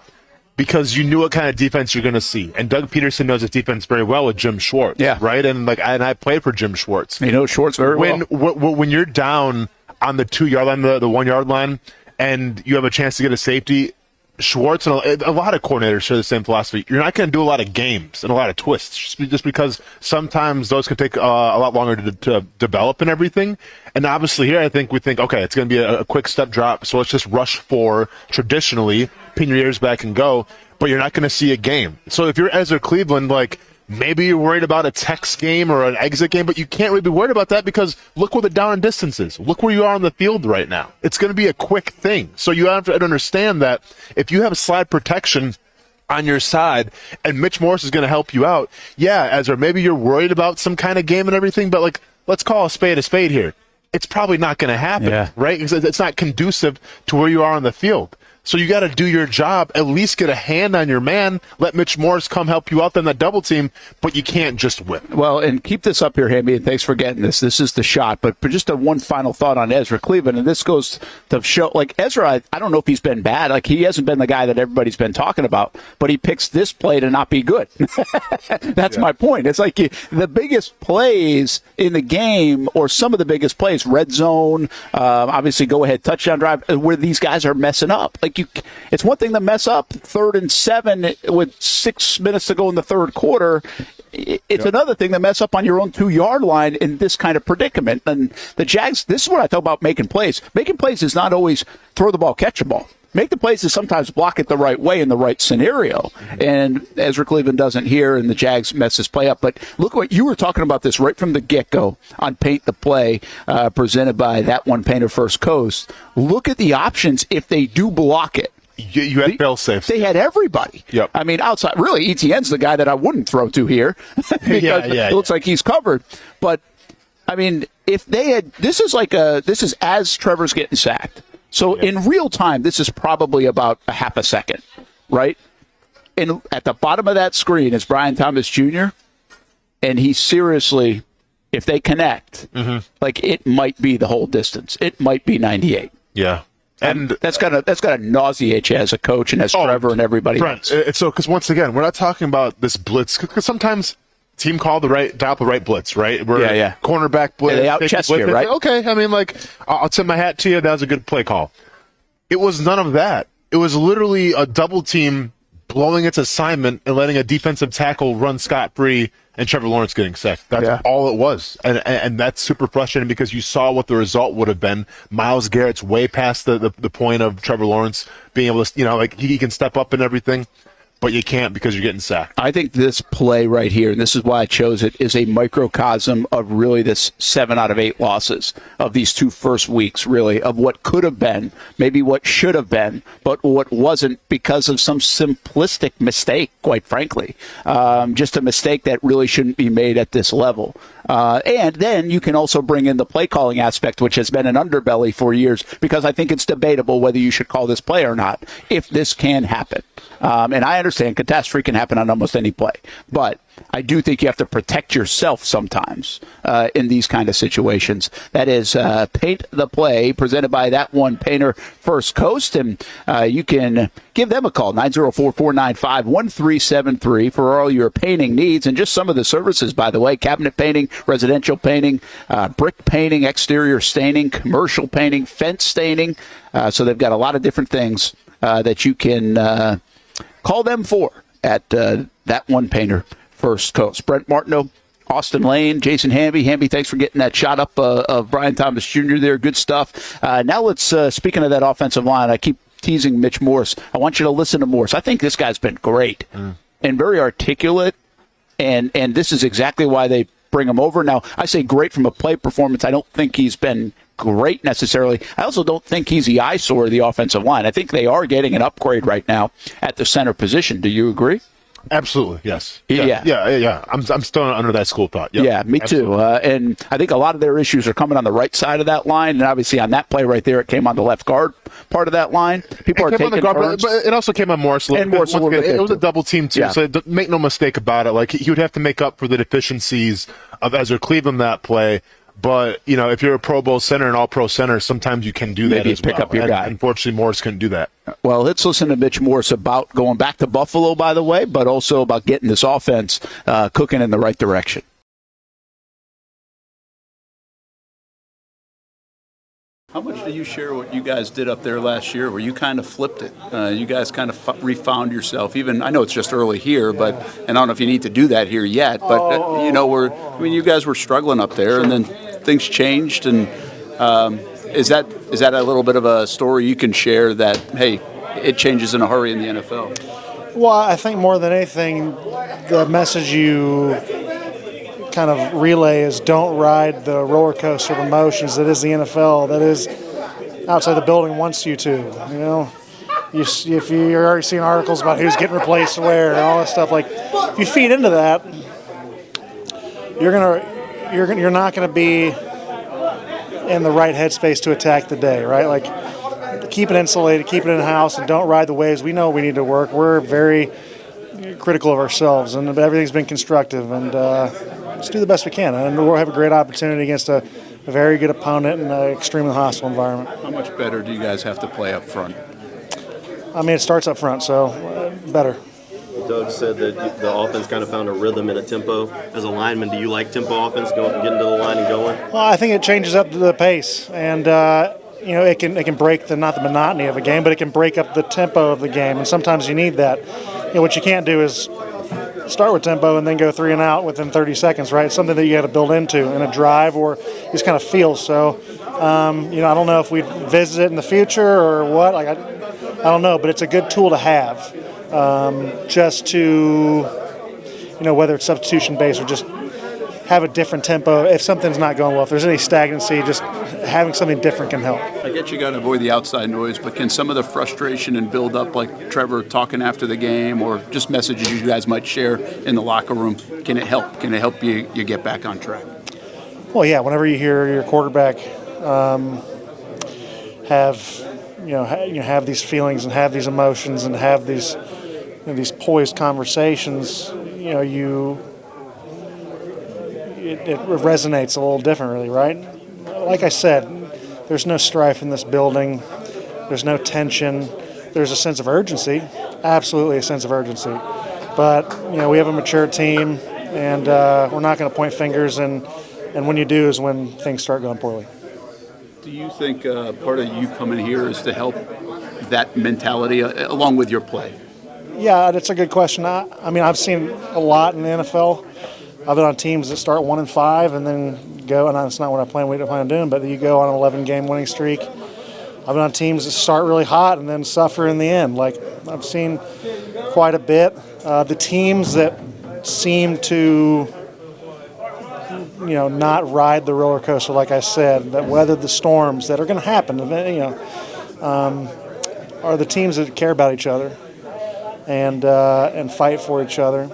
because you knew what kind of defense you're going to see. And Doug Peterson knows his defense very well with Jim Schwartz.
Yeah.
Right? And I played for Jim Schwartz.
You know Schwartz very well.
When you're down on the 2-yard line, the 1-yard line, and you have a chance to get a safety, Schwartz and a lot of coordinators share the same philosophy. You're not going to do a lot of games and a lot of twists, just because sometimes those can take a lot longer to develop and everything. And obviously here we think, okay, it's going to be a quick step drop, so let's just rush 4 traditionally, pin your ears back and go, but you're not going to see a game. So if you're Ezra Cleveland, Maybe you're worried about a text game or an exit game, but you can't really be worried about that because look where the down and distance is. Look where you are on the field right now. It's going to be a quick thing. So you have to understand that if you have slide protection on your side and Mitch Morse is going to help you out, yeah, Ezra, maybe you're worried about some kind of game and everything, but like, let's call a spade here. It's probably not going to happen, right? Because it's not conducive to where you are on the field. So you got to do your job, at least get a hand on your man, let Mitch Morse come help you out on that double team, but you can't just whip.
Well, and keep this up here, Hamby, and thanks for getting this. This is the shot. But just one final thought on Ezra Cleveland, and this goes to show, like, Ezra, I don't know if he's been bad. Like, he hasn't been the guy that everybody's been talking about, but he picks this play to not be good. That's my point. It's like the biggest plays in the game, or some of the biggest plays, red zone, obviously go-ahead touchdown drive, where these guys are messing up. Like, it's one thing to mess up 3rd and 7 with 6 minutes to go in the third quarter. It's another thing to mess up on your own 2-yard line in this kind of predicament. And the Jags, this is what I talk about making plays. Making plays is not always throw the ball, catch the ball. Make the plays is sometimes block it the right way in the right scenario. And Ezra Cleveland doesn't here, and the Jags mess this play up. But look what you were talking about this right from the get-go on Paint the Play, presented by That One Painter First Coast. Look at the options if they do block it.
You had fail-safe.
They had everybody.
Yep.
I mean, outside, really, ETN's the guy that I wouldn't throw to here because it looks like he's covered. But, I mean, if they had – this is as Trevor's getting sacked. So in real time, this is probably about a half a second, right? And at the bottom of that screen is Brian Thomas Jr., and he seriously, if they connect, like it might be the whole distance. It might be 98.
Yeah. And
that's gotta nauseate you as a coach and as Trevor and everybody else.
It's so because once again, we're not talking about this blitz because sometimes team call the right blitz, right? We're cornerback blitz.
They out-chest you, right?
Okay, I mean, like I'll tip my hat to you. That was a good play call. It was none of that. It was literally a double team blowing its assignment and letting a defensive tackle run scot-free and Trevor Lawrence getting sacked. That's all it was. And that's super frustrating because you saw what the result would have been. Myles Garrett's way past the point of Trevor Lawrence being able to, like he can step up and everything, but you can't because you're getting sacked.
I think this play right here, and this is why I chose it, is a microcosm of really this 7 out of 8 losses of these 2 first weeks, really, of what could have been, maybe what should have been, but what wasn't because of some simplistic mistake, quite frankly. Just a mistake that really shouldn't be made at this level. And then you can also bring in the play calling aspect, which has been an underbelly for years, because I think it's debatable whether you should call this play or not, if this can happen. And I understand catastrophe can happen on almost any play, but I do think you have to protect yourself sometimes in these kind of situations. That is Paint the Play, presented by That One Painter First Coast, and you can give them a call, 904-495-1373 for all your painting needs, and just some of the services, by the way: cabinet painting, residential painting, brick painting, exterior staining, commercial painting, fence staining. So they've got a lot of different things that you can call them for at That One Painter First Coast. Brent Martineau, Austen Lane, Jason Hamby. Hamby, thanks for getting that shot up of Brian Thomas Jr. there. Good stuff. Now let's, speaking of that offensive line, I keep teasing Mitch Morse. I want you to listen to Morse. I think this guy's been great and very articulate, and this is exactly why they bring him over. Now, I say great from a play performance. I don't think he's been great necessarily. I also don't think he's the eyesore of the offensive line. I think they are getting an upgrade right now at the center position. Do you agree?
Absolutely, yes.
Yeah.
I'm still under that school thought. Yep.
Yeah, me too. And I think a lot of their issues are coming on the right side of that line, and obviously on that play right there, it came on the left guard part of that line. People are taking turns.
But it also came on Morris.
And Morris a little bit.
It was a double team too, so make no mistake about it. Like he would have to make up for the deficiencies of Ezra Cleveland that play. But, if you're a Pro Bowl center and all-pro center, sometimes you can do that as well.
Pick up your guy.
Unfortunately, Morris couldn't do that.
Well, let's listen to Mitch Morse about going back to Buffalo, by the way, but also about getting this offense cooking in the right direction. How much do you share what you guys did up there last year, where you kind of flipped it? You guys kind of refound yourself. Even I know it's just early here, and I don't know if you need to do that here yet. But you guys were struggling up there, and then things changed. And is that a little bit of a story you can share that hey, it changes in a hurry in the NFL?
Well, I think more than anything, the message you kind of relay is don't ride the roller coaster of emotions that is the NFL, that is outside the building wants you to. You know, if you're already seeing articles about who's getting replaced where and all that stuff, like if you feed into that, you're not gonna be in the right headspace to attack the day, right? Like keep it insulated, keep it in the house, and don't ride the waves. We know we need to work. We're very critical of ourselves, and everything's been constructive, and let's do the best we can. And we'll have a great opportunity against a very good opponent in an extremely hostile environment.
How much better do you guys have to play up front?
I mean, it starts up front, so better.
Doug said that the offense kind of found a rhythm and a tempo. As a lineman, do you like tempo offense, getting to the line and going?
Well, I think it changes up the pace, and it can break not the monotony of a game, but it can break up the tempo of the game, and sometimes you need that. What you can't do is start with tempo and then go 3 and out within 30 seconds, right? It's something that you got to build into in a drive or just kind of feel. So, I don't know if we visit it in the future or what. Like, I don't know, but it's a good tool to have, just to, whether it's substitution based or just have a different tempo. If something's not going well, if there's any stagnancy, just having something different can help.
I get you got to avoid the outside noise, but can some of the frustration and build up, like Trevor talking after the game, or just messages you guys might share in the locker room, can it help? Can it help you get back on track?
Well, yeah. Whenever you hear your quarterback have these feelings and have these emotions and have these poised conversations, it resonates a little differently, right? Like I said, there's no strife in this building. There's no tension. There's a sense of urgency, absolutely a sense of urgency. But, we have a mature team, and we're not going to point fingers, and when you do is when things start going poorly.
Do you think part of you coming here is to help that mentality along with your play?
Yeah, that's a good question. I mean, I've seen a lot in the NFL. I've been on teams that start 1-5 and then go, and that's not what I plan on doing, but you go on an 11-game winning streak. I've been on teams that start really hot and then suffer in the end. Like, I've seen quite a bit. The teams that seem to, not ride the roller coaster, like I said, that weather the storms that are going to happen, are the teams that care about each other and fight for each other,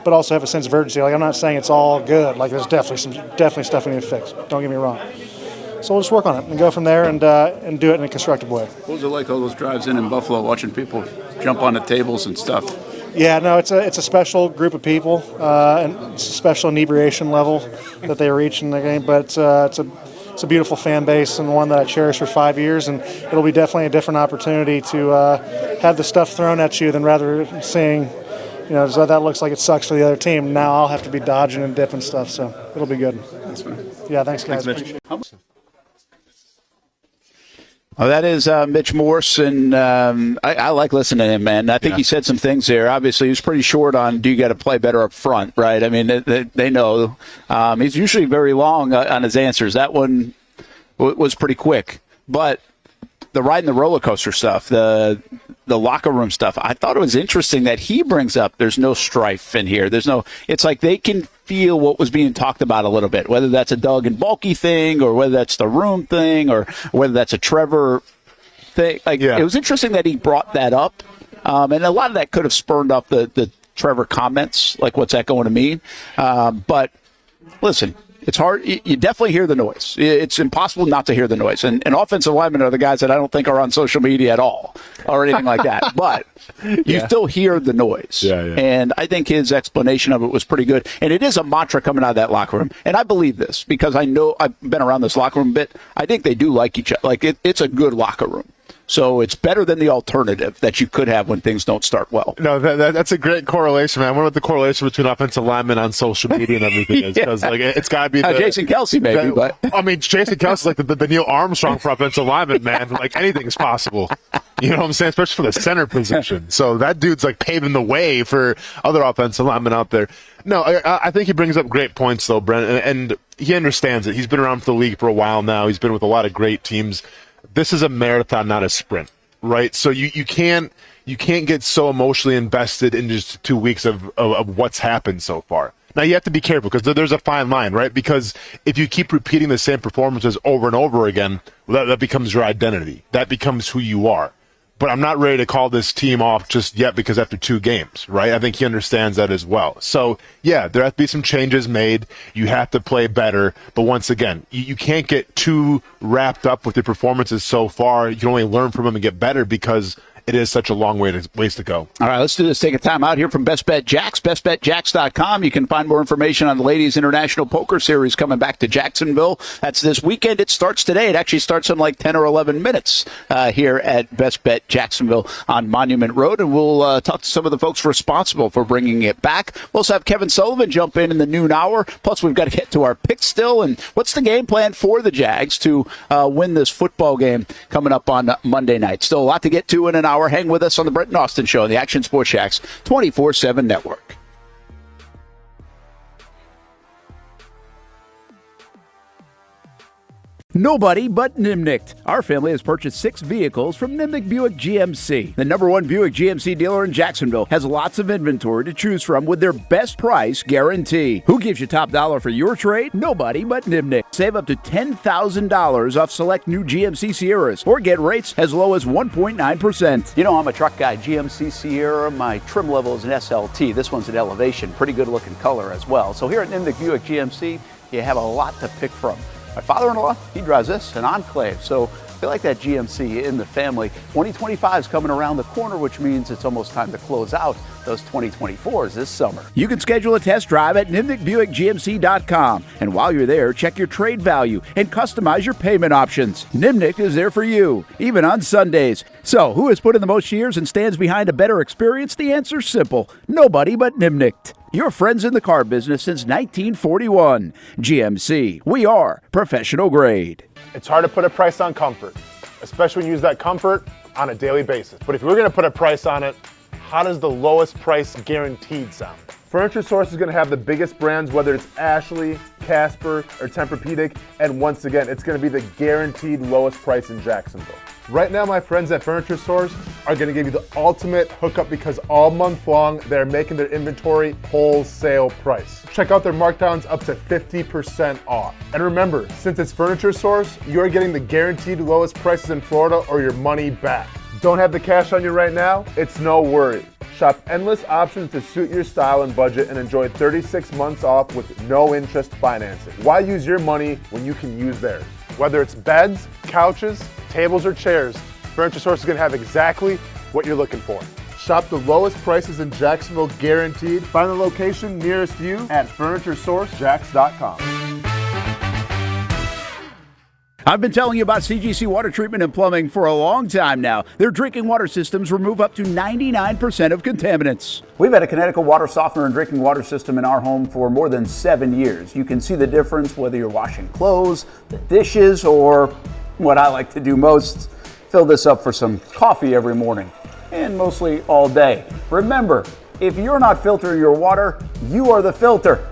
but also have a sense of urgency. Like, I'm not saying it's all good. Like, there's definitely stuff we need to fix. Don't get me wrong. So we'll just work on it and go from there and do it in a constructive way.
What was it like all those drives in Buffalo, watching people jump on the tables and stuff?
Yeah, no, it's a special group of people, and it's a special inebriation level that they reach in the game. But it's a beautiful fan base and one that I cherish for 5 years, and it'll be definitely a different opportunity to have the stuff thrown at you than rather seeing, so that looks like it sucks for the other team. Now I'll have to be dodging and dipping stuff, so it'll be good.
Thanks, man.
Yeah, thanks, guys.
Thanks, Mitch. Well, that is Mitch Morse, and I like listening to him, man. I think he said some things there. Obviously, he was pretty short on do you got to play better up front, right? I mean, they know. He's usually very long on his answers. That one was pretty quick. But the riding the roller coaster stuff, the locker room stuff, I thought it was interesting that he brings up there's no strife in here. It's like they can feel what was being talked about a little bit, whether that's a Doug and Bulky thing or whether that's the room thing or whether that's a Trevor thing. It was interesting that he brought that up. And a lot of that could have spurned off the Trevor comments, like what's that going to mean? But listen, it's hard. You definitely hear the noise. It's impossible not to hear the noise. And offensive linemen are the guys that I don't think are on social media at all or anything like that. But you still hear the noise. Yeah. And I think his explanation of it was pretty good. And it is a mantra coming out of that locker room. And I believe this because I know I've been around this locker room a bit. I think they do like each other. Like it's a good locker room. So it's better than the alternative that you could have when things don't start well.
No, that's a great correlation, man. I wonder what the correlation between offensive linemen on social media and everything is. Because it's got to be
Jason Kelsey, maybe. But
I mean, Jason Kelsey's like the Neil Armstrong for offensive linemen, man. Like anything is possible. You know what I'm saying? Especially for the center position. So that dude's like paving the way for other offensive linemen out there. No, I think he brings up great points, though, Brent, and he understands it. He's been around for the league for a while now. He's been with a lot of great teams. This is a marathon, not a sprint, right? So you can't you can't get so emotionally invested in just 2 weeks of what's happened so far. Now, you have to be careful because there's a fine line, right? Because if you keep repeating the same performances over and over again, well, that becomes your identity. That becomes who you are. But I'm not ready to call this team off just yet because after 2 games, right? I think he understands that as well. So, yeah, there have to be some changes made. You have to play better. But once again, you can't get too wrapped up with your performances so far. You can only learn from them and get better because it is such a long ways to go.
All right, let's do this. Take a time out here from Best Bet Jacks, bestbetjacks.com. You can find more information on the Ladies International Poker Series coming back to Jacksonville. That's this weekend. It starts today. It actually starts in like 10 or 11 minutes here at Best Bet Jacksonville on Monument Road, and we'll talk to some of the folks responsible for bringing it back. We'll also have Kevin Sullivan jump in the noon hour. Plus, we've got to get to our picks still, and what's the game plan for the Jags to win this football game coming up on Monday night. Still a lot to get to in an hour. Hang with us on the Brent Austen Show on the Action Sports Jacks 24/7 network.
Nobody but Nimnicht. Our family has purchased 6 vehicles from Nimnicht Buick GMC. The #1 Buick GMC dealer in Jacksonville has lots of inventory to choose from with their best price guarantee. Who gives you top dollar for your trade? Nobody but Nimnicht. Save up to $10,000 off select new GMC Sierras or get rates as low as 1.9%.
You know, I'm a truck guy. GMC Sierra, my trim level is an SLT. This one's an Elevation. Pretty good looking color as well. So here at Nimnicht Buick GMC, you have a lot to pick from. My father-in-law, he drives this, an Enclave, so I feel like that GMC in the family. 2025 is coming around the corner, which means it's almost time to close out those 2024s this summer.
You can schedule a test drive at NimnichtBuickGMC.com. And while you're there, check your trade value and customize your payment options. Nimnicht is there for you, even on Sundays. So, who has put in the most years and stands behind a better experience? The answer's simple. Nobody but Nimnicht. Your friends in the car business since 1941. GMC. We are professional grade.
It's hard to put a price on comfort, especially when you use that comfort on a daily basis. But if we're going to put a price on it, how does the lowest price guaranteed sound? Furniture Source is going to have the biggest brands, whether it's Ashley, Casper, or Tempur-Pedic, and once again, it's going to be the guaranteed lowest price in Jacksonville. Right now, my friends at Furniture Source are going to give you the ultimate hookup because all month long, they're making their inventory wholesale price. Check out their markdowns up to 50% off. And remember, since it's Furniture Source, you're getting the guaranteed lowest prices in Florida or your money back. Don't have the cash on you right now? It's no worry. Shop endless options to suit your style and budget and enjoy 36 months off with no interest financing. Why use your money when you can use theirs? Whether it's beds, couches, tables, or chairs, Furniture Source is going to have exactly what you're looking for. Shop the lowest prices in Jacksonville guaranteed. Find the location nearest you at FurnitureSourceJacks.com.
I've been telling you about CGC Water Treatment and Plumbing for a long time now. Their drinking water systems remove up to 99% of contaminants.
We've had a Connecticut water softener and drinking water system in our home for more than 7 years. You can see the difference whether you're washing clothes, the dishes, or what I like to do most, fill this up for some coffee every morning, and mostly all day. Remember, if you're not filtering your water, you are the filter.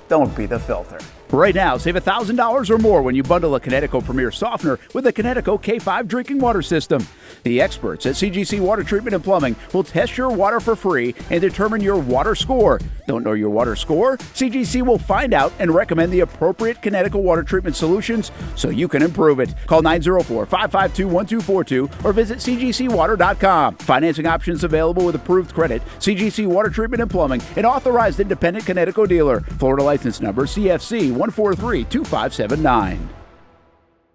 Don't be the filter.
Right now, save $1,000 or more when you bundle a Connecticut Premier Softener with a Connecticut K5 drinking water system. The experts at CGC Water Treatment and Plumbing will test your water for free and determine your water score. Don't know your water score? CGC will find out and recommend the appropriate Connecticut water treatment solutions so you can improve it. Call 904-552-1242 or visit cgcwater.com. Financing options available with approved credit. CGC Water Treatment and Plumbing, an authorized independent Connecticut dealer. Florida license number CFC 1432579.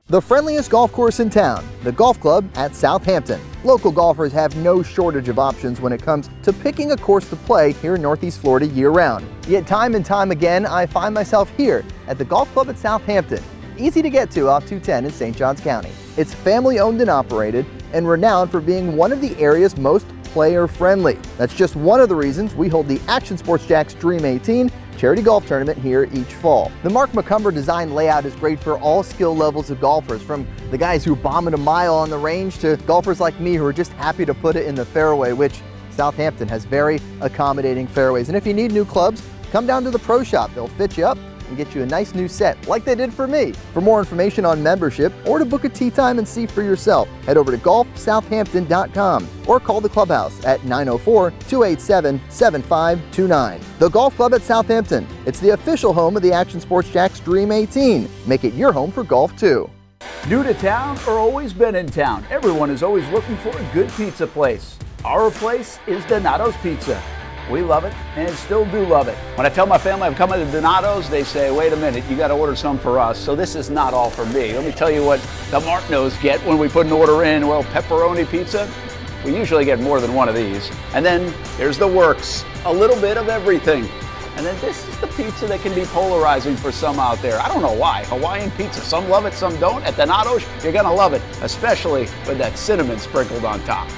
The friendliest golf course in town, the Golf Club at Southampton. Local golfers have no shortage of options when it comes to picking a course to play here in Northeast Florida year-round. Yet time and time again, I find myself here at the Golf Club at Southampton. Easy to get to off 210 in St. Johns County. It's family-owned and operated and renowned for being one of the area's most player-friendly. That's just one of the reasons we hold the Action Sports Jacks Dream 18 charity golf tournament here each fall. The Mark McCumber design layout is great for all skill levels of golfers, from the guys who bomb it a mile on the range to golfers like me who are just happy to put it in the fairway, which Southampton has very accommodating fairways. And if you need new clubs, come down to the pro shop. They'll fit you up and get you a nice new set like they did for me. For more information on membership or to book a tee time and see for yourself, head over to golfsouthampton.com or call the clubhouse at 904-287-7529. The Golf Club at Southampton. It's the official home of the Action Sports Jax Dream 18. Make it your home for golf too.
New to town or always been in town, everyone is always looking for a good pizza place. Our place is Donato's Pizza. We love it and still do love it. When I tell my family I'm coming to Donato's, they say, wait a minute, you got to order some for us. So this is not all for me. Let me tell you what the Martineaus get when we put an order in. Well, pepperoni pizza, we usually get more than one of these. And then there's the works, a little bit of everything. And then this is the pizza that can be polarizing for some out there. I don't know why. Hawaiian pizza, some love it, some don't. At Donato's, you're going to love it, especially with that cinnamon sprinkled on top.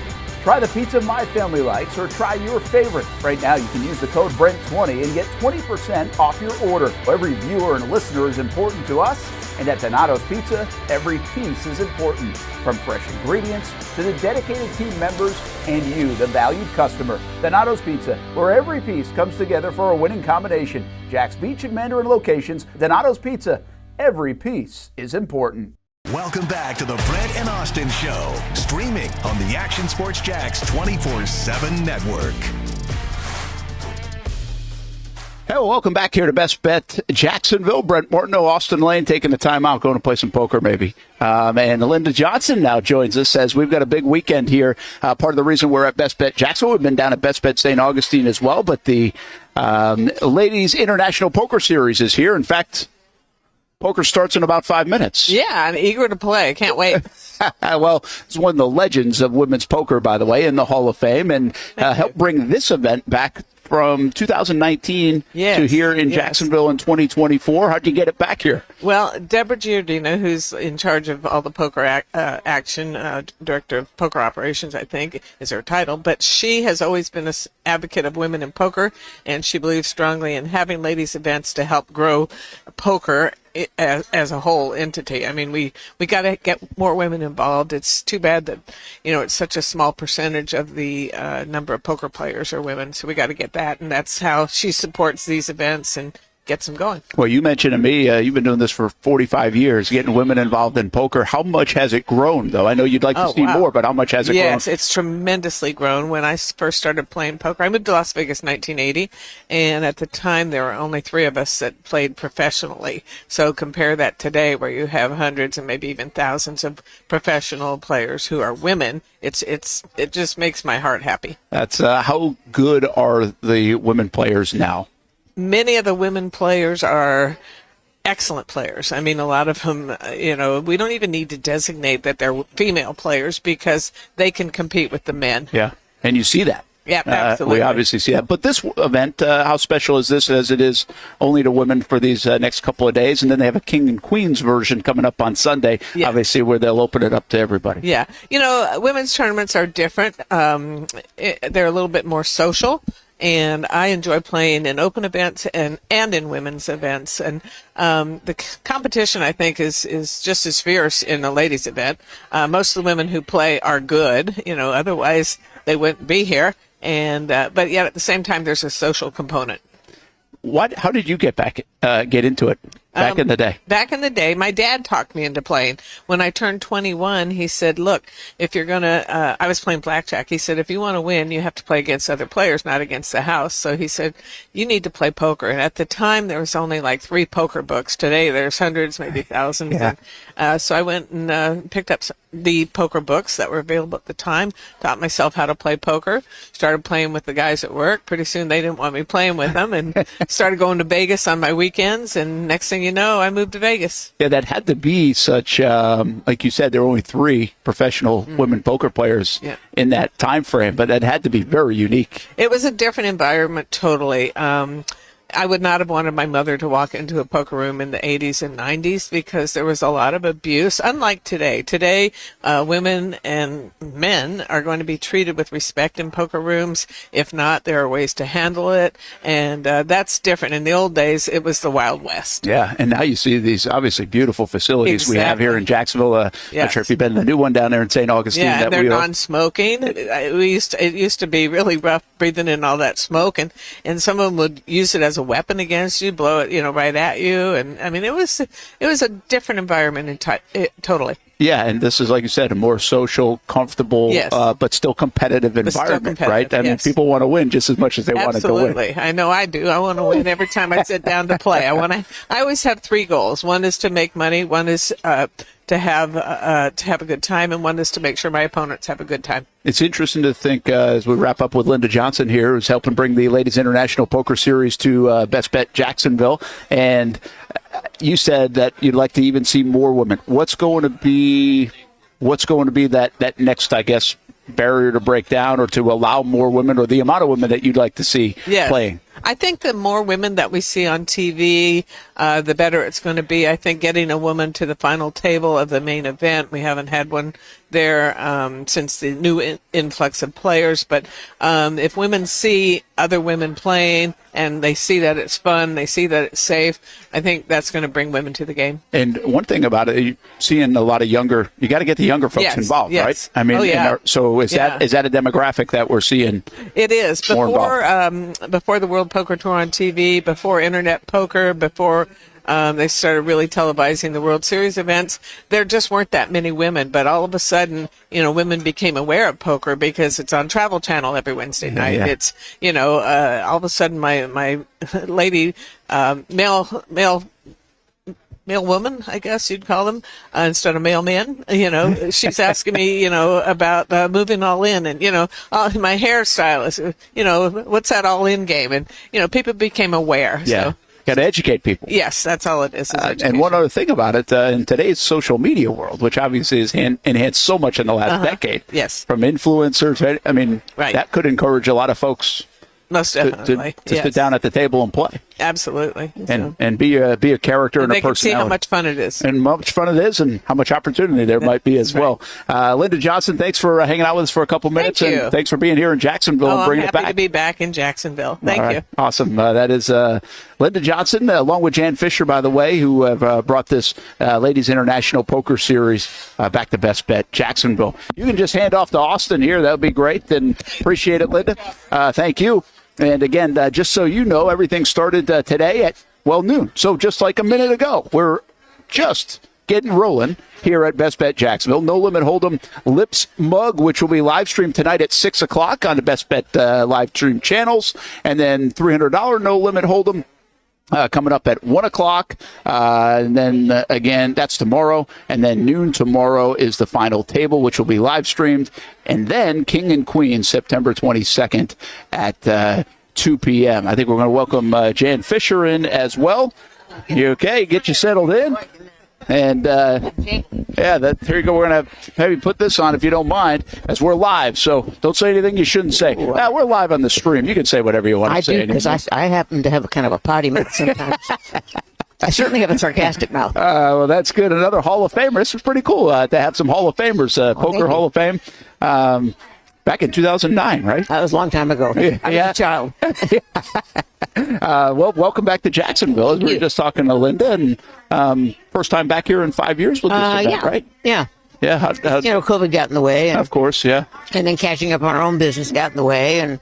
Try the pizza my family likes or try your favorite. Right now, you can use the code BRENT20 and get 20% off your order. Every viewer and listener is important to us, and at Donato's Pizza, every piece is important. From fresh ingredients to the dedicated team members and you, the valued customer. Donato's Pizza, where every piece comes together for a winning combination. Jax Beach and Mandarin locations. Donato's Pizza, every piece is important.
Welcome back to the Brent and Austen Show, streaming on the Action Sports Jax 24/7 network.
Hey, well, welcome back here to Best Bet Jacksonville. Brent Martineau Austen Lane taking the time out, going to play some poker maybe. And Linda Johnson now joins us, says we've got a big weekend here. Part of the reason we're at Best Bet Jacksonville, we've been down at Best Bet St. Augustine as well, but the Ladies International Poker Series is here. In fact, poker starts in about 5 minutes.
Yeah, I'm eager to play. Can't wait.
Well, it's one of the legends of women's poker, by the way, in the Hall of Fame, and helped bring this event back from 2019 to here in Jacksonville in 2024. How'd you get it back here?
Well, Deborah Giordino, who's in charge of all the poker action, director of poker operations, I think, is her title. But she has always been an advocate of women in poker, and she believes strongly in having ladies' events to help grow poker as a whole entity. I mean, we got to get more women involved. It's too bad that, it's such a small percentage of the number of poker players are women. So we got to get that. And that's how she supports these events and gets them going.
Well, you mentioned to me, you've been doing this for 45 years, getting women involved in poker. How much has it grown, though? I know you'd like to see more, but how much has it grown?
Yes, it's tremendously grown. When I first started playing poker, I moved to Las Vegas in 1980, and at the time there were only 3 of us that played professionally. So compare that today, where you have hundreds and maybe even thousands of professional players who are women. It just makes my heart happy.
That's how good are the women players now?
Many of the women players are excellent players. I mean, a lot of them, we don't even need to designate that they're female players because they can compete with the men.
Yeah, and you see that.
Yeah, absolutely.
We obviously see that. But this event, how special is this, as it is only to women for these next couple of days? And then they have a King and Queens version coming up on Sunday, obviously, where they'll open it up to everybody.
Yeah. Women's tournaments are different. They're a little bit more social. And I enjoy playing in open events and in women's events. And the competition, I think, is just as fierce in a ladies' event. Most of the women who play are good. Otherwise they wouldn't be here. And but yet at the same time, there's a social component.
How did you get into it? Back in the day?
Back in the day, my dad talked me into playing. When I turned 21, he said, look, if you're going to, I was playing blackjack. He said, if you want to win, you have to play against other players, not against the house. So he said, you need to play poker. And at the time, there was only like 3 poker books. Today, there's hundreds, maybe thousands.
Yeah.
And, so I went and picked up the poker books that were available at the time, taught myself how to play poker, started playing with the guys at work. Pretty soon, they didn't want me playing with them, and started going to Vegas on my weekends. And next thing you know, I moved to Vegas.
Yeah, that had to be such, like you said, there were only 3 professional women poker players in that time frame, but that had to be very unique.
It was a different environment, totally. I would not have wanted my mother to walk into a poker room in the 80s and 90s because there was a lot of abuse, unlike today. Today, women and men are going to be treated with respect in poker rooms. If not, there are ways to handle it, and that's different. In the old days, it was the Wild West.
Yeah, and now you see these obviously beautiful facilities we have here in Jacksonville. Not sure if you've been to the new one down there in St. Augustine.
Yeah, and they're non-smoking. It used to be really rough breathing in all that smoke, and some of them would use it as a a weapon against you, blow it, right at you. And I mean, it was a different environment totally.
Yeah, and this is, like you said, a more social, comfortable,
yes.
But still competitive environment, right? I mean,
yes.
people want to win just as much as they want to win.
Absolutely. I know I do. I want to win every time I sit down to play. I always have 3 goals. One is to make money, one is to have a good time, and one is to make sure my opponents have a good time.
It's interesting to think, as we wrap up with Linda Johnson here, who's helping bring the Ladies International Poker Series to Best Bet Jacksonville, and you said that you'd like to even see more women. What's going to be that next, I guess, barrier to break down, or to allow more women, or the amount of women that you'd like to see playing?
I think the more women that we see on TV, the better it's going to be. I think getting a woman to the final table of the main event, we haven't had one there since the new influx of players. But if women see other women playing and they see that it's fun, they see that it's safe, I think that's going to bring women to the game.
And one thing about it, you're seeing a lot of you got to get the younger folks involved, right? I mean, so is that a demographic that we're seeing?
It is. Before the World Poker Tour on TV, before Internet Poker, before they started really televising the World Series events, there just weren't that many women. But all of a sudden, women became aware of poker because it's on Travel Channel every Wednesday night. Yeah. It's, all of a sudden my lady, male woman, I guess you'd call them, instead of mailman, she's asking me, about moving all in, and, my hairstylist, what's that all in game? And, people became aware.
Yeah.
So.
Got to educate people.
Yes, that's all it is
and one other thing about it, in today's social media world, which obviously has enhanced so much in the last decade,
yes,
from influencers, I mean, that could encourage a lot of folks
most definitely
to sit down at the table and play.
Absolutely.
And be a character and a personality. They can see
how much fun it is.
And how much fun it is, and how much opportunity there might be as well. Linda Johnson, thanks for hanging out with us for a couple minutes.
Thank you.
And thanks for being here in Jacksonville and bringing it back.
I'm happy to be back in Jacksonville. Thank you.
Awesome. That is Linda Johnson, along with Jan Fisher, by the way, who have brought this Ladies International Poker Series back to Best Bet Jacksonville. You can just hand off to Austin here. That would be great. And appreciate it, Linda. Thank you. And again, just so you know, everything started today at, noon. So just like a minute ago, we're just getting rolling here at Best Bet Jacksonville. No Limit Hold'em Lips Mug, which will be live streamed tonight at 6 o'clock on the Best Bet live stream channels. And then $300 No Limit Hold'em coming up at 1 o'clock. And then again, that's tomorrow. And then noon tomorrow is the final table, which will be live streamed. And then King and Queen, September 22nd at 2 p.m. I think we're going to welcome Jan Fisher in as well. You okay? Get you settled in. And, here you go. We're going to have you put this on, if you don't mind, as we're live. So don't say anything you shouldn't say. We're live on the stream. You can say whatever you want to say.
I do, because I happen to have a kind of a potty mouth sometimes. I certainly have a sarcastic mouth.
Well, that's good. Another Hall of Famer. This is pretty cool to have some Hall of Famers. Poker Hall of Fame. Back in 2009, right?
That was a long time ago. I was a child.
Welcome back to Jacksonville. As we were just talking to Linda, and first time back here in 5 years with this event, right?
Yeah.
Yeah.
COVID got in the way. And,
of course, yeah.
And then catching up on our own business got in the way, and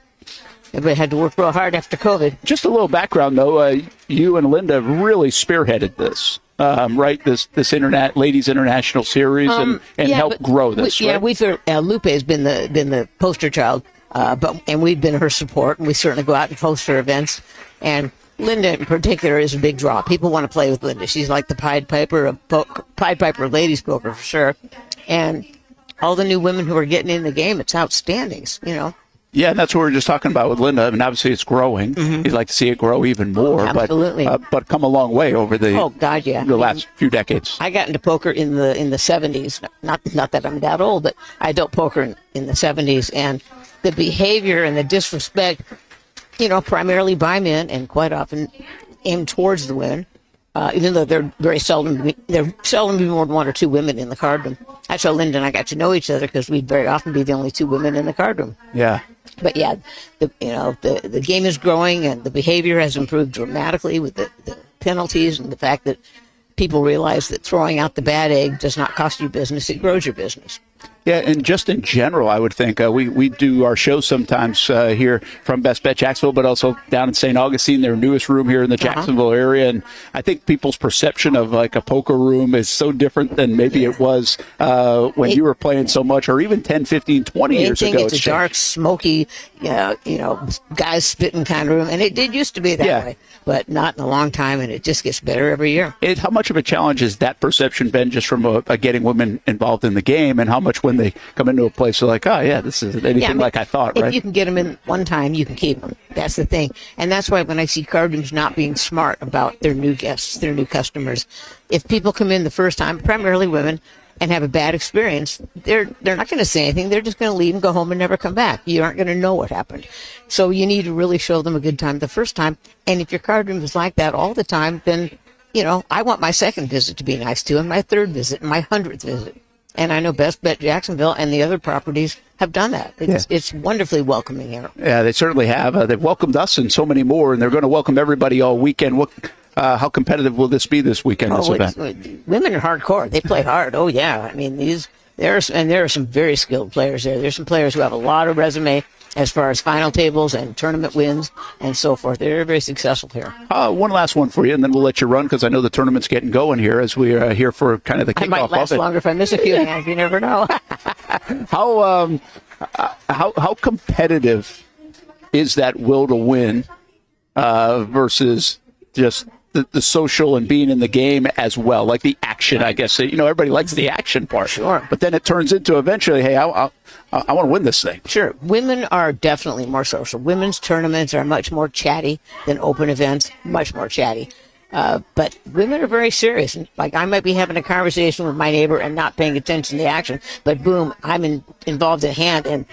everybody had to work real hard after COVID.
Just a little background, though. You and Linda really spearheaded this. Right, this Ladies International Series and helped grow this.
Right? Yeah, Lupe has been the poster child, and we've been her support, and we certainly go out and host her events. And Linda, in particular, is a big draw. People want to play with Linda. She's like the Pied Piper of ladies poker for sure. And all the new women who are getting in the game, it's outstanding.
Yeah, and that's what we were just talking about with Linda. I mean, obviously it's growing. Mm-hmm. You'd like to see it grow even more.
Absolutely.
But come a long way over the last few decades.
I got into poker in the 70s. Not that I'm that old, but I adult poker in the 70s, and the behavior and the disrespect, primarily by men and quite often aimed towards the women. Even though there seldom be more than one or two women in the card room. That's how Linda and I got to know each other, because we'd very often be the only two women in the card room.
Yeah.
But yeah, the game is growing, and the behavior has improved dramatically with the penalties and the fact that people realize that throwing out the bad egg does not cost you business; it grows your business.
Yeah, and just in general, I would think we do our show sometimes here from Best Bet Jacksonville, but also down in St. Augustine, their newest room here in the Jacksonville area. And I think people's perception of like a poker room is so different than maybe it was when you were playing so much, or even 10, 15, 20 years ago.
It's a dark, smoky, guys spitting kind of room, and it did used to be that way, but not in a long time, and it just gets better every year.
How much of a challenge has that perception been just from getting women involved in the game, and how much when they come into a place they're like, oh yeah, this isn't anything like I thought, right?
If you can get them in one time, you can keep them. That's the thing. And that's why when I see card rooms not being smart about their new guests, their new customers, if people come in the first time, primarily women, and have a bad experience, they're not going to say anything. They're just going to leave and go home and never come back. You aren't going to know what happened. So you need to really show them a good time the first time. And if your card room is like that all the time, then, I want my second visit to be nice to, and my third visit, and my 100th visit. And I know Best Bet Jacksonville and the other properties have done that. It's wonderfully welcoming here.
Yeah, they certainly have. They've welcomed us and so many more, and they're going to welcome everybody all weekend. How competitive will this be this weekend, this event?
Women are hardcore. They play hard. Oh, yeah. I mean, there are some very skilled players there. There's some players who have a lot of resume as far as final tables and tournament wins and so forth. They're very successful here.
One last one for you, and then we'll let you run because I know the tournament's getting going here as we are here for kind of the kickoff of it.
I might last longer if I miss a few hands. You never know.
How competitive is that will to win versus just the social and being in the game as well, like the action, I guess. Everybody likes the action part.
Sure.
But then it turns into eventually, hey, I want to win this thing.
Sure. Women are definitely more social. Women's tournaments are much more chatty than open events, much more chatty. But women are very serious. Like, I might be having a conversation with my neighbor and not paying attention to the action, but boom, I'm involved in hand, and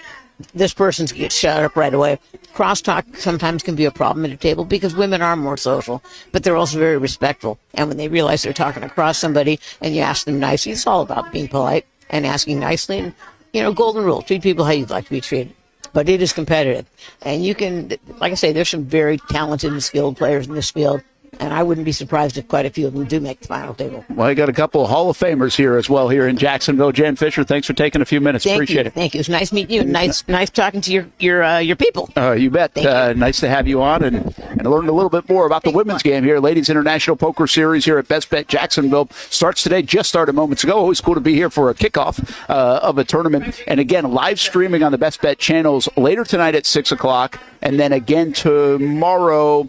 this person gets shut up right away. Crosstalk sometimes can be a problem at a table because women are more social, but they're also very respectful. And when they realize they're talking across somebody and you ask them nicely, it's all about being polite and asking nicely. And, golden rule, treat people how you'd like to be treated. But it is competitive. And you can, like I say, there's some very talented and skilled players in this field. And I wouldn't be surprised if quite a few of them do make the final table.
Well, I got a couple of Hall of Famers here as well here in Jacksonville. Jen Fisher, thanks for taking a few minutes. Appreciate it.
Thank you. It's nice meeting you. Nice talking to your people.
You bet. Nice to have you on and learn a little bit more about the women's game here. Ladies International Poker Series here at Best Bet Jacksonville starts today. Just started moments ago. Always cool to be here for a kickoff of a tournament. And again, live streaming on the Best Bet channels later tonight at 6 o'clock, and then again tomorrow.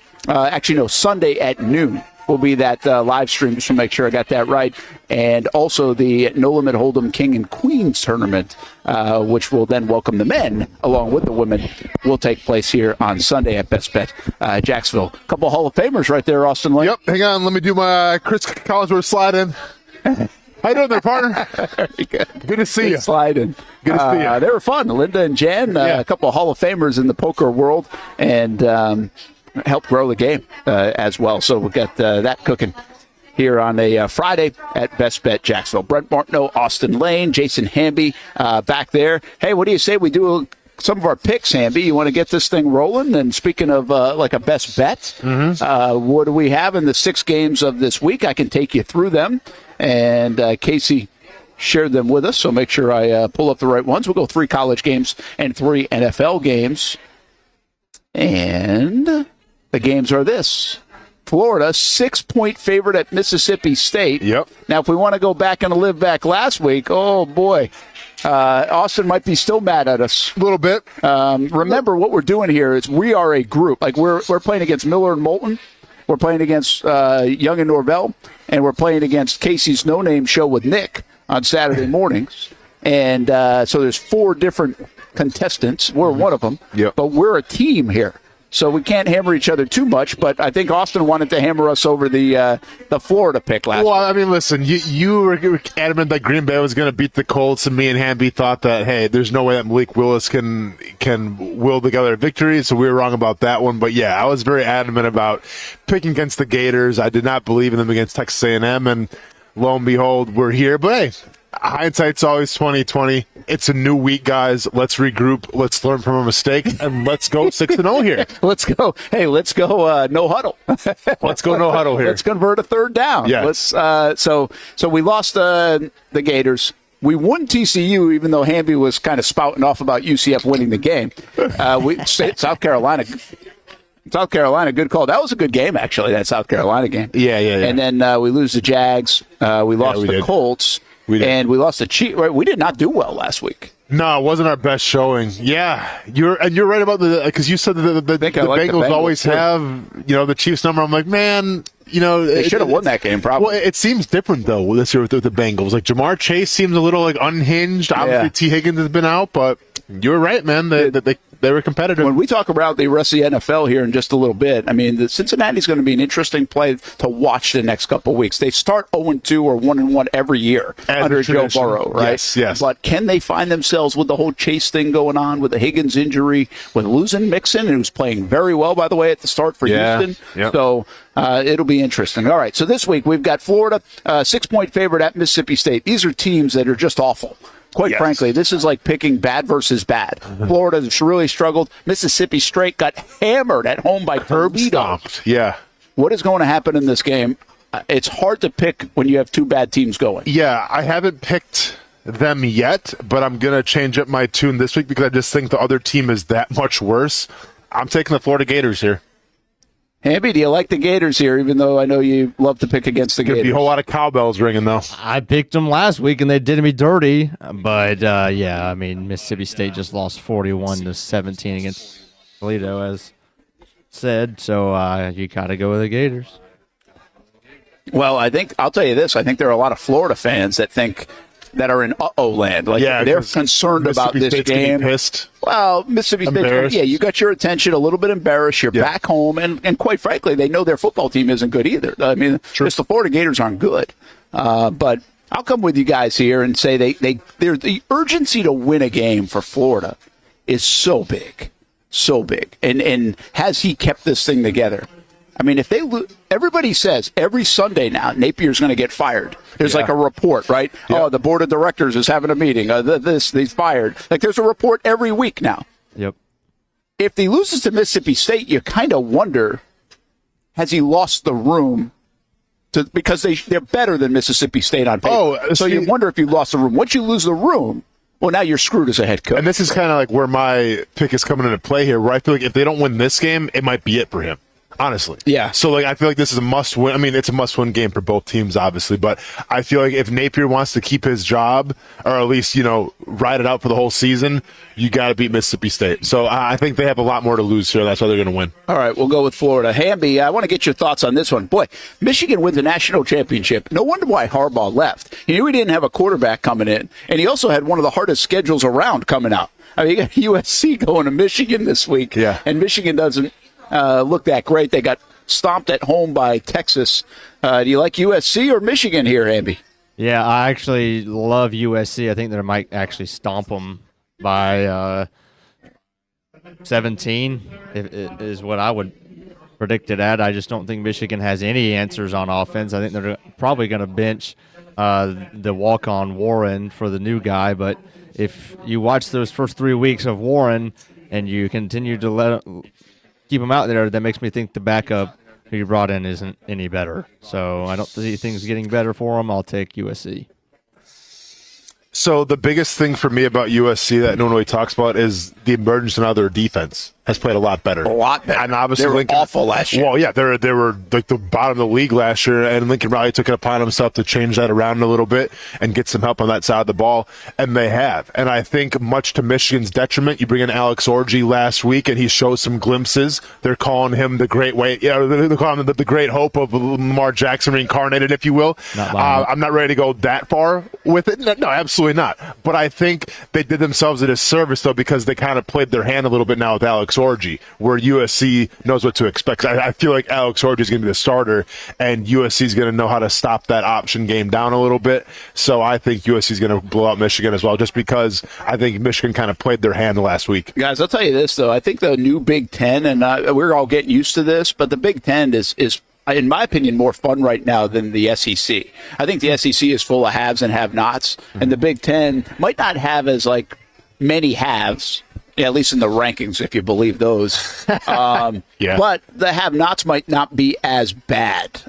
Sunday at noon will be that live stream, just to make sure I got that right. And also the No Limit Hold'em King and Queens tournament, which will then welcome the men along with the women, will take place here on Sunday at Best Bet Jacksonville. A couple of Hall of Famers right there, Austen Lane.
Yep, hang on. Let me do my Chris Collinsworth slide in. How you doing there, partner?
Very good.
Good to see you.
Slide in.
Good to see you.
They were fun. Linda and Jan, a couple of Hall of Famers in the poker world, and help grow the game as well. So we've got that cooking here on a Friday at Best Bet Jacksonville. Brent Martineau, Austen Lane, Jason Hamby back there. Hey, what do you say we do some of our picks, Hamby? You want to get this thing rolling? And speaking of like a best bet, what do we have in the 6 games of this week? I can take you through them. And Casey shared them with us, so make sure I pull up the right ones. We'll go 3 college games and 3 NFL games. And the games are this. Florida, 6-point favorite at Mississippi State.
Yep.
Now, if we want to go back and live back last week, oh, boy. Austin might be still mad at us.
A little bit.
Remember, what we're doing here is we are a group. Like, we're playing against Miller and Moulton. We're playing against Young and Norvell. And we're playing against Casey's No Name Show with Nick on Saturday mornings. And so there's 4 different contestants. We're one of them.
Yep.
But we're a team here. So we can't hammer each other too much, but I think Austin wanted to hammer us over the Florida pick last week.
Well, I mean, listen, you were adamant that Green Bay was going to beat the Colts, and me and Hamby thought that, hey, there's no way that Malik Willis can will together a victory, so we were wrong about that one. But, yeah, I was very adamant about picking against the Gators. I did not believe in them against Texas A&M, and lo and behold, we're here. But, hey, hindsight's always 20/20. It's a new week, guys. Let's regroup. Let's learn from a mistake, and let's go 6-0 here.
Let's go. Hey, let's go no huddle.
Let's go no huddle here.
Let's convert a third down.
Yes.
So we lost the Gators. We won TCU, even though Hamby was kind of spouting off about UCF winning the game. South Carolina, good call. That was a good game, actually, that South Carolina game.
Yeah.
And then we lose the Jags. We lost the Colts. And we lost the Chiefs. Right? We did not do well last week.
No, it wasn't our best showing. Yeah, you're right about because you said the Bengals always have the Chiefs number. I'm like, man,
they should have won that game. Probably.
Well, it seems different though this year with the Bengals. Like Jamar Chase seems a little like unhinged. Obviously, T. Higgins has been out, but you're right, man. They were competitive.
When we talk about the rest of the NFL here in just a little bit, I mean, Cincinnati's going to be an interesting play to watch the next couple of weeks. They start 0-2 or 1-1 every year under Joe Burrow, right?
Yes.
But can they find themselves with the whole Chase thing going on, with the Higgins injury, with losing Mixon, who's playing very well, by the way, at the start for Houston?
Yep.
So it'll be interesting. All right, so this week we've got Florida, 6-point favorite at Mississippi State. These are teams that are just awful. Quite frankly, this is like picking bad versus bad. Florida's really struggled. Mississippi State got hammered at home by Toledo.
Yeah.
What is going to happen in this game? It's hard to pick when you have two bad teams going.
Yeah, I haven't picked them yet, but I'm going to change up my tune this week because I just think the other team is that much worse. I'm taking the Florida Gators here.
Hamby, do you like the Gators here, even though I know you love to pick against the Gators?
There's going to be a whole lot of cowbells ringing, though.
I picked them last week, and they did me dirty. But, I mean, Mississippi State just lost 41-17 against Toledo, as said. So you got to go with the Gators.
Well, I'll tell you this. I think there are a lot of Florida fans that are in uh-oh land. Like, they're concerned about this
State's
game.
Pissed.
Well, Mississippi State, you got your attention, a little bit embarrassed. You're back home, and quite frankly, they know their football team isn't good either. I mean, just the Florida Gators aren't good. But I'll come with you guys here and say the urgency to win a game for Florida is so big. And has he kept this thing together? I mean, if they everybody says every Sunday now Napier's going to get fired. There's like a report, right? Yeah. Oh, the board of directors is having a meeting. He's fired. Like there's a report every week now.
Yep.
If he loses to Mississippi State, you kind of wonder, has he lost the room? Because they're better than Mississippi State on paper. So you wonder if you lost the room. Once you lose the room, well, now you're screwed as a head coach.
And this is kind of like where my pick is coming into play here, where I feel like if they don't win this game, it might be it for him. Honestly.
Yeah.
So, I feel like this is a must-win. I mean, it's a must-win game for both teams, obviously. But I feel like if Napier wants to keep his job, or at least, ride it out for the whole season, you got to beat Mississippi State. So, I think they have a lot more to lose here. That's why they're going to win.
All right, we'll go with Florida. Hamby, I want to get your thoughts on this one. Boy, Michigan wins a national championship. No wonder why Harbaugh left. He knew he didn't have a quarterback coming in, and he also had one of the hardest schedules around coming out. I mean, you got USC going to Michigan this week, and Michigan doesn't look that great. They got stomped at home by Texas. Do you like USC or Michigan here, Hamby?
Yeah, I actually love USC. I think they might actually stomp them by 17 is what I would predict it at. I just don't think Michigan has any answers on offense. I think they're probably going to bench the walk-on Warren for the new guy. But if you watch those first 3 weeks of Warren and you continue to keep him out there, that makes me think the backup who you brought in isn't any better. So I don't see things getting better for him. I'll take USC.
So the biggest thing for me about USC that no one really talks about is the emergence of their defense has played a lot better.
A lot better.
And obviously
they were
Lincoln,
awful last year.
Well, yeah, they were like the bottom of the league last year, and Lincoln Riley took it upon himself to change that around a little bit and get some help on that side of the ball, and they have. And I think much to Michigan's detriment, you bring in Alex Orji last week, and he shows some glimpses. They're calling him the great way, they're calling him the great hope of Lamar Jackson reincarnated, if you will. I'm not ready to go that far with it. No, absolutely not. But I think they did themselves a disservice, though, because they kind of played their hand a little bit now with Alex Orji, where USC knows what to expect. I feel like Alex Orji is going to be the starter, and USC is going to know how to stop that option game down a little bit. So I think USC is going to blow out Michigan as well, just because I think Michigan kind of played their hand last week.
Guys, I'll tell you this, though. I think the new Big Ten, and we're all getting used to this, but the Big Ten is in my opinion, more fun right now than the SEC. I think the SEC is full of haves and have-nots, and the Big Ten might not have as many haves, at least in the rankings, if you believe those. But the have-nots might not be as bad.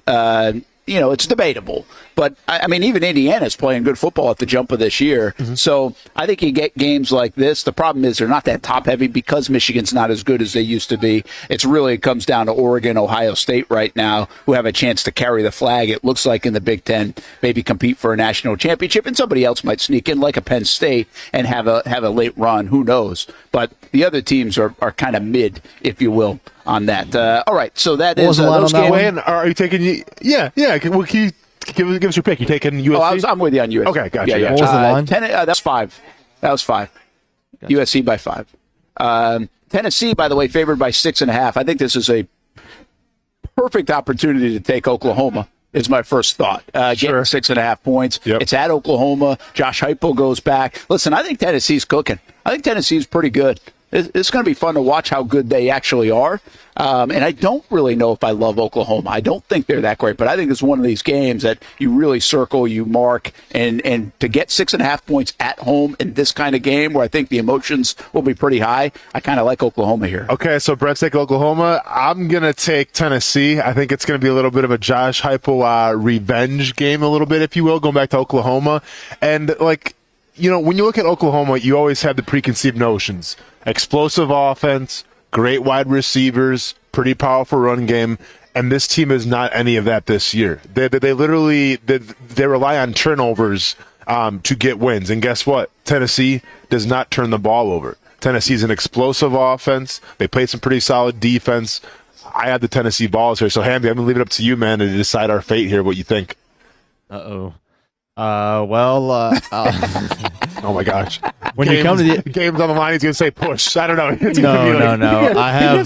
it's debatable. But, I mean, even Indiana's playing good football at the jump of this year. Mm-hmm. So I think you get games like this. The problem is they're not that top-heavy because Michigan's not as good as they used to be. It comes down to Oregon, Ohio State right now, who have a chance to carry the flag, it looks like, in the Big Ten, maybe compete for a national championship, and somebody else might sneak in, like a Penn State, and have a late run. Who knows? But the other teams are kind of mid, if you will, on that. All right, so that is those games.
Wayne, are you taking? Yeah. Well, can you give us your pick? You taking USC?
I'm with you on USC.
Okay, gotcha.
Yeah.
What was the line?
That's 5. That was 5. Gotcha. USC by 5. Tennessee, by the way, favored by 6.5. I think this is a perfect opportunity to take Oklahoma. Is my first thought. Getting 6.5 points. Yep. It's at Oklahoma. Josh Heupel goes back. Listen, I think Tennessee's cooking. I think Tennessee's pretty good. It's going to be fun to watch how good they actually are. And I don't really know if I love Oklahoma. I don't think they're that great, but I think it's one of these games that you really circle, you mark, and to get 6.5 points at home in this kind of game where I think the emotions will be pretty high, I kind of like Oklahoma here.
Okay, so Brent's taking Oklahoma. I'm going to take Tennessee. I think it's going to be a little bit of a Josh Heupel revenge game, a little bit, if you will, going back to Oklahoma. And, when you look at Oklahoma, you always have the preconceived notions. Explosive offense, great wide receivers, pretty powerful run game, and this team is not any of that this year. They literally rely on turnovers to get wins, and guess what? Tennessee does not turn the ball over. Tennessee's an explosive offense. They play some pretty solid defense. I have the Tennessee balls here, so Hamby, I'm gonna leave it up to you, man, to decide our fate here. What you think?
Oh
my gosh!
When you come to the
game's on the line, he's gonna say push. I don't know.
No. I have.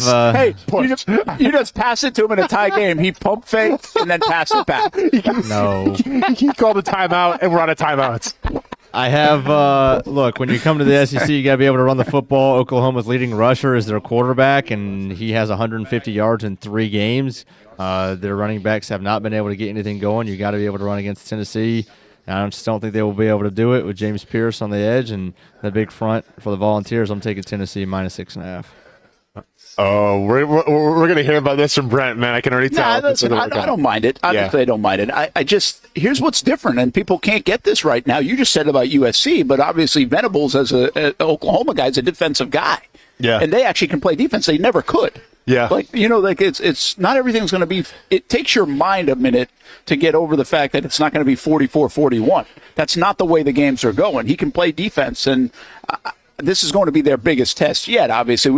You just pass it to him in a tie game. He pump faked and then pass it back.
No.
He called a timeout, and we're on a timeout.
I have. Look, when you come to the SEC, you got to be able to run the football. Oklahoma's leading rusher is their quarterback, and he has 150 yards in 3 games. Their running backs have not been able to get anything going. You got to be able to run against Tennessee. I just don't think they will be able to do it with James Pierce on the edge and the big front for the Volunteers. I'm taking Tennessee minus 6.5.
Oh, we're going to hear about this from Brent, man. I can already tell.
I don't mind it. Obviously, I don't mind it. I just, here's what's different, and people can't get this right now. You just said about USC, but obviously Venables, as an Oklahoma guy, is a defensive guy.
Yeah.
And they actually can play defense. They never could.
Yeah.
It's not everything's going to be, it takes your mind a minute to get over the fact that it's not going to be 44-41. That's not the way the games are going. He can play defense, and this is going to be their biggest test yet. Obviously,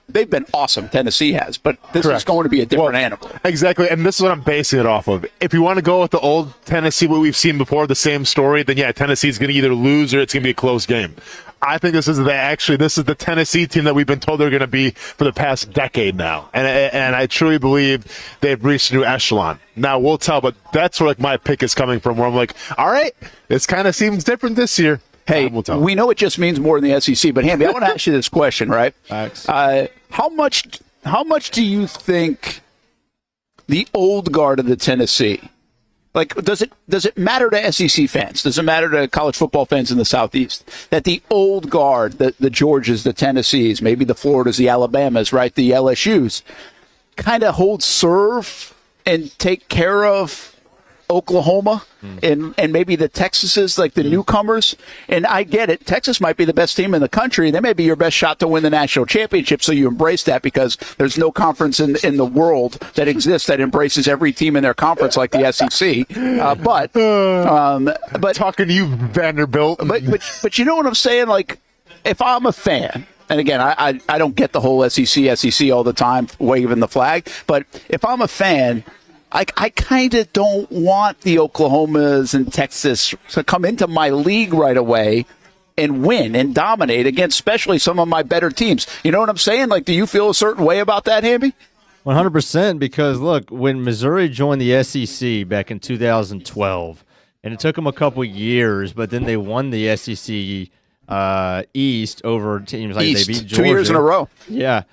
they've been awesome. Tennessee has, but this is going to be a different animal.
Exactly, and this is what I'm basing it off of. If you want to go with the old Tennessee, what we've seen before, the same story, then Tennessee's going to either lose or it's going to be a close game. I think this is the Tennessee team that we've been told they're going to be for the past decade now, and I truly believe they've reached a new echelon. Now we'll tell, but that's where my pick is coming from. Where I'm like, all right, this kind of seems different this year.
Hey, we know it just means more in the SEC, but Hamby, I want to ask you this question, right?
Thanks.
How much do you think the old guard of the Tennessee? Does it matter to SEC fans? Does it matter to college football fans in the Southeast that the old guard, the Georgias, the Tennessees, maybe the Floridas, the Alabamas, right, the LSUs, kind of hold serve and take care of Oklahoma and maybe the Texases, like the newcomers? And I get it. Texas might be the best team in the country. They may be your best shot to win the national championship, so you embrace that because there's no conference in the world that exists that embraces every team in their conference like the SEC. But
talking to you, Vanderbilt.
But you know what I'm saying? If I'm a fan, and again, I don't get the whole SEC all the time waving the flag, but if I'm a fan, I kind of don't want the Oklahomas and Texas to come into my league right away and win and dominate against especially some of my better teams. You know what I'm saying? Do you feel a certain way about that, Hamby?
100%, because, look, when Missouri joined the SEC back in 2012, and it took them a couple years, but then they won the SEC East over teams like they beat Georgia.
2 years in a row.
Yeah.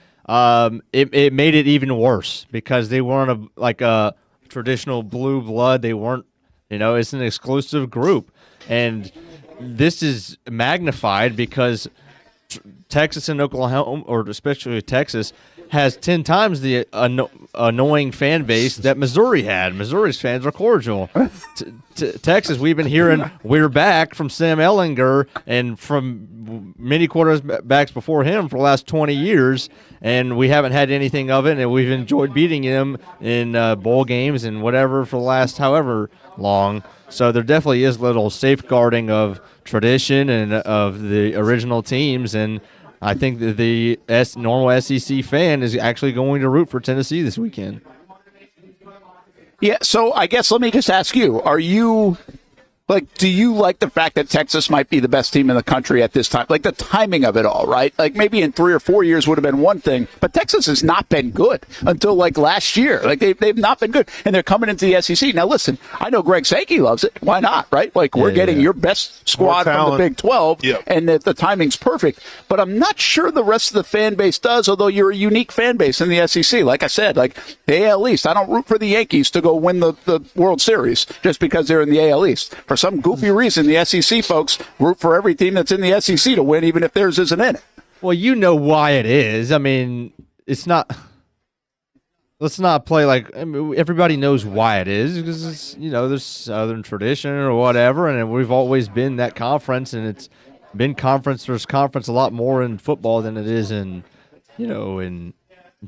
It made it even worse because they weren't a traditional blue blood. They weren't, it's an exclusive group. And this is magnified because Texas and Oklahoma, or especially Texas, has 10 times the annoying fan base that Missouri had. Missouri's fans are cordial. Texas, we've been hearing we're back from Sam Ehlinger and from many quarterbacks before him for the last 20 years, and we haven't had anything of it, and we've enjoyed beating him in bowl games and whatever for the last however long. So there definitely is a little safeguarding of tradition and of the original teams, and I think that the normal SEC fan is actually going to root for Tennessee this weekend.
Yeah, so I guess let me just ask you, do you like the fact that Texas might be the best team in the country at this time? Like the timing of it all, right? Like maybe in 3 or 4 years would have been one thing, but Texas has not been good until like last year. Like they've not been good, and they're coming into the SEC. Now listen, I know Greg Sankey loves it. Why not, right? Like we're getting your best squad from the Big 12, and the timing's perfect. But I'm not sure the rest of the fan base does, although you're a unique fan base in the SEC. Like I said, like the AL East, I don't root for the Yankees to go win the World Series just because they're in the AL East. For some goofy reason, the SEC folks root for every team that's in the SEC to win, even if theirs isn't in it.
Well, you know why it is. I mean, it's not. Let's not play like everybody knows why it is, because it's, there's Southern tradition or whatever, and we've always been that conference, and it's been conference versus conference a lot more in football than it is in in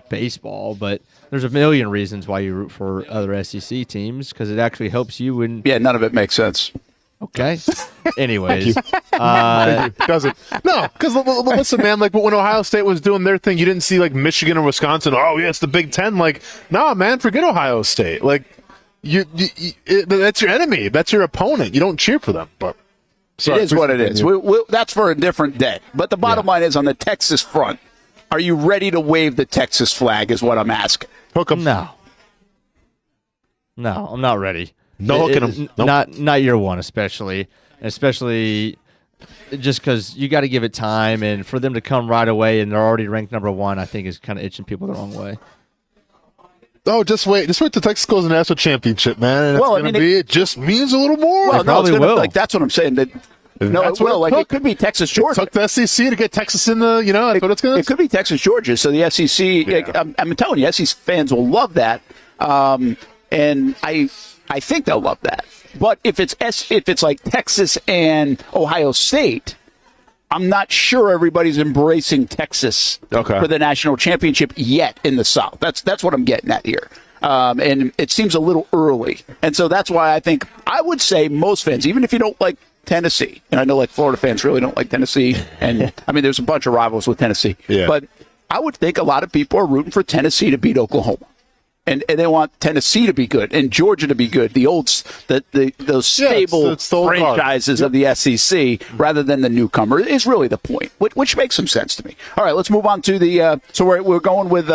baseball. But there's a million reasons why you root for other SEC teams, because it actually helps you.
None of it makes sense.
Okay. Anyways.
Does it? No, because listen, man, like when Ohio State was doing their thing, you didn't see like Michigan or Wisconsin. Oh, yeah, it's the Big Ten. Like, nah, man, forget Ohio State. Like, that's your enemy. That's your opponent. You don't cheer for them. But
it is what it is. That's for a different day. But the bottom line is, on the Texas front, are you ready to wave the Texas flag is what I'm asking.
Hook 'em.
No, I'm not ready.
No hooking them. Nope.
Not year one, especially just because you got to give it time, and for them to come right away and they're already ranked number 1, I think is kind of itching people the wrong way.
Oh, just wait till Texas goes to the national championship, man. And it just means a little more.
Well,
it probably will.
Like that's what I'm saying. No, it will. Like it could be Texas, Georgia.
It took the SEC to get Texas in the. That's what it's going to.
It could be Texas, Georgia. So the SEC. Yeah. I'm telling you, SEC fans will love that, and I think they'll love that. But if it's like Texas and Ohio State, I'm not sure everybody's embracing Texas for the national championship yet in the South. That's what I'm getting at here. And it seems a little early. And so that's why I would say most fans, even if you don't like Tennessee, and I know like Florida fans really don't like Tennessee, and I mean there's a bunch of rivals with Tennessee, but I would think a lot of people are rooting for Tennessee to beat Oklahoma. And they want Tennessee to be good and Georgia to be good. Those stable franchises of the SEC rather than the newcomer is really the point, which makes some sense to me. All right, let's move on to the. So we're going with.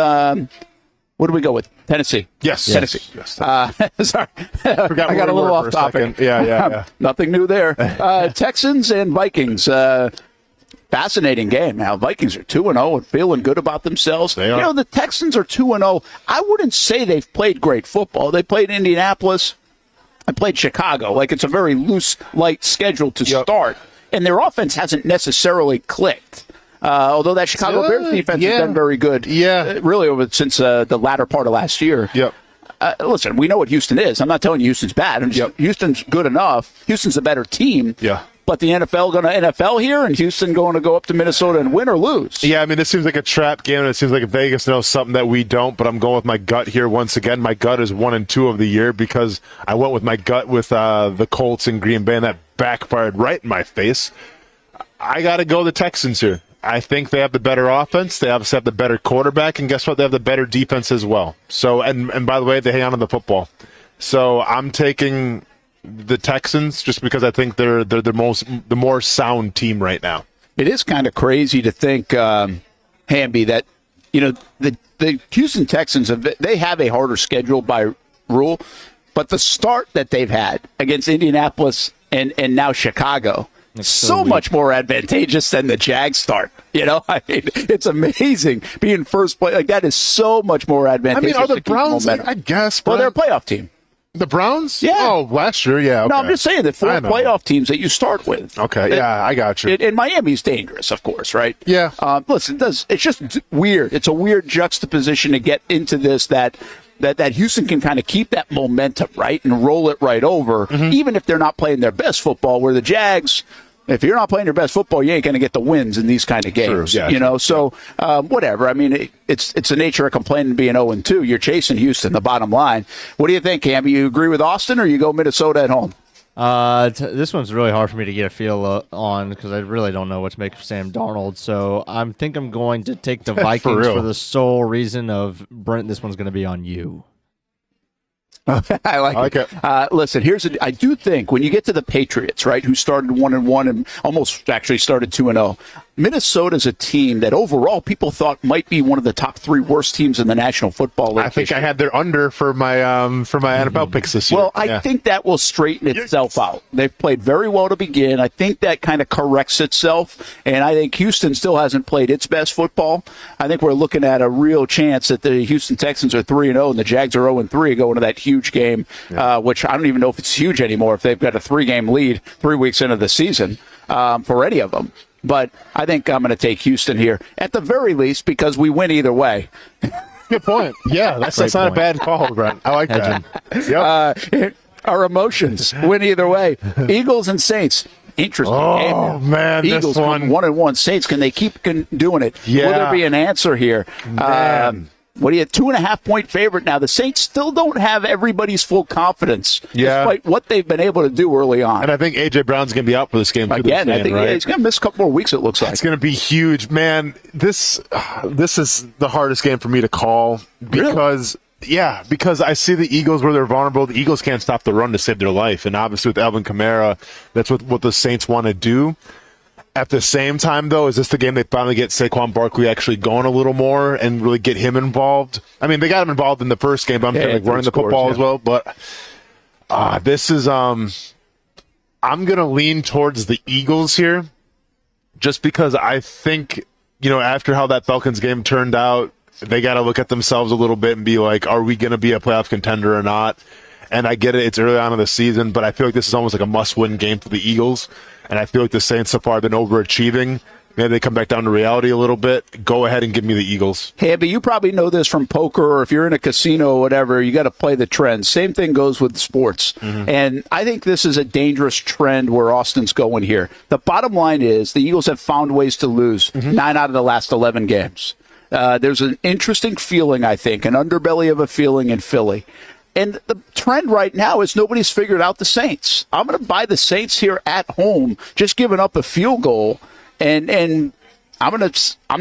What do we go with? Tennessee.
Yes.
Tennessee.
Yes.
Sorry. I got a little off topic.
Yeah.
Nothing new there. Texans and Vikings. Fascinating game. Now, Vikings are 2-0 and feeling good about themselves.
They are.
The Texans are 2-0. I wouldn't say they've played great football. They played Indianapolis. I played Chicago. Like, it's a very loose, light schedule to start. And their offense hasn't necessarily clicked. Although that Chicago Bears defense has been very good.
Yeah.
Really since the latter part of last year.
Yep.
Listen, we know what Houston is. I'm not telling you Houston's bad. Houston's good enough. Houston's a better team.
Yeah.
But the NFL going to NFL here, and Houston going to go up to Minnesota and win or lose.
Yeah, I mean, this seems like a trap game, and it seems like Vegas knows something that we don't, but I'm going with my gut here once again. My gut is 1-2 of the year because I went with my gut with the Colts and Green Bay, and that backfired right in my face. I got to go the Texans here. I think they have the better offense. They obviously have the better quarterback, and guess what? They have the better defense as well. So, and by the way, they hang on to the football. So I'm taking the Texans just because I think they're the more sound team right now.
It is kind of crazy to think, Hamby, that the Houston Texans they have a harder schedule by rule, but the start that they've had against Indianapolis and now Chicago. So much more advantageous than the Jags start. I mean, it's amazing being first place. Like, that is so much more advantageous.
I mean, are the Browns, I guess.
Well, they're a playoff team.
The Browns?
Yeah.
Oh, last year, yeah. Okay.
No, I'm just saying the 4 playoff teams that you start with.
Okay, yeah, I got you.
And Miami's dangerous, of course, right?
Yeah.
Listen, it's just weird. It's a weird juxtaposition to get into this that Houston can kind of keep that momentum, right, and roll it right over, even if they're not playing their best football, where the Jags, if you're not playing your best football, you ain't going to get the wins in these kind of games, So, whatever. I mean, it's the nature of complaining being 0-2. You're chasing Houston, the bottom line. What do you think, Cam? You agree with Austin, or you go Minnesota at home?
This one's really hard for me to get a feel on because I really don't know what to make of Sam Darnold. So I think I'm going to take the Vikings for the sole reason of Brent. This one's going to be on you.
I like it. Listen, I do think when you get to the Patriots, right, who started 1-1 and almost actually started 2-0, Minnesota's a team that overall people thought might be one of the top 3 worst teams in the National Football League.
I think I had their under for my NFL picks this year.
Well, I think that will straighten itself out. They've played very well to begin. I think that kind of corrects itself, and I think Houston still hasn't played its best football. I think we're looking at a real chance that the Houston Texans are 3-0 and the Jags are 0-3 going to that huge game, which I don't even know if it's huge anymore if they've got a 3-game lead 3 weeks into the season for any of them. But I think I'm going to take Houston here, at the very least, because we win either way.
Good point. Yeah, that's not a bad call, Brent. I like that.
Yep. Our emotions win either way. Eagles and Saints. Interesting game.
Oh, man,
Eagles
this one.
1-1. Saints, can they keep doing it?
Yeah.
Will there be an answer here? What do you 2.5-point favorite now? The Saints still don't have everybody's full confidence, despite what they've been able to do early on.
And I think A.J. Brown's going to be out for this game, too.
Again, I think he's going to miss a couple more weeks, it looks like.
It's going to be huge. Man, this is the hardest game for me to call because, because I see the Eagles where they're vulnerable. The Eagles can't stop the run to save their life. And obviously with Alvin Kamara, that's what the Saints want to do. At the same time, though, is this the game they finally get Saquon Barkley actually going a little more and really get him involved? I mean, they got him involved in the first game, but I'm saying running the football as well. But this is I'm going to lean towards the Eagles here just because I think, after how that Falcons game turned out, they got to look at themselves a little bit and be like, are we going to be a playoff contender or not? And I get it, it's early on in the season, but I feel like this is almost like a must-win game for the Eagles. And I feel like the Saints so far have been overachieving. Maybe they come back down to reality a little bit. Go ahead and give me the Eagles.
Hey, but you probably know this from poker, or if you're in a casino or whatever, you got to play the trends. Same thing goes with sports. And I think this is a dangerous trend where Austin's going here. The bottom line is the Eagles have found ways to lose 9 out of the last 11 games. There's an interesting feeling, I think, an underbelly of a feeling in Philly. And the trend right now is nobody's figured out the Saints. I'm going to buy the Saints here at home, just giving up a field goal. And I'm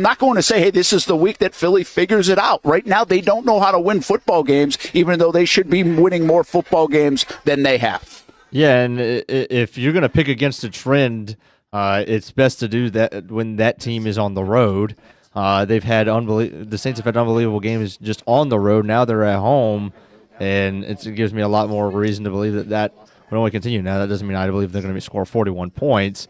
not going to say, hey, this is the week that Philly figures it out. Right now, they don't know how to win football games, even though they should be winning more football games than they have.
Yeah, and if you're going to pick against a trend, it's best to do that when that team is on the road. The Saints have had unbelievable games just on the road. Now they're at home. And it gives me a lot more reason to believe that would only continue. Now, that doesn't mean I believe they're going to score 41 points.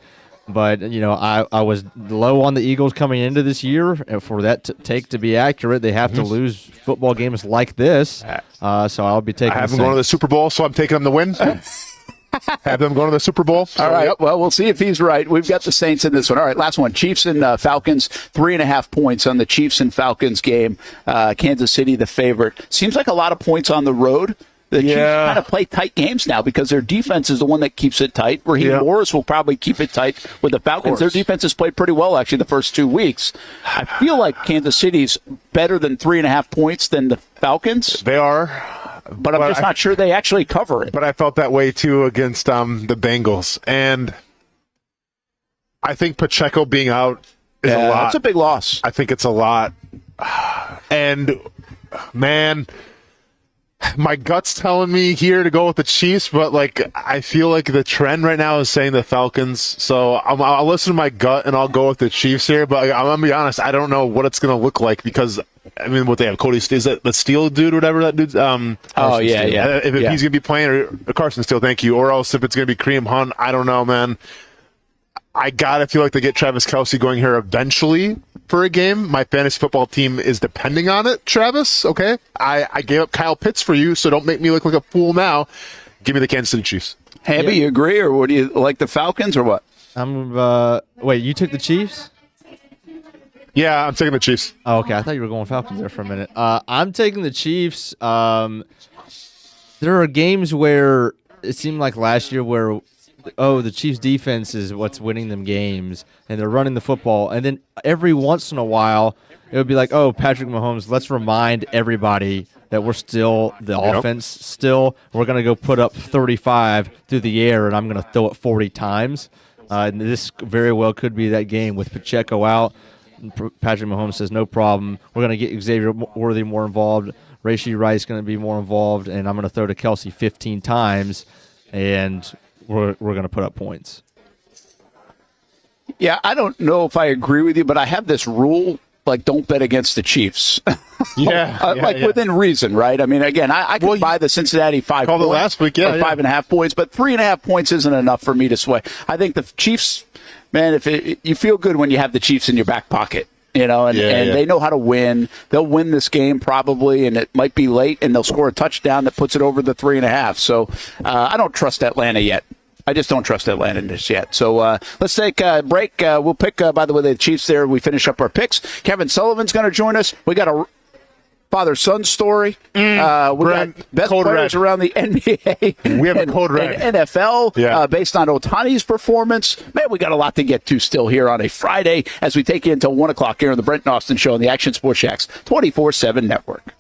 But, I was low on the Eagles coming into this year. And for that take to be accurate, they have to lose football games like this. So I'll be taking
I have them going to the Super Bowl, so I'm taking them to win. Have them going to the Super Bowl.
All right. Well, we'll see if he's right. We've got the Saints in this one. All right, last one. Chiefs and Falcons, 3.5 points on the Chiefs and Falcons game. Kansas City, the favorite. Seems like a lot of points on the road. The Chiefs kind of play tight games now because their defense is the one that keeps it tight. Raheem Morris will probably keep it tight with the Falcons. Their defense has played pretty well, actually, the first 2 weeks. I feel like Kansas City's better than 3.5 points than the Falcons.
They are.
But I'm just not sure they actually cover it.
But I felt that way, too, against the Bengals. And I think Pacheco being out is a lot.
That's a big loss.
I think it's a lot. And, man, my gut's telling me here to go with the Chiefs, but, I feel like the trend right now is saying the Falcons. So I'll listen to my gut, and I'll go with the Chiefs here. But I'm going to be honest, I don't know what it's going to look like because – what they have, Cody, is that the Steele dude or whatever that dude's? If he's going to be playing, or Carson Steele, thank you, or else if it's going to be Kareem Hunt, I don't know, man. I got to feel like they get Travis Kelce going here eventually, for a game. My fantasy football team is depending on it, Travis, okay? I gave up Kyle Pitts for you, so don't make me look like a fool now. Give me the Kansas City Chiefs.
Hamby, you agree, or would you like the Falcons, or what?
Wait, you took the Chiefs?
Yeah, I'm taking the Chiefs.
Oh, okay. I thought you were going Falcons there for a minute. I'm taking the Chiefs. There are games where it seemed like last year where, the Chiefs' defense is what's winning them games, and they're running the football. And then every once in a while, it would be like, Patrick Mahomes, let's remind everybody that we're still the offense still. We're going to go put up 35 through the air, and I'm going to throw it 40 times. And this very well could be that game with Pacheco out. Patrick Mahomes says, no problem. We're going to get Xavier Worthy more involved. Rashee Rice going to be more involved, and I'm going to throw to Kelsey 15 times, and we're going to put up points.
Yeah, I don't know if I agree with you, but I have this rule, like, don't bet against the Chiefs. Within reason, right? I mean, again, I could buy the Cincinnati 5
called
points.
It last week, yeah.
5.5 points, but 3.5 points isn't enough for me to sway. I think the Chiefs, man, you feel good when you have the Chiefs in your back pocket. And they know how to win. They'll win this game probably, and it might be late, and they'll score a touchdown that puts it over the 3.5. So I don't trust Atlanta yet. I just don't trust Atlanta just yet. So let's take a break. We'll pick, by the way, the Chiefs there. We finish up our picks. Kevin Sullivan's going to join us. We got a father-son story. We got best players around the NBA.
We have a code red.
And NFL based on Ohtani's performance. Man, we got a lot to get to still here on a Friday as we take you until 1 o'clock here on the Brent Austen Show on the Action Sports Jax 24/7 network.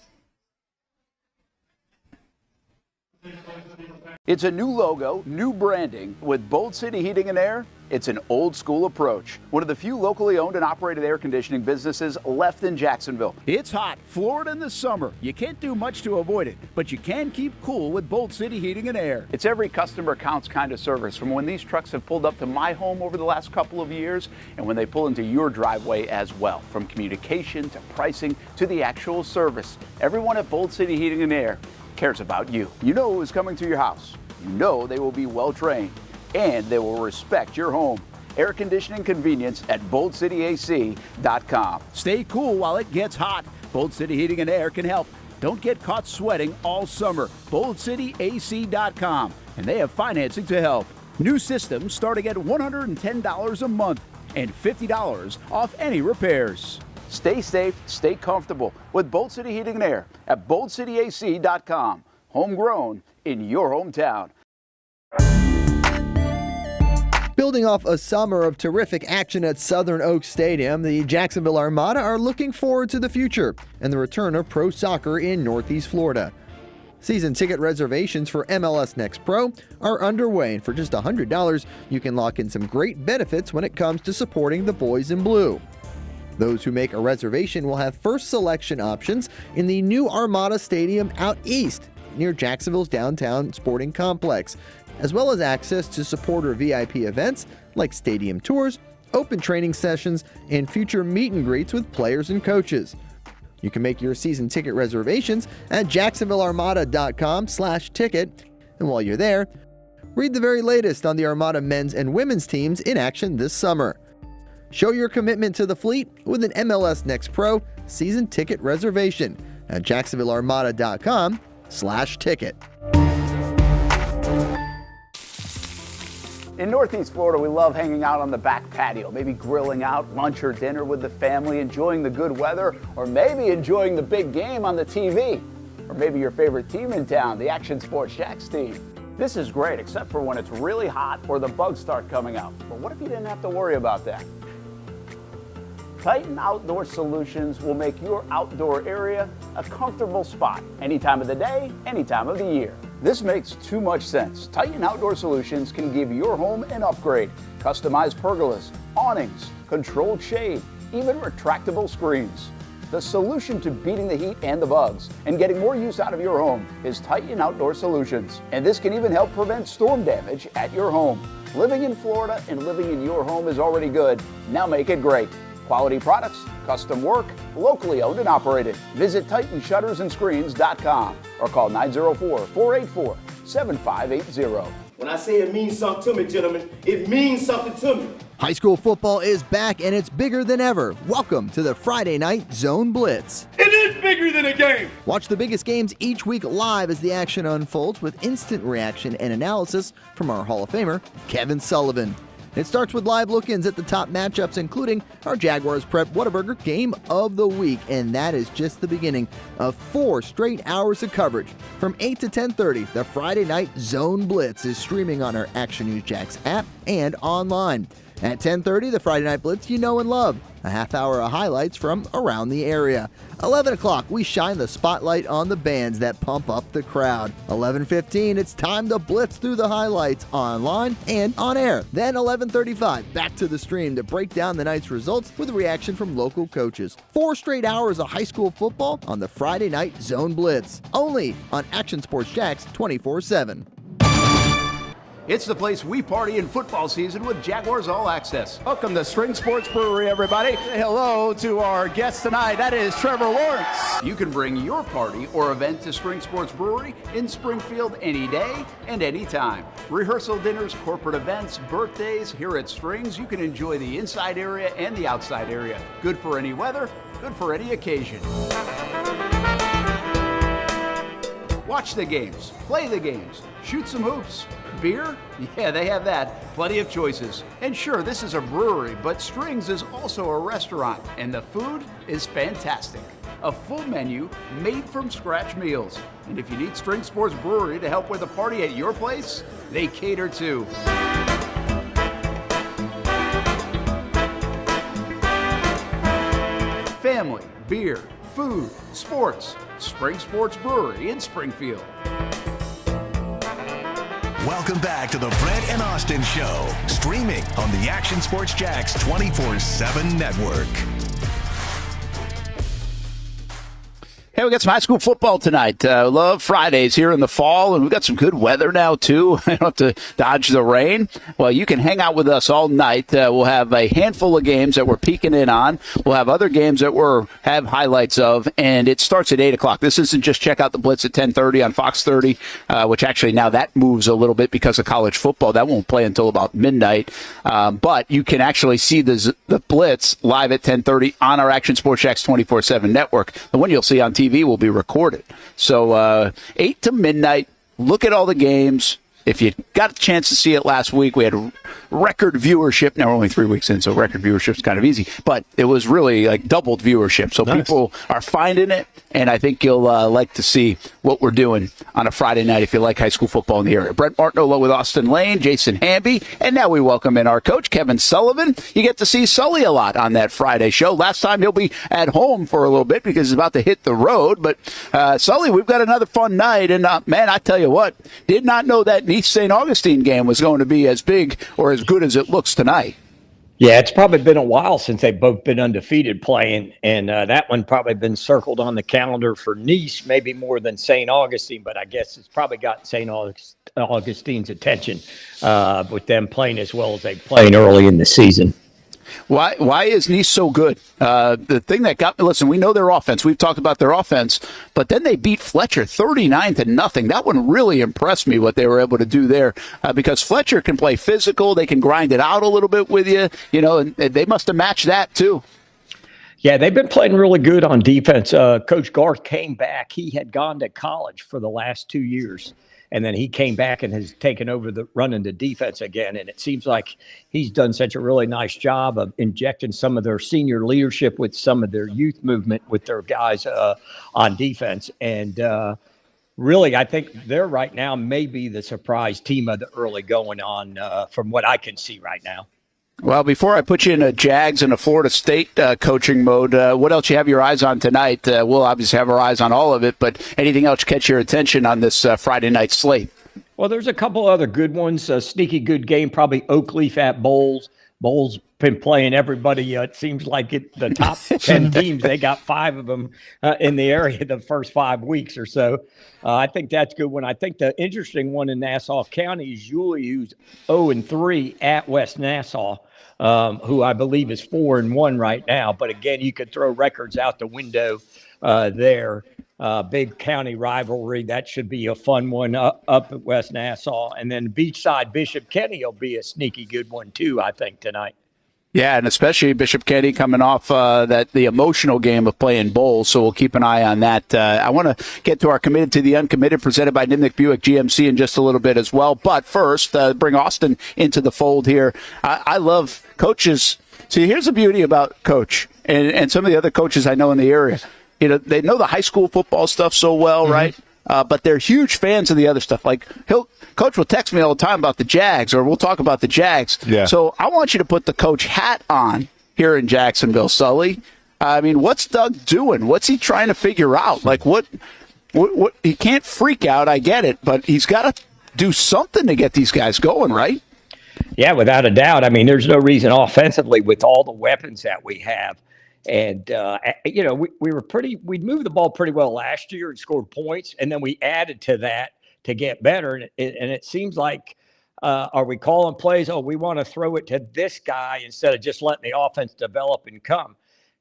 It's a new logo, new branding. With Bold City Heating and Air, it's an old school approach. One of the few locally owned and operated air conditioning businesses left in Jacksonville.
It's hot, Florida in the summer. You can't do much to avoid it, but you can keep cool with Bold City Heating and Air.
It's every customer counts kind of service, from when these trucks have pulled up to my home over the last couple of years and when they pull into your driveway as well. From communication to pricing to the actual service, everyone at Bold City Heating and Air cares about you. You know who's coming to your house. You know they will be well trained, and they will respect your home. Air conditioning convenience at boldcityac.com.
Stay cool while it gets hot. Bold City Heating and Air can help. Don't get caught sweating all summer. boldcityac.com, and they have financing to help. New systems starting at $110 a month and $50 off any repairs.
Stay safe, stay comfortable with Bold City Heating and Air at boldcityac.com. Homegrown in your hometown.
Building off a summer of terrific action at Southern Oaks Stadium, the Jacksonville Armada are looking forward to the future and the return of pro soccer in Northeast Florida. Season ticket reservations for MLS Next Pro are underway, and for just $100, you can lock in some great benefits when it comes to supporting the boys in blue. Those who make a reservation will have first selection options in the new Armada Stadium out east, near Jacksonville's downtown sporting complex, as well as access to supporter VIP events like stadium tours, open training sessions, and future meet and greets with players and coaches. You can make your season ticket reservations at jacksonvillearmada.com/ticket. And while you're there, read the very latest on the Armada men's and women's teams in action this summer. Show your commitment to the fleet with an MLS Next Pro season ticket reservation at jacksonvillearmada.com/ticket.
In Northeast Florida, we love hanging out on the back patio, maybe grilling out lunch or dinner with the family, enjoying the good weather, or maybe enjoying the big game on the TV. Or maybe your favorite team in town, the Action Sports Jax team. This is great, except for when it's really hot or the bugs start coming out. But what if you didn't have to worry about that? Titan Outdoor Solutions will make your outdoor area a comfortable spot any time of the day, any time of the year. This makes too much sense. Titan Outdoor Solutions can give your home an upgrade. Customized pergolas, awnings, controlled shade, even retractable screens. The solution to beating the heat and the bugs and getting more use out of your home is Titan Outdoor Solutions. And this can even help prevent storm damage at your home. Living in Florida and living in your home is already good. Now make it great. Quality products, custom work, locally owned and operated. Visit TitanShuttersAndScreens.com or call 904-484-7580.
When I say it means something to me, gentlemen, it means something to me.
High school football is back and it's bigger than ever. Welcome to the Friday Night Zone Blitz.
It is bigger than a game.
Watch the biggest games each week live as the action unfolds with instant reaction and analysis from our Hall of Famer, Kevin Sullivan. It starts with live look-ins at the top matchups, including our Jaguars Prep Whataburger Game of the Week, and that is just the beginning of 4 straight hours of coverage. From 8 to 10:30, the Friday Night Zone Blitz is streaming on our Action News Jax app and online. At 10:30, the Friday Night Blitz you know and love. A half hour of highlights from around the area. 11 o'clock, we shine the spotlight on the bands that pump up the crowd. 11:15, it's time to blitz through the highlights online and on air. Then 11:35, back to the stream to break down the night's results with a reaction from local coaches. 4 straight hours of high school football on the Friday Night Zone Blitz. Only on Action Sports Jax 24/7.
It's the place we party in football season with Jaguars All Access. Welcome to Spring Sports Brewery, everybody. Say hello to our guest tonight. That is Trevor Lawrence. You can bring your party or event to Spring Sports Brewery in Springfield any day and any time. Rehearsal dinners, corporate events, birthdays. Here at Springs, you can enjoy the inside area and the outside area. Good for any weather, good for any occasion. Watch the games, play the games, shoot some hoops. Beer? Yeah, they have that. Plenty of choices. And sure, this is a brewery, but Strings is also a restaurant, and the food is fantastic. A full menu made from scratch meals. And if you need String Sports Brewery to help with a party at your place, they cater too. Family, beer, food, sports. Spring Sports Brewery in Springfield.
Welcome back to the Brent and Austen Show, streaming on the Action Sports Jax 24/7 network.
Hey, we got some high school football tonight. Love Fridays here in the fall, and we've got some good weather now, too. I don't have to dodge the rain. Well, you can hang out with us all night. We'll have a handful of games that we're peeking in on. We'll have other games that we'll have highlights of, and it starts at 8 o'clock. This isn't just check out the Blitz at 10:30 on Fox 30, which actually now that moves a little bit because of college football. That won't play until about midnight. But you can actually see the Blitz live at 10:30 on our Action Sports Jax 24/7 network. The one you'll see on TV will be recorded. So 8 to midnight, look at all the games. If you got a chance to see it last week, we had record viewership. Now we're only 3 weeks in, so record viewership is kind of easy. But it was really like doubled viewership. So nice. People are finding it, and I think you'll like to see what we're doing on a Friday night if you like high school football in the area. Brent Martineau with Austen Lane, Jason Hamby, and now we welcome in our coach, Kevin Sullivan. You get to see Sully a lot on that Friday show. Last time he'll be at home for a little bit because he's about to hit the road. But Sully, we've got another fun night. And, man, I tell you what, did not know that Nice St. Augustine game was going to be as big or as good as it looks tonight.
Yeah, it's probably been a while since they've both been undefeated playing, and that one probably been circled on the calendar for Nice, maybe more than St. Augustine, but I guess it's probably got St. Augustine's attention with them playing as well as they playing early in the season.
Why is Nice so good? The thing that got me, listen, we know their offense. We've talked about their offense, but then they beat Fletcher 39-0. That one really impressed me, what they were able to do there, because Fletcher can play physical. They can grind it out a little bit with you, and they must have matched that too.
Yeah, they've been playing really good on defense. Coach Garth came back. He had gone to college for the last 2 years. And then he came back and has taken over running the defense again. And it seems like he's done such a really nice job of injecting some of their senior leadership with some of their youth movement with their guys on defense. And really, I think they're right now maybe the surprise team of the early going on from what I can see right now.
Well, before I put you in a Jags and a Florida State coaching mode, what else you have your eyes on tonight? We'll obviously have our eyes on all of it, but anything else catch your attention on this Friday night slate?
Well, there's a couple other good ones. A sneaky good game, probably Oakleaf at Bowles. Bowles been playing everybody. It seems like the top 10 teams, they got 5 of them in the area the first 5 weeks or so. I think that's a good one. I think the interesting one in Nassau County is Yulee, who's 0-3 at West Nassau, who I believe is 4-1 right now. But again, you could throw records out the window there. big county rivalry. That should be a fun one up at West Nassau. And then Beachside Bishop Kenny will be a sneaky good one too, I think, tonight.
Yeah, and especially Bishop Kenny coming off the emotional game of playing bowls, so we'll keep an eye on that. I want to get to our committed to the uncommitted, presented by Nimnick Buick GMC in just a little bit as well. But first, bring Austin into the fold here. I love coaches. See, here's the beauty about Coach and some of the other coaches I know in the area. You know, they know the high school football stuff so well, right? But they're huge fans of the other stuff. Like Coach will text me all the time about the Jags, or we'll talk about the Jags. Yeah. So I want you to put the coach hat on here in Jacksonville, Sully. I mean, what's Doug doing? What's he trying to figure out? Like, what he can't freak out, I get it, but he's got to do something to get these guys going, right?
Yeah, without a doubt. I mean, there's no reason offensively with all the weapons that we have. And, we'd moved the ball pretty well last year and scored points. And then we added to that to get better. And it seems like, are we calling plays? Oh, we want to throw it to this guy instead of just letting the offense develop and come.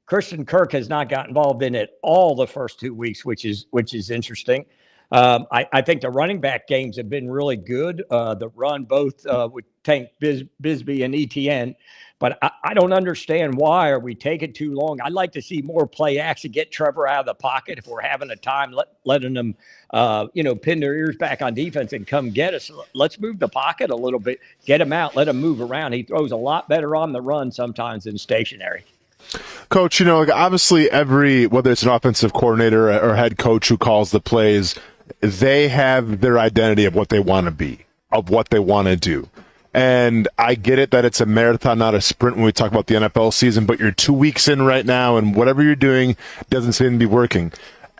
Christian Kirk has not got involved in it all the first 2 weeks, which is interesting. I think the running back games have been really good. The run both with Tank Bisbee and ETN. But I don't understand why are we taking too long. I'd like to see more play action, get Trevor out of the pocket if we're having a time, letting them, pin their ears back on defense and come get us. Let's move the pocket a little bit, get him out, let him move around. He throws a lot better on the run sometimes than stationary.
Coach, obviously whether it's an offensive coordinator or head coach who calls the plays, they have their identity of what they want to be, of what they want to do. And I get it that it's a marathon, not a sprint when we talk about the NFL season, but you're 2 weeks in right now, and whatever you're doing doesn't seem to be working.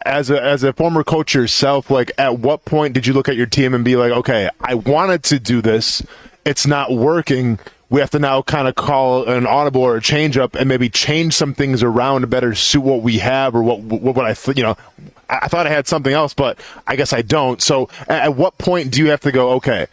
As a former coach yourself, like, at what point did you look at your team and be like, okay, I wanted to do this, it's not working, we have to now kind of call an audible or a change up and maybe change some things around to better suit what we have, or what I thought I had something else, but I guess I don't. So at what point do you have to go, okay,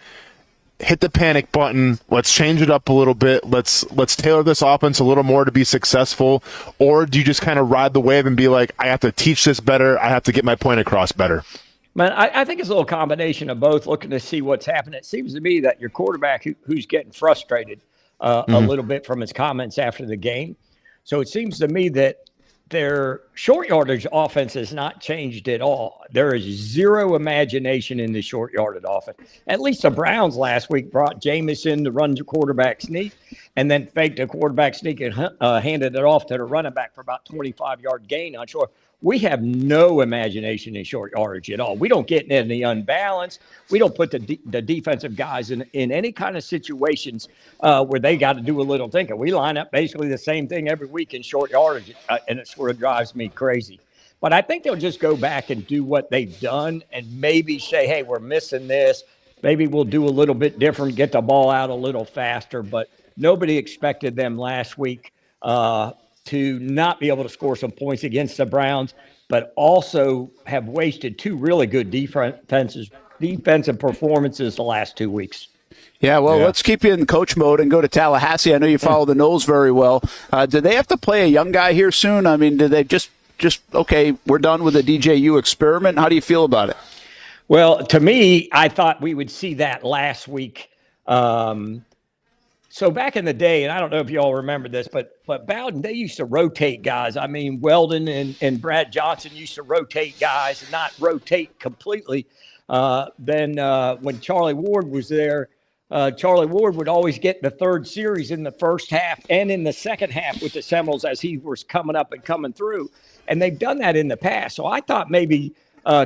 hit the panic button, let's change it up a little bit, let's tailor this offense a little more to be successful? Or do you just kind of ride the wave and be like, I have to teach this better, I have to get my point across better?
Man, I think it's a little combination of both, looking to see what's happening. It seems to me that your quarterback who's getting frustrated a little bit from his comments after the game. So it seems to me that their short yardage offense has not changed at all. There is zero imagination in the short yardage offense. At least the Browns last week brought Jamison to run the quarterback sneak and then faked a quarterback sneak and handed it off to the running back for about 25-yard gain on short. We have no imagination in short yardage at all. We don't get in any unbalance. We don't put the defensive guys in any kind of situations where they got to do a little thinking. We line up basically the same thing every week in short yardage, and it sort of drives me crazy. But I think they'll just go back and do what they've done and maybe say, hey, we're missing this. Maybe we'll do a little bit different, get the ball out a little faster. But nobody expected them last week to not be able to score some points against the Browns, but also have wasted two really good defensive performances the last 2 weeks.
Yeah, well, let's keep you in coach mode and go to Tallahassee. I know you follow the Knowles very well. Do they have to play a young guy here soon? I mean, do they just okay, we're done with the DJU experiment? How do you feel about it?
Well, to me, I thought we would see that last week. So back in the day, and I don't know if you all remember this, but Bowden, they used to rotate guys. I mean, Weldon and Brad Johnson used to rotate guys and not rotate completely. Then when Charlie Ward was there, Charlie Ward would always get the third series in the first half and in the second half with the Seminoles as he was coming up and coming through. And they've done that in the past. So I thought maybe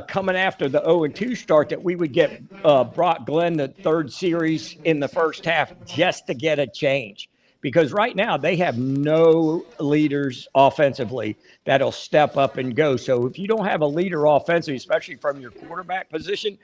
coming after the 0-2 start that we would get Brock Glenn the third series in the first half just to get a change. Because right now they have no leaders offensively that'll step up and go. So if you don't have a leader offensively, especially from your quarterback position,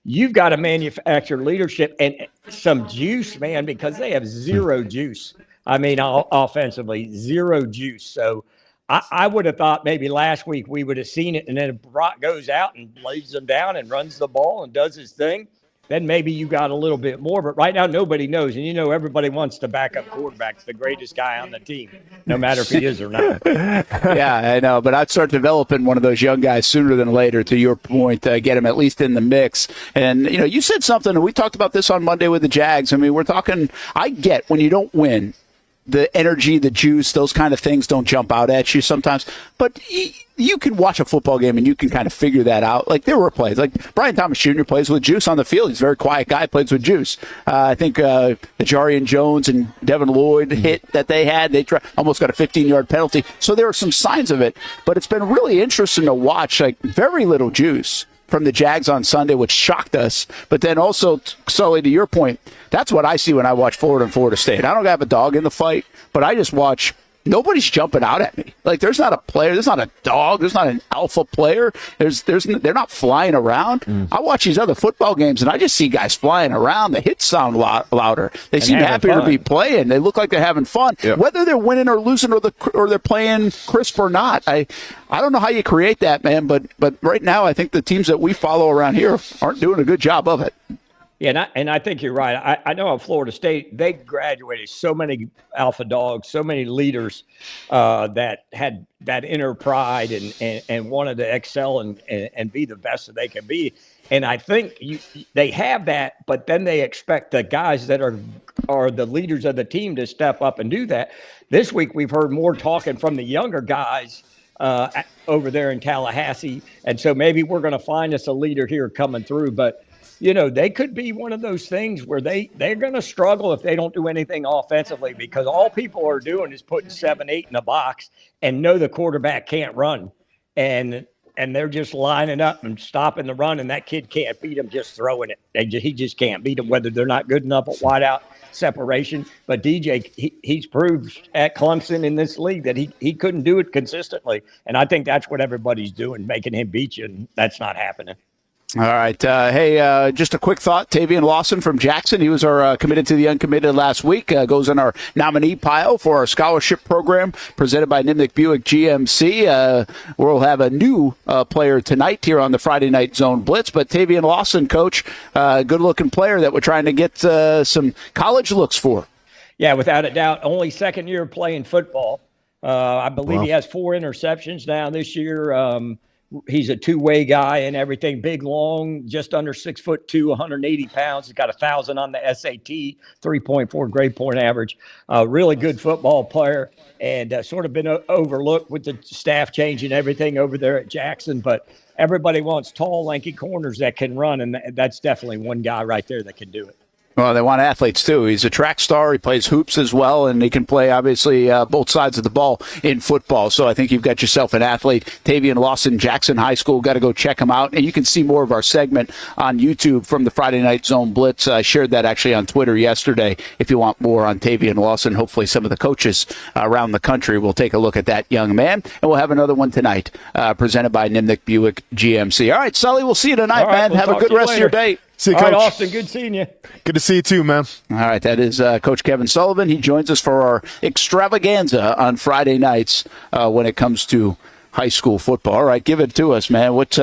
you've got to manufacture leadership and some juice, man, because they have zero juice. I mean, offensively, zero juice. So I would have thought maybe last week we would have seen it, and then Brock goes out and lays them down and runs the ball and does his thing. then maybe you got a little bit more. But right now, nobody knows. And, everybody wants the backup quarterback, the greatest guy on the team, no matter if he is or not.
Yeah, I know. But I'd start developing one of those young guys sooner than later, to your point, get him at least in the mix. And, you said something, and we talked about this on Monday with the Jags. I mean, we're talking, I get when you don't win, the energy, the juice, those kind of things don't jump out at you sometimes. But you can watch a football game and you can kind of figure that out. Like, there were plays. Like, Brian Thomas Jr. plays with juice on the field. He's a very quiet guy, plays with juice. I think the Jarian Jones and Devin Lloyd hit that they had, they almost got a 15-yard penalty. So there are some signs of it. But it's been really interesting to watch, like, very little juice from the Jags on Sunday, which shocked us. But then also, Sully, to your point, that's what I see when I watch Florida and Florida State. I don't have a dog in the fight, but I just watch. Nobody's jumping out at me. Like, there's not a player, there's not a dog, there's not an alpha player. They're not flying around. I watch these other football games, and I just see guys flying around. The hits sound louder. They seem happier to be playing. They look like they're having fun. Yep. Whether they're winning or losing or they're playing crisp or not, I don't know how you create that, man. But right now, I think the teams that we follow around here aren't doing a good job of it.
Yeah, and I think you're right. I know at Florida State, they graduated so many alpha dogs, so many leaders that had that inner pride and wanted to excel and be the best that they can be. And I think they have that, but then they expect the guys that are the leaders of the team to step up and do that. This week, we've heard more talking from the younger guys over there in Tallahassee. And so maybe we're going to find us a leader here coming through. But they could be one of those things where they're going to struggle if they don't do anything offensively, because all people are doing is putting 7-8 in the box and know the quarterback can't run. And they're just lining up and stopping the run, and that kid can't beat him just throwing it. He just can't beat them, whether they're not good enough at wideout separation. But DJ, he's proved at Clemson in this league that he couldn't do it consistently. And I think that's what everybody's doing, making him beat you, and that's not happening.
All right. Hey, just a quick thought. Tavian Lawson from Jackson. He was our committed to the uncommitted last week. Goes in our nominee pile for our scholarship program presented by Nimnick Buick GMC. We'll have a new player tonight here on the Friday Night Zone Blitz. But Tavian Lawson, coach, good-looking player that we're trying to get some college looks for.
Yeah, without a doubt. Only second year playing football. I believe he has 4 interceptions now this year. He's a two-way guy and everything. Big, long, just under 6'2", 180 pounds. He's got 1,000 on the SAT, 3.4 grade point average. Really good football player, and sort of been overlooked with the staff change and everything over there at Jackson. But everybody wants tall, lanky corners that can run, and that's definitely one guy right there that can do it.
Well, they want athletes, too. He's a track star. He plays hoops as well, and he can play, obviously, both sides of the ball in football. So I think you've got yourself an athlete. Tavian Lawson, Jackson High School. Got to go check him out. And you can see more of our segment on YouTube from the Friday Night Zone Blitz. I shared that actually on Twitter yesterday. If you want more on Tavian Lawson, hopefully some of the coaches around the country will take a look at that young man. And we'll have another one tonight presented by Nimnick Buick GMC. All right, Sully, we'll see you tonight, man. Have a good rest of your day.
See you,
Coach.
Coach.
All right, Austin, good seeing you.
Good to see you too, man.
All right, that is Coach Kevin Sullivan. He joins us for our extravaganza on Friday nights when it comes to high school football. All right, give it to us, man. What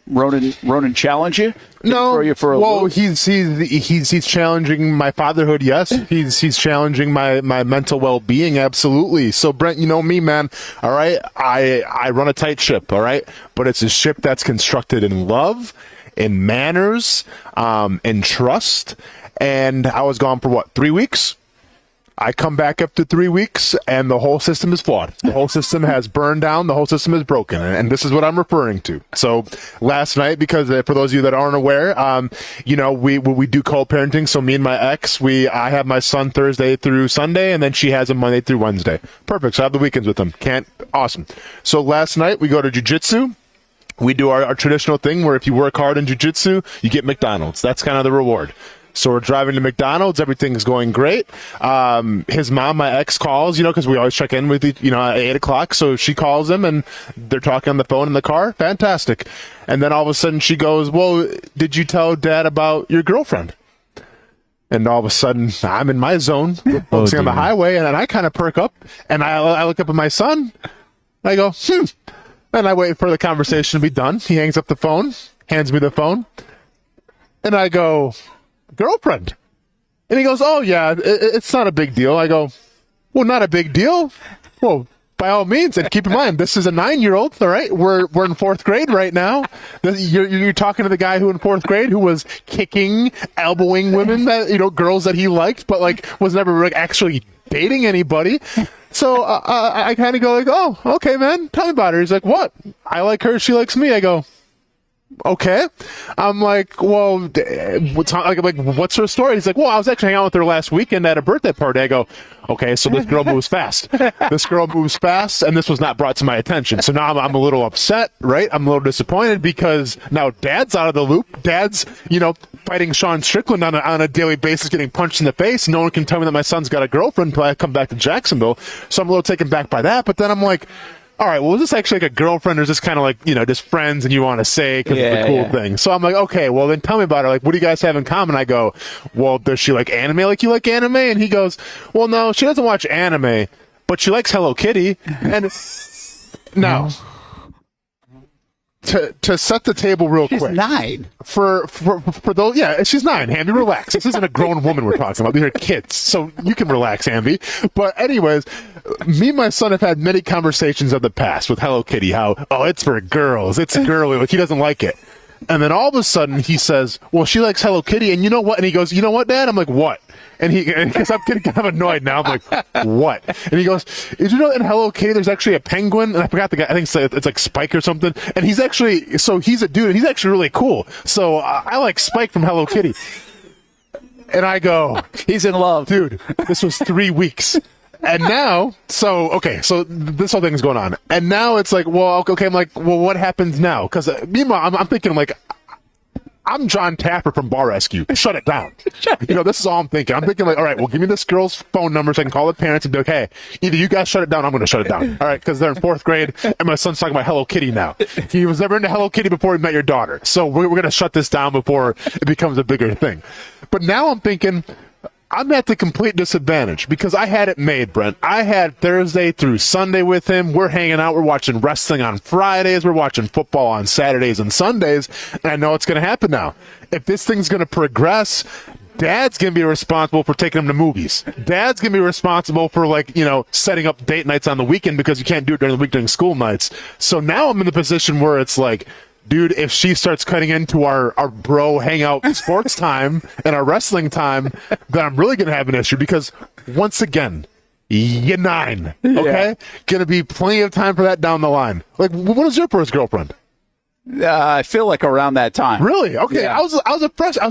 Ronan challenge you?
No,
throw you for a loop?
he's challenging my fatherhood. Yes, he's challenging my mental well-being. Absolutely. So Brent, you know me, man. All right, I run a tight ship. All right, but it's a ship that's constructed in love, in manners, in trust. And I was gone for 3 weeks? I come back after 3 weeks, and the whole system is flawed. The whole system has burned down. The whole system is broken, and this is what I'm referring to. So last night, because for those of you that aren't aware, we do co-parenting. So me and my ex, I have my son Thursday through Sunday, and then she has him Monday through Wednesday. Perfect. So I have the weekends with him. Awesome. So last night we go to jiu-jitsu. We do our traditional thing where if you work hard in jiu-jitsu, you get McDonald's. That's kind of the reward. So we're driving to McDonald's. Everything's going great. His mom, my ex, calls, because we always check in with, at 8 o'clock. So she calls him, and they're talking on the phone in the car. Fantastic. And then all of a sudden she goes, well, did you tell Dad about your girlfriend? And all of a sudden I'm in my zone, focusing on the highway, and then I kind of perk up, and I look up at my son, and I go, And I wait for the conversation to be done. He hangs up the phone, hands me the phone. And I go, girlfriend. And he goes, oh, yeah, it's not a big deal. I go, well, not a big deal? Well, by all means, and keep in mind, this is a 9-year-old, all right? We're in 4th grade right now. You're talking to the guy who in 4th grade who was kicking, elbowing women, girls that he liked, but like was never like actually dating anybody. So I kind of go like, oh, okay, man, tell me about her. He's like, what? I like her, she likes me. I go, okay. I'm like, well, what's her story? He's like, well, I was actually hanging out with her last weekend at a birthday party. I go, okay, so this girl moves fast. This girl moves fast, and this was not brought to my attention. So now I'm a little upset, right? I'm a little disappointed because now Dad's out of the loop. Dad's, fighting Sean Strickland on a daily basis, getting punched in the face. No one can tell me that my son's got a girlfriend until I come back to Jacksonville. So I'm a little taken back by that. But then I'm like, all right, well, is this actually like a girlfriend or is this kind of like, just friends and you want to say because it's a cool thing? So I'm like, okay, well, then tell me about her. Like, what do you guys have in common? I go, well, does she like anime like you like anime? And he goes, well, no, she doesn't watch anime, but she likes Hello Kitty. And no. To set the table real quick.
She's 9.
For those, she's 9. Hamby, relax. This isn't a grown woman we're talking about. These are kids, so you can relax, Hamby. But anyways, me and my son have had many conversations of the past with Hello Kitty. How it's for girls, it's girly. Like he doesn't like it. And then all of a sudden he says, well, she likes Hello Kitty, and you know what? And he goes, you know what, Dad? I'm like, what? And because I'm getting kind of annoyed now. I'm like, what? And he goes, did you know in Hello Kitty there's actually a penguin? And I forgot the guy. I think it's like Spike or something. And he's a dude, and he's actually really cool. So I like Spike from Hello Kitty. And I go,
he's in love.
Dude, this was 3 weeks. And now, so this whole thing is going on. And now it's like, well, okay, I'm like, well, what happens now? Because meanwhile, I'm thinking like, I'm John Tapper from Bar Rescue. Shut it down. This is all I'm thinking. I'm thinking like, all right, well, give me this girl's phone number so I can call the parents and be like, hey, either you guys shut it down, or I'm going to shut it down. All right, because they're in 4th grade, and my son's talking about Hello Kitty now. He was never into Hello Kitty before he met your daughter. So we're going to shut this down before it becomes a bigger thing. But now I'm thinking, I'm at the complete disadvantage because I had it made, Brent. I had Thursday through Sunday with him. We're hanging out. We're watching wrestling on Fridays. We're watching football on Saturdays and Sundays. And I know it's going to happen now. If this thing's going to progress, Dad's going to be responsible for taking him to movies. Dad's going to be responsible for, setting up date nights on the weekend because you can't do it during the week during school nights. So now I'm in the position where it's like, dude, if she starts cutting into our bro hangout sports time and our wrestling time, then I'm really going to have an issue because, once again, you're 9, okay? Going to be plenty of time for that down the line. Like, when was your first girlfriend?
I feel like around that time.
Really? Okay, yeah. I was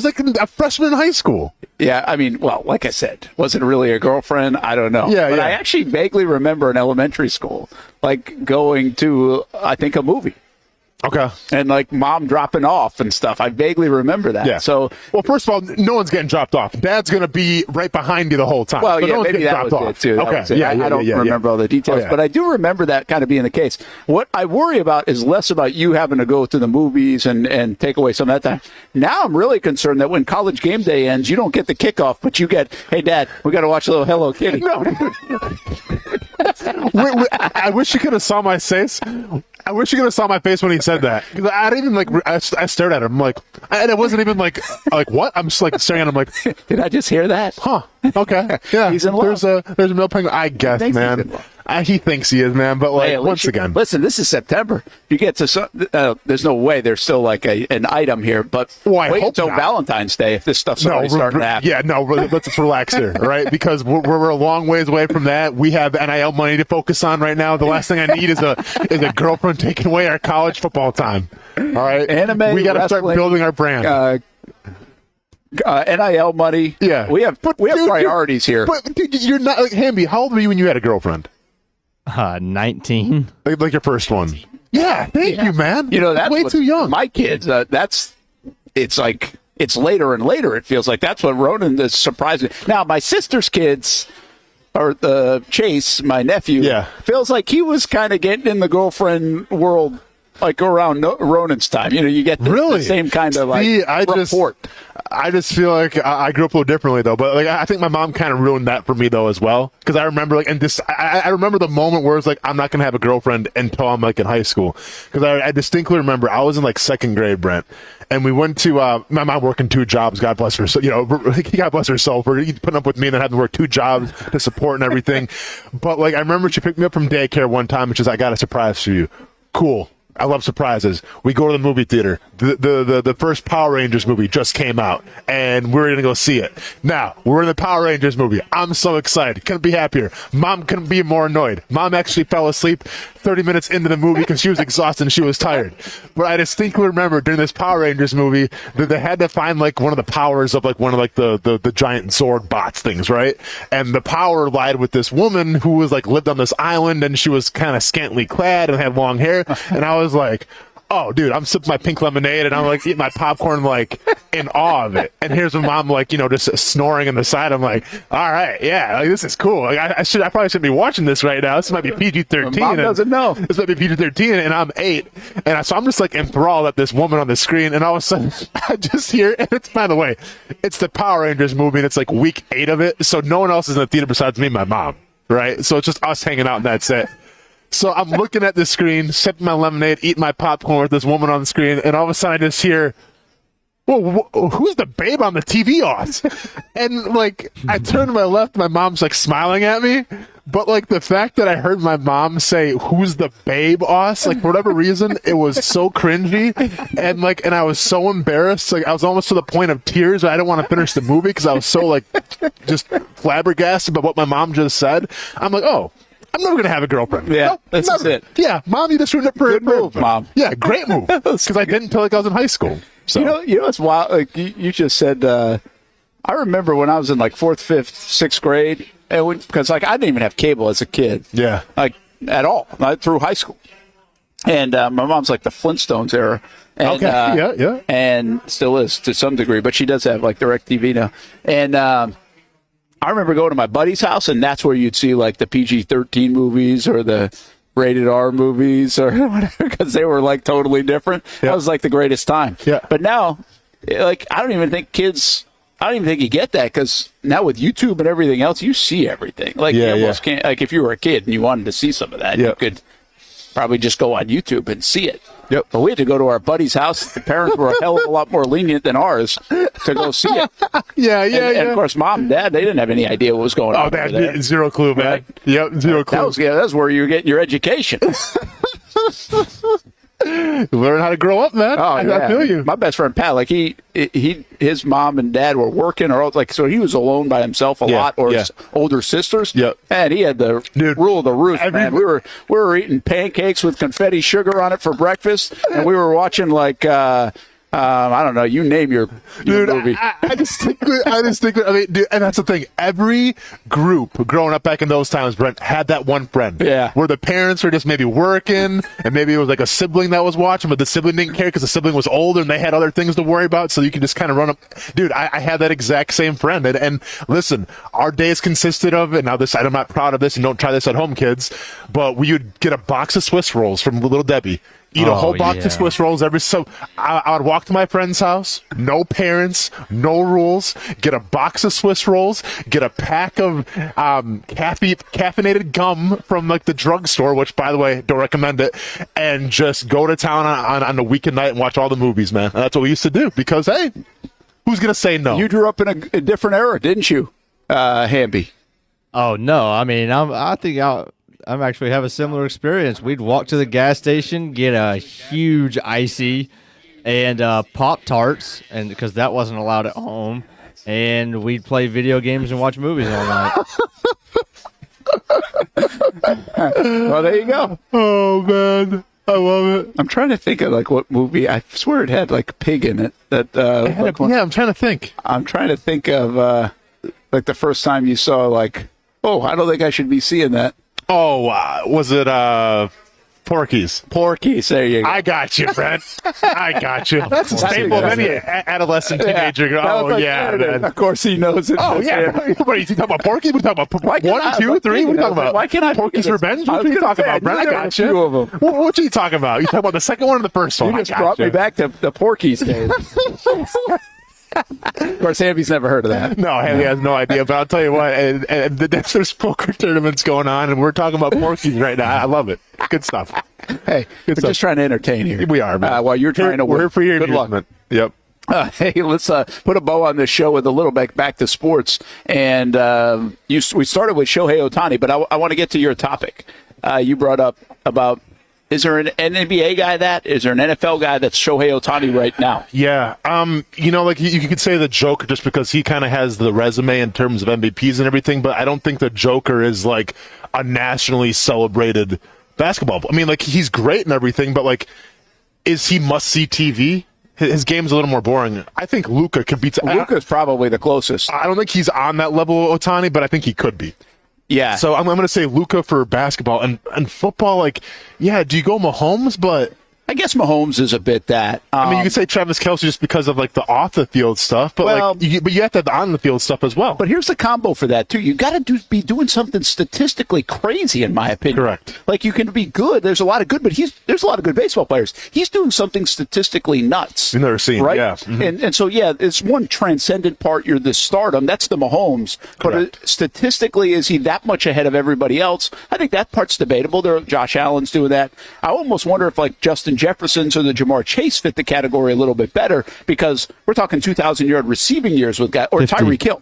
like a freshman in high school.
Yeah, I mean, well, like I said, was it really a girlfriend? I don't know. But I actually vaguely remember in elementary school, like going to, I think, a movie.
Okay.
And like mom dropping off and stuff. I vaguely remember that.
Yeah.
So,
well, first of all, no one's getting dropped off. Dad's going to be right behind you the whole time.
Well,
so no
maybe that was it too.
Okay.
I don't remember all the details, but I do remember that kind of being the case. What I worry about is less about you having to go to the movies and take away some of that time. Now I'm really concerned that when College Game Day ends, you don't get the kickoff, but you get, hey, Dad, we got to watch a little Hello Kitty.
No. I wish you could have saw my face. I wish you could have saw my face when he said that. I didn't even I stared at him. I'm like, and it wasn't even like what? I'm just like staring at him like,
did I just hear that?
Huh. Okay. Yeah.
He's in love.
There's a male penguin. I guess, man. He thinks he is, man. But like, once again,
listen, this is September. You get to there's no way there's still like an item here, but wait until Valentine's Day if this stuff's already starting to happen.
Yeah, no, let's just relax here, right? Because we're a long ways away from that. We have NIL money to focus on right now. The last thing I need is a girlfriend taking away our college football time. All right,
anime.
We got to start building our brand.
NIL money.
Yeah,
we have priorities here.
But dude, you're not like Hamby. How old were you when you had a girlfriend?
19.
Like your first one. Yeah, thank you, man.
That's
way too young.
My kids, it's like it's later and later. It feels like that's what Ronan is surprising. Now, my sister's kids, or Chase, my nephew, feels like he was kind of getting in the girlfriend world like around Ronan's time. You get the same kind of report.
I just feel like I grew up a little differently though, but like I think my mom kind of ruined that for me though as well, because I remember I remember the moment where it's like I'm not gonna have a girlfriend until I'm like in high school, because I distinctly remember I was in like second grade, Brent, and we went to my mom working 2 jobs. God bless her. So God bless her soul for putting up with me and then having to work 2 jobs to support and everything. But like I remember she picked me up from daycare one time, which is I got a surprise for you. Cool. I love surprises. We go to the movie theater. The first Power Rangers movie just came out, and we're going to go see it. Now, we're in the Power Rangers movie. I'm so excited. Couldn't be happier. Mom couldn't be more annoyed. Mom actually fell asleep 30 minutes into the movie because she was exhausted and she was tired. But I distinctly remember during this Power Rangers movie that they had to find like one of the powers of like one of like the giant Zord bots things, right? And the power lied with this woman who was like lived on this island, and she was kind of scantily clad and had long hair. And I was like, oh, dude, I'm sipping my pink lemonade and I'm like eating my popcorn like in awe of it. And here's my mom like, just snoring on the side. I'm like, all right, yeah, like, this is cool. Like, I probably shouldn't be watching this right now. This might be PG-13.
Mom doesn't know.
This might be PG-13 and I'm 8. And so I'm just like enthralled at this woman on the screen, and all of a sudden I just hear, and it's, by the way, it's the Power Rangers movie and it's like week 8 of it. So no one else is in the theater besides me and my mom, right? So it's just us hanging out and that's it. So I'm looking at the screen, sipping my lemonade, eating my popcorn with this woman on the screen, and all of a sudden I just hear, whoa, who's the babe on the TV, Oz? And, like, I turn to my left, my mom's, like, smiling at me, but, like, the fact that I heard my mom say, who's the babe, Oz? Like, for whatever reason, it was so cringy, and I was so embarrassed. Like, I was almost to the point of tears. I didn't want to finish the movie because I was so, like, just flabbergasted by what my mom just said. I'm like, oh, I'm never going to have a girlfriend.
Yeah,
no,
that's
never.
it.
Yeah, Mom, you just ruined it for
Good move, Mom.
Yeah, great move. Because I didn't until like I was in high school. So.
You know what's wild? Like you just said, I remember when I was in like 4th, 5th, 6th grade, because like I didn't even have cable as a kid.
Yeah.
Like at all, not through high school. And my mom's like the Flintstones era. And,
okay, yeah.
And still is to some degree, but she does have like DirecTV now. And I remember going to my buddy's house, and that's where you'd see like the PG-13 movies or the rated R movies or whatever, because they were like totally different.
Yeah.
That was like the greatest time.
Yeah.
But now, like, I don't even think you get that, because now with YouTube and everything else, you see everything. Like, you almost can't, like, if you were a kid and you wanted to see some of that, you could probably just go on YouTube and see it.
Yep.
But we had to go to our buddy's house. The parents were a hell of a lot more lenient than ours to go see it. And of course, Mom and Dad, they didn't have any idea what was going on.
Oh, they had zero clue, man. Right? Yep, zero clue.
That's where you're getting your education.
Learn how to grow up, man.
Oh, yeah.
I feel you.
My best friend Pat, like his mom and dad were working, or like, so he was alone by himself a lot, or his older sisters.
Yep.
And he had the rule of the roost, man. We were eating pancakes with confetti sugar on it for breakfast, and we were watching like I don't know, you name your movie.
I distinctly, I mean, dude, and that's the thing. Every group growing up back in those times, Brent, had that one friend.
Yeah.
Where the parents were just maybe working, and maybe it was like a sibling that was watching, but the sibling didn't care because the sibling was older and they had other things to worry about, so you could just kind of run up. Dude, I had that exact same friend. And listen, our days consisted of, and now I'm not proud of this, and don't try this at home, kids, but we would get a box of Swiss rolls from Little Debbie. Eat a whole box of Swiss rolls so I would walk to my friend's house, no parents, no rules, get a box of Swiss rolls, get a pack of caffeinated gum from like the drugstore, which by the way, don't recommend it, and just go to town on the weekend night and watch all the movies, man. And that's what we used to do because, hey, who's going to say no?
You grew up in a different era, didn't you, Hamby?
Oh, no. I mean, I think I'm actually have a similar experience. We'd walk to the gas station, get a huge icy and Pop-Tarts, and because that wasn't allowed at home, and we'd play video games and watch movies all night.
Well, there you go.
Oh, man. I love it.
I'm trying to think of like what movie. I swear it had like a pig in it.
I'm trying to think.
I'm trying to think of like the first time you saw like, oh, I don't think I should be seeing that.
Oh, was it Porkies.
Porkies. There you go.
I got you, Brent. I got you. That's a staple of any adolescent teenager.
Yeah.
Oh, yeah, man.
Of course he knows it.
Oh, yeah. What are you talking about? Porkies? We're talking about 1, 2, 3? What are you talking about?
Why can't I?
Porky's Revenge? What are you talking about, Brent? I got you.
Of them.
What are you talking about? You talking about the second one or the first one?
You just brought me back to the Porkies days. Of course, Hamby's never heard of that.
No, Hamby has no idea. But I'll tell you what, and there's poker tournaments going on, and we're talking about Porkies right now. I love it. Good stuff.
Hey, we're just trying to entertain here.
We are, man.
While you're trying to work.
We're here for your
Good luck.
amusement. Yep.
Hey, let's put a bow on this show with a little bit back to sports. And we started with Shohei Ohtani, but I want to get to your topic. You brought up about, is there an NBA guy is there an NFL guy that's Shohei Ohtani right now?
Yeah. Like you could say the Joker just because he kind of has the resume in terms of MVPs and everything, but I don't think the Joker is like a nationally celebrated basketball. I mean, like, he's great and everything, but like, is he must-see TV? His game's a little more boring. I think Luka could beat.
Luka's probably the closest.
I don't think he's on that level of Ohtani, but I think he could be.
Yeah.
So I'm going to say Luka for basketball and football. Like, yeah, do you go Mahomes? But
I guess Mahomes is a bit that.
I mean, you could say Travis Kelce just because of like the off the field stuff, but but you have to have the on the field stuff as well.
But here's the combo for that too. You got to be doing something statistically crazy, in my opinion.
Correct.
Like, you can be good. There's a lot of good, but there's a lot of good baseball players. He's doing something statistically nuts.
You've never seen,
right?
Yeah. Mm-hmm.
And so it's one transcendent part. You're the stardom. That's the Mahomes.
Correct.
But statistically, is he that much ahead of everybody else? I think that part's debatable. Josh Allen's doing that. I almost wonder if like Justin Jefferson's or the Jamar Chase fit the category a little bit better, because we're talking 2,000-yard receiving years with guys, or
50.
Tyreek Hill.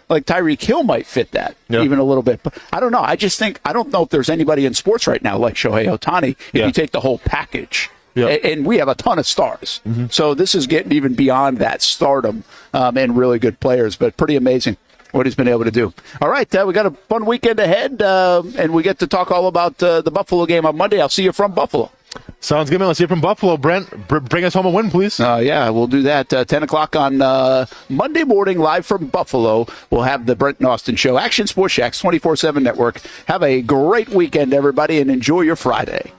Like, Tyreek Hill might fit that even a little bit. But I don't know. I don't know if there's anybody in sports right now like Shohei Ohtani if you take the whole package. And we have a ton of stars.
Mm-hmm.
So this is getting even beyond that stardom and really good players, but pretty amazing what he's been able to do. All right, we got a fun weekend ahead, and we get to talk all about the Buffalo game on Monday. I'll see you from Buffalo.
Sounds good, man. Let's hear from Buffalo. Brent, bring us home a win, please.
Yeah, we'll do that. 10 o'clock on Monday morning, live from Buffalo. We'll have the Brent Austen Show. Action Sports Jacks 24/7 Network. Have a great weekend, everybody, and enjoy your Friday.